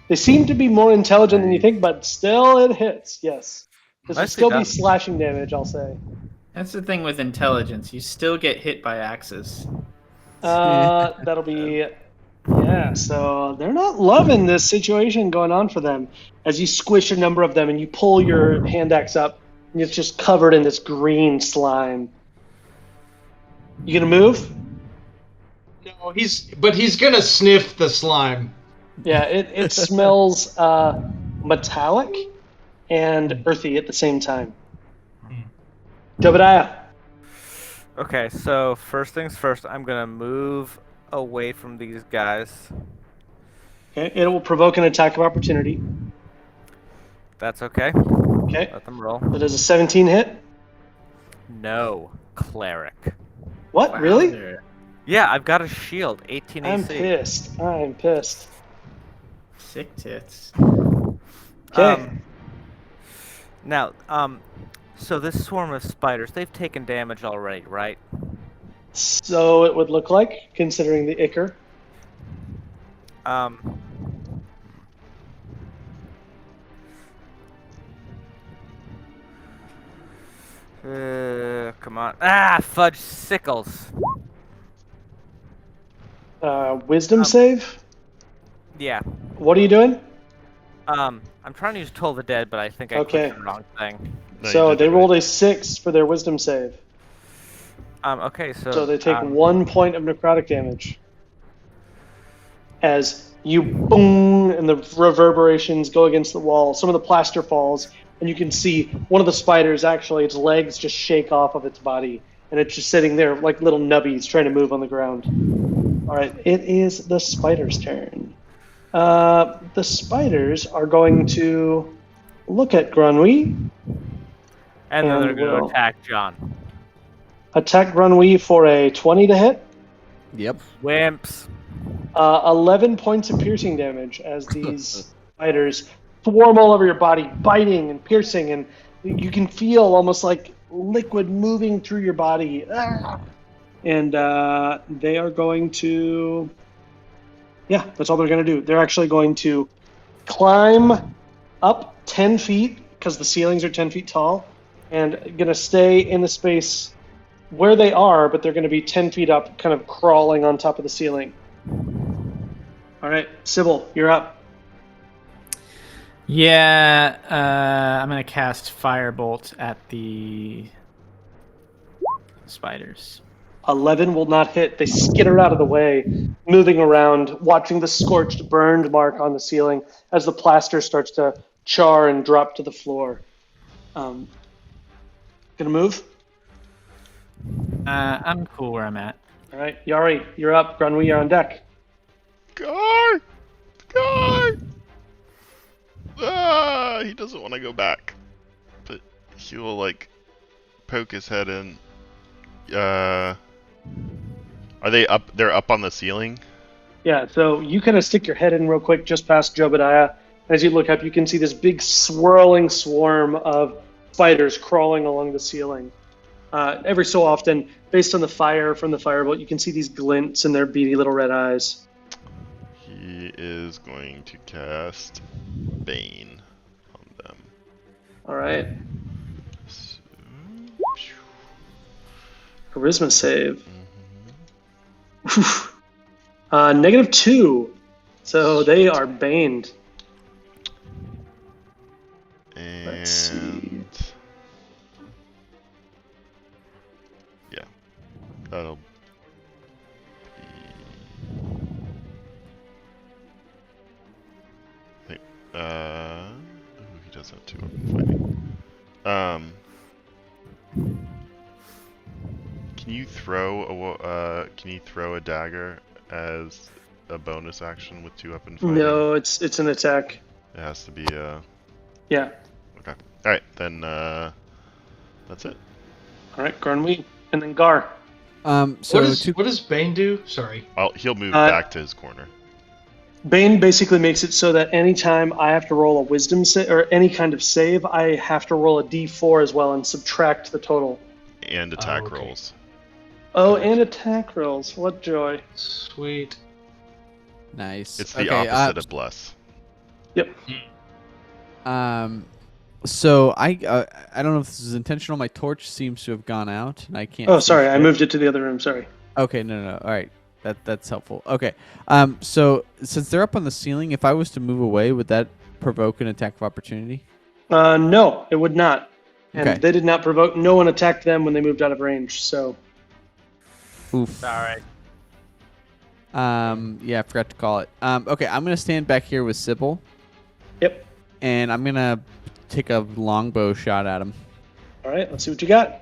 They seem to be more intelligent than you think, but still it hits. Yes. This will Nicely still done. be slashing damage, I'll say. That's the thing with intelligence. You still get hit by axes. That'll be, yeah, so they're not loving this situation going on for them. As you squish a number of them and you pull your hand axe up, and it's just covered in this green slime. You gonna move? No, he's gonna sniff the slime. Yeah, it smells metallic and earthy at the same time. Jobadiah. Okay, so first things first, I'm gonna move away from these guys. Okay, it will provoke an attack of opportunity. That's okay. Okay, Let them roll. that is a 17 hit. No, cleric. What? Really? Yeah, I've got a shield, 18 I'm AC. pissed. I'm pissed. Sick tits. Okay. Now, so this swarm of spiders, they've taken damage already, right? So it would look like, considering the ichor. Come on. Ah, fudge sickles. Wisdom save? Yeah. What are you doing? I'm trying to use Toll the Dead, but I think I Okay. clicked the wrong thing. No, you So did they it right. rolled a 6 for their wisdom save. Okay, So they take 1 point of necrotic damage. As you boom, and the reverberations go against the wall. Some of the plaster falls, and you can see one of the spiders, actually, its legs just shake off of its body and it's just sitting there like little nubbies trying to move on the ground. All right, it is the spider's turn. The spiders are going to look at Granui. And then they're And going to will- attack John. Attack Granui for a 20 to hit. Yep. Wimps. 11 points of piercing damage as these spiders swarm all over your body, biting and piercing, and you can feel almost like liquid moving through your body. And they are going to... Yeah, that's all they're going to do. They're actually going to climb up 10 feet, because the ceilings are 10 feet tall, and going to stay in the space where they are, but they're going to be 10 feet up, kind of crawling on top of the ceiling. All right, Sybil, you're up. Yeah, I'm gonna cast Firebolt at the spiders. 11 will not hit. They skitter out of the way, moving around, watching the scorched, burned mark on the ceiling as the plaster starts to char and drop to the floor. Gonna move? I'm cool where I'm at. All right, Yari, you're up. Granui, you're on deck. Guy! He doesn't want to go back. But he will, like, poke his head in. Are they up? They're up on the ceiling? Yeah, so you kind of stick your head in real quick just past Jobadiah. As you look up, you can see this big swirling swarm of spiders crawling along the ceiling. Every so often, based on the fire from the firebolt, you can see these glints in their beady little red eyes. He is going to cast Bane on them. All right, So, charisma save. -2. So they are baned. Let's see. and yeah, that'll be. I think, he does have 2 open fighting. Can you throw a dagger as a bonus action with 2 weapon fighting? No, it's an attack. It has to be Yeah. okay. All right, then that's it. All right, Granui, and then Gar. So What does Bane do? Sorry. He'll move back to his corner. Bane basically makes it so that anytime I have to roll a wisdom save or any kind of save, I have to roll a d4 as well and subtract the total. And attack okay. rolls. Oh, and attack rolls. What joy. Sweet. nice. It's the Okay, opposite of bless. Yep. So I don't know if this is intentional. My torch seems to have gone out, and I can't. Oh, see sorry. I shit. moved it to the other room. Sorry. Okay, no. All right, that's helpful. Okay, so since they're up on the ceiling, if I was to move away, would that provoke an attack of opportunity? No, it would not. And Okay. they did not provoke. No one attacked them when they moved out of range. So, Oof. Alright. Yeah, I forgot to call it. Okay, I'm gonna stand back here with Sybil, yep. and I'm gonna take a longbow shot at him. All right. Let's see what you got.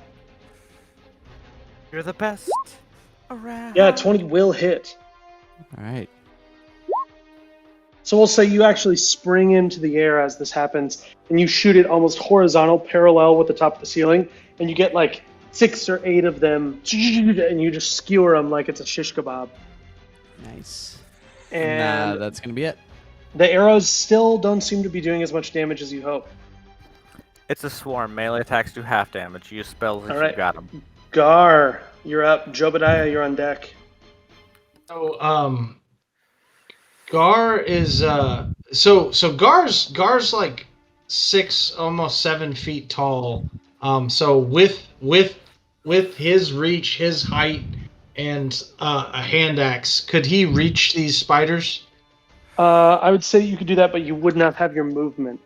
You're the best around. Yeah, 20 will hit. All right. So we'll say you actually spring into the air as this happens, and you shoot it almost horizontal, parallel with the top of the ceiling, and you get like 6 or 8 of them, and you just skewer them like it's a shish kebab. Nice. And That's gonna be it. the arrows still don't seem to be doing as much damage as you hope. It's a swarm. Melee attacks do half damage. Use spells if Alright. you got them. Gar, you're up. Jobadiah, you're on deck. So Gar is so Gar's like 6, almost 7 feet tall. So with his reach, his height, and a hand axe, could he reach these spiders? I would say you could do that, but you would not have your movement.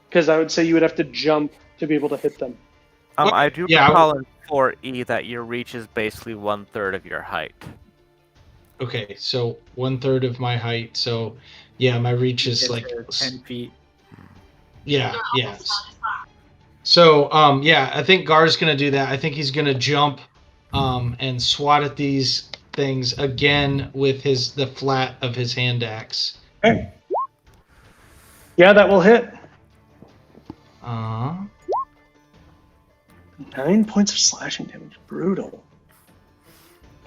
Because I would say you would have to jump to be able to hit them. I do Yeah, recall in 4E that your reach is basically 1/3 of your height. Okay, so 1/3 of my height. So yeah, my reach is Get like to 10 feet. yeah. So yeah, I think Gar's gonna do that. I think he's gonna jump and swat at these things again with the flat of his hand axe. Okay. Yeah, that will hit. 9 points of slashing damage. Brutal.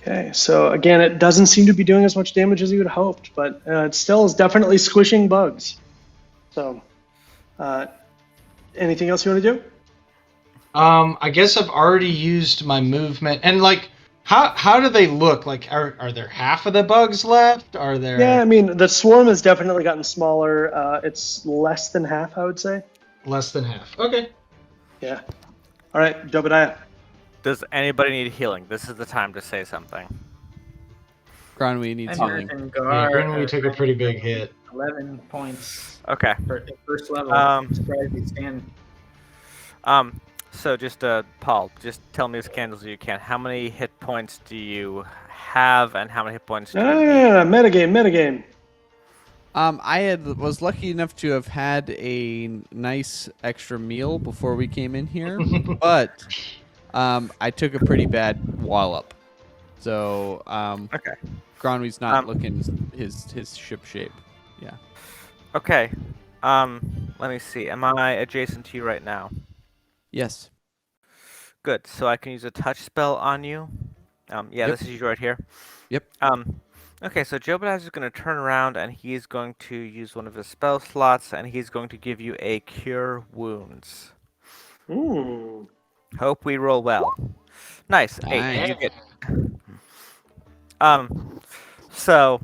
Okay, so again, it doesn't seem to be doing as much damage as you would hoped, but it still is definitely squishing bugs. So, anything else you want to do? I guess I've already used my movement, and like, how do they look? Like, are there half of the bugs left? Are there? Yeah, I mean, the swarm has definitely gotten smaller. It's less than half, I would say. Less than half. Okay. Yeah. All right, Jobadiah. Does anybody need healing? This is the time to say something. Gronwy needs I'm healing. hurting Yeah, guard. Grinwy took a pretty big hit. 11 points Okay. for first level. Surprised you stand. So just Paul, just tell me as candles as you can. How many hit points do you have, and how many hit points do you need? Metagame. I was lucky enough to have had a nice extra meal before we came in here, but I took a pretty bad wallop. So Okay. Gronwy's not looking his ship shape. Yeah. Okay. Let me see. Am I adjacent to you right now? Yes. Good. So I can use a touch spell on you. Yeah, Yep. this is you right here. Yep. Okay, so Jobadiah is going to turn around and he's going to use one of his spell slots and he's going to give you a Cure Wounds. Hope we roll well. Nice. 8. Nice. You get. So,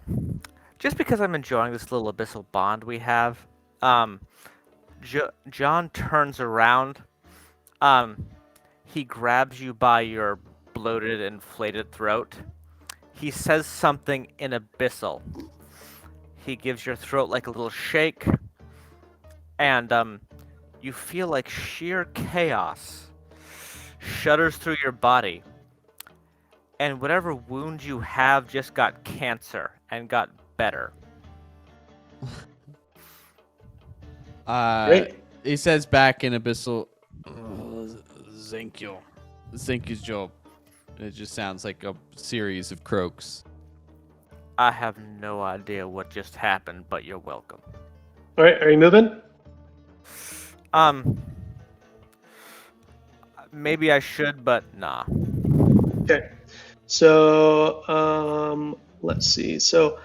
just because I'm enjoying this little abyssal bond we have, John turns around. He grabs you by your bloated, inflated throat. He says something in abyssal. He gives your throat like a little shake, and you feel like sheer chaos shudders through your body. And whatever wound you have just got cancer and got better. Great. He says back in abyssal, thank you. Thank you, Job. It just sounds like a series of croaks. I have no idea what just happened, but you're welcome. All right, are you moving? Maybe I should, but nah. Okay. So, let's see. So,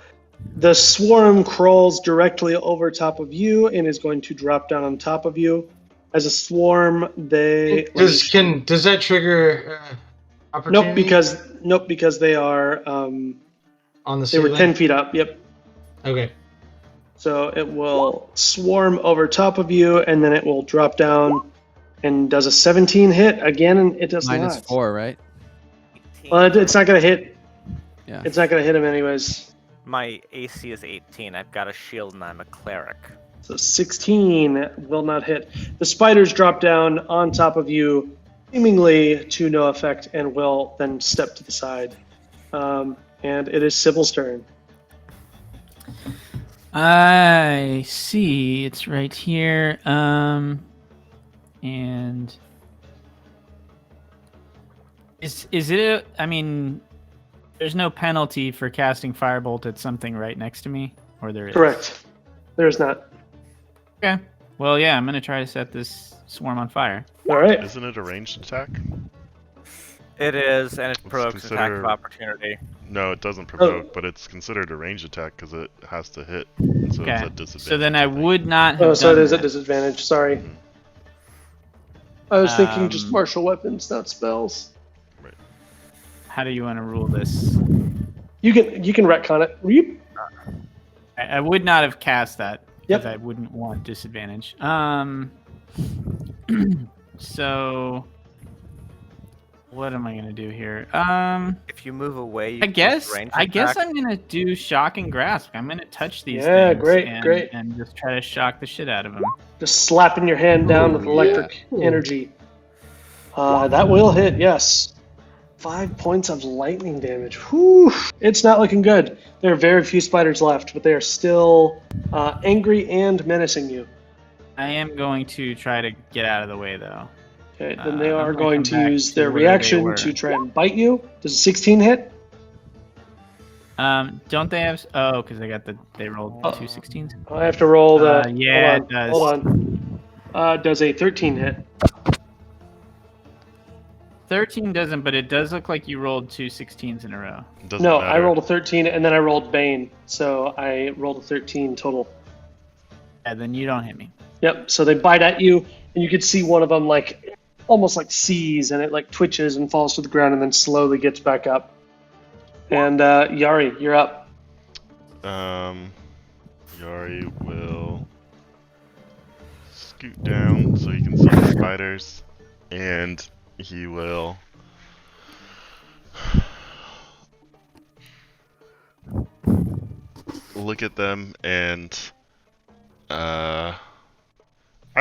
the swarm crawls directly over top of you and is going to drop down on top of you. As a swarm, they Does that trigger opportunity? Nope, because they are on the they ceiling? were 10 feet up. Yep. Okay. So it will swarm over top of you, and then it will drop down and does a 17 hit again, and it does Minus not. 4, right? Well, it's not gonna hit. Yeah. It's not gonna hit him anyways. My AC is 18. I've got a shield and I'm a cleric. So 16 will not hit. The spiders drop down on top of you, seemingly to no effect, and will then step to the side. And it is Sybil's turn. I see. It's right here. And is it? I mean, there's no penalty for casting firebolt at something right next to me, or there is? Correct. There is not. Okay. Well, yeah, I'm gonna try to set this swarm on fire. All right. Isn't it a ranged attack? It is, and it Let's provokes attack of consider- opportunity. No, it doesn't provoke, but it's considered a ranged attack because it has to hit. So Okay. it's a disadvantage. So then I would not have Oh, so it done is at that. disadvantage. Sorry. I was thinking just Um, martial weapons, not spells. How do you want to rule this? You can retcon it. Reep. I would not have cast that because Yep. I wouldn't want disadvantage. So what am I gonna do here? If you move away, you I can guess use ranged I guess attack. I'm gonna do shock and grasp. I'm gonna touch these Yeah, things great, and, great. and just try to shock the shit out of them. Just slapping your hand down with electric energy. That will hit, yes. 5 points of lightning damage. Whew. It's not looking good. There are very few spiders left, but they are still angry and menacing you. I am going to try to get out of the way though. Okay, then they are I'm gonna going come to back use to their where they reaction were. to try and bite you. Does a 16 hit? Don't they have? Oh, because they rolled 2 16s. I have to roll the. Yeah, hold on, it does. hold on. Does a 13 hit? 13 doesn't, but it does look like you rolled 2 16s in a row. It doesn't No, matter. I rolled a 13 and then I rolled Bane, so I rolled a 13 total. Yeah, then you don't hit me. Yep. So they bite at you, and you can see one of them like almost like sees, and it like twitches and falls to the ground, and then slowly gets back up. And Yari, you're up. Yari will scoot down so he can see the spiders, and he will look at them and I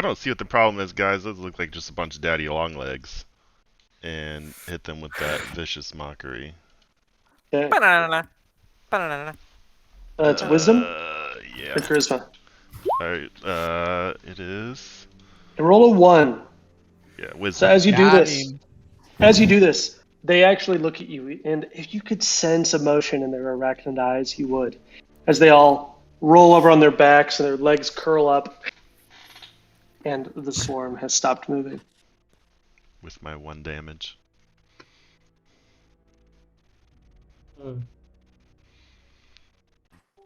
don't see what the problem is, guys. Those look like just a bunch of daddy longlegs, and hit them with that vicious mockery. Okay. Banana. Banana. It's wisdom Yeah. or charisma. Alright, it is. And roll a 1. Yeah, So wisdom. as you do Got this, him. they actually look at you, and if you could sense emotion in their arachnid eyes, you would. As they all roll over on their backs and their legs curl up, and the swarm has stopped moving. With my 1 damage.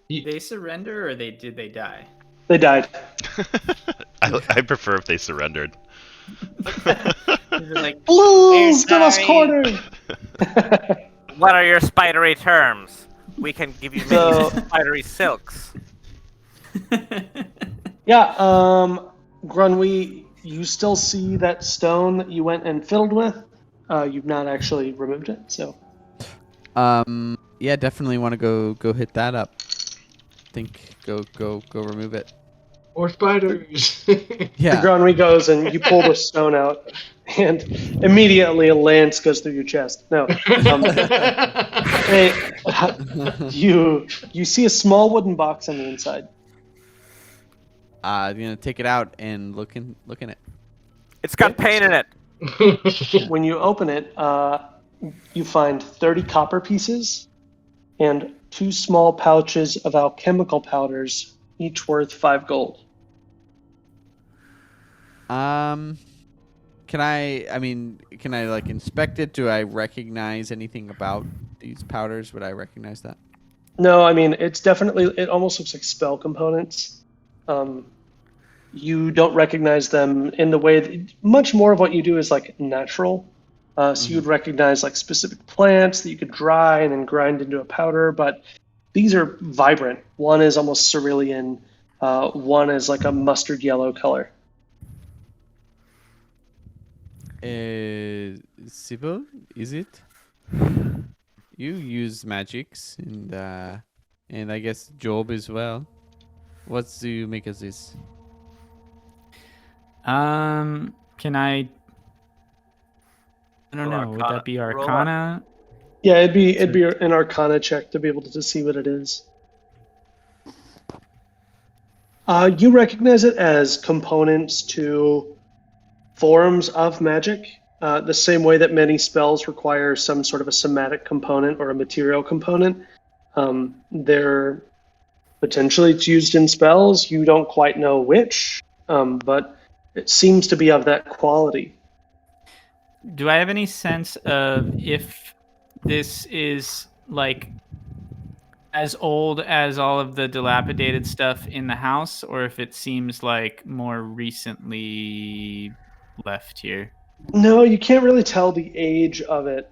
They surrender, or did they die? They died. I prefer if they surrendered. Is it like Blues, give us sorry. quarter! What are your spidery terms? We can give you So- many spidery silks. Yeah, Grunwy, you still see that stone that you went and fiddled with. You've not actually removed it, so. Yeah, definitely want to go hit that up. Think go remove it. Or spiders. Yeah. Grunwy goes and you pull the stone out, and immediately a lance goes through your chest. No. Hey, you see a small wooden box on the inside. I'm gonna take it out and look in it. It's got paint in it. When you open it, you find 30 copper pieces and 2 small pouches of alchemical powders, each worth 5 gold. Can I like inspect it? Do I recognize anything about these powders? Would I recognize that? No, I mean, it almost looks like spell components. You don't recognize them in the way that much more of what you do is like natural. So you would recognize like specific plants that you could dry and then grind into a powder, but these are vibrant. One is almost cerulean. One is like a mustard yellow color. Sybil, is it? You use magics and I guess Job as well. What do you make of this? Can I don't know. Would that be Roll Arcana? Yeah, it'd be an Arcana check to be able to see what it is. You recognize it as components to forms of magic, the same way that many spells require some sort of a somatic component or a material component. They're potentially it's used in spells. You don't quite know which, but it seems to be of that quality. Do I have any sense of if this is like as old as all of the dilapidated stuff in the house, or if it seems like more recently left here? No, you can't really tell the age of it.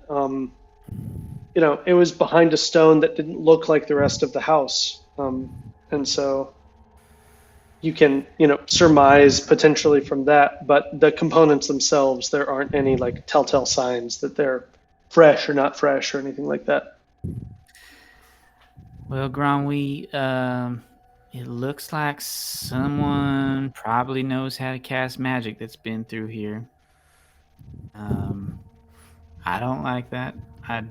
It was behind a stone that didn't look like the rest of the house. And so you can, surmise potentially from that, but the components themselves, there aren't any like telltale signs that they're fresh or not fresh or anything like that. Well, Granwy, it looks like someone probably knows how to cast magic that's been through here. I don't like that. I'd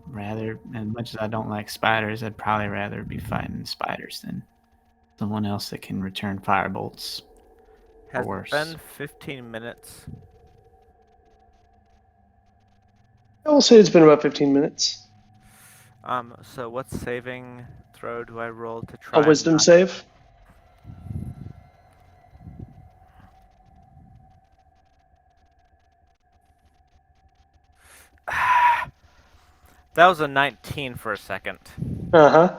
rather, as much as I don't like spiders, I'd probably rather be fighting spiders than someone else that can return firebolts. Has worse. been 15 minutes. I will say it's been about 15 minutes. So what saving throw do I roll to try A and wisdom not- save. That was a 19 for a second. Uh-huh.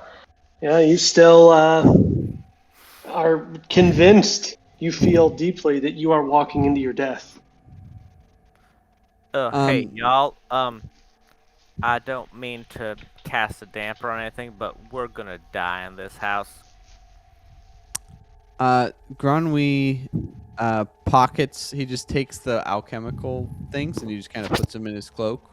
Yeah, you still are convinced. You feel deeply that you are walking into your death. Hey, Um, y'all. I don't mean to cast a damper on anything, but we're gonna die in this house. Granwy pockets. He just takes the alchemical things and he just kind of puts them in his cloak,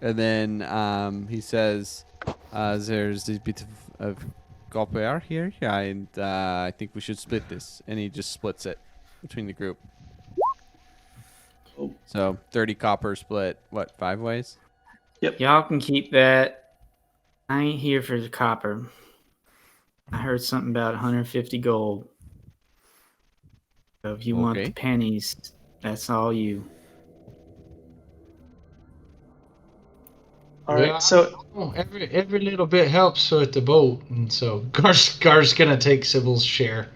and then he says, "There's a bit of copper here, and I think we should split this." And he just splits it between the group. Oh. So 30 copper split. What, 5 ways? Y'all can keep that. I ain't here for the copper. I heard something about 150 gold. So if you want the Okay. pennies, that's all you. All right, Well, so every little bit helps with the boat, and so Gar's gonna take Sybil's share.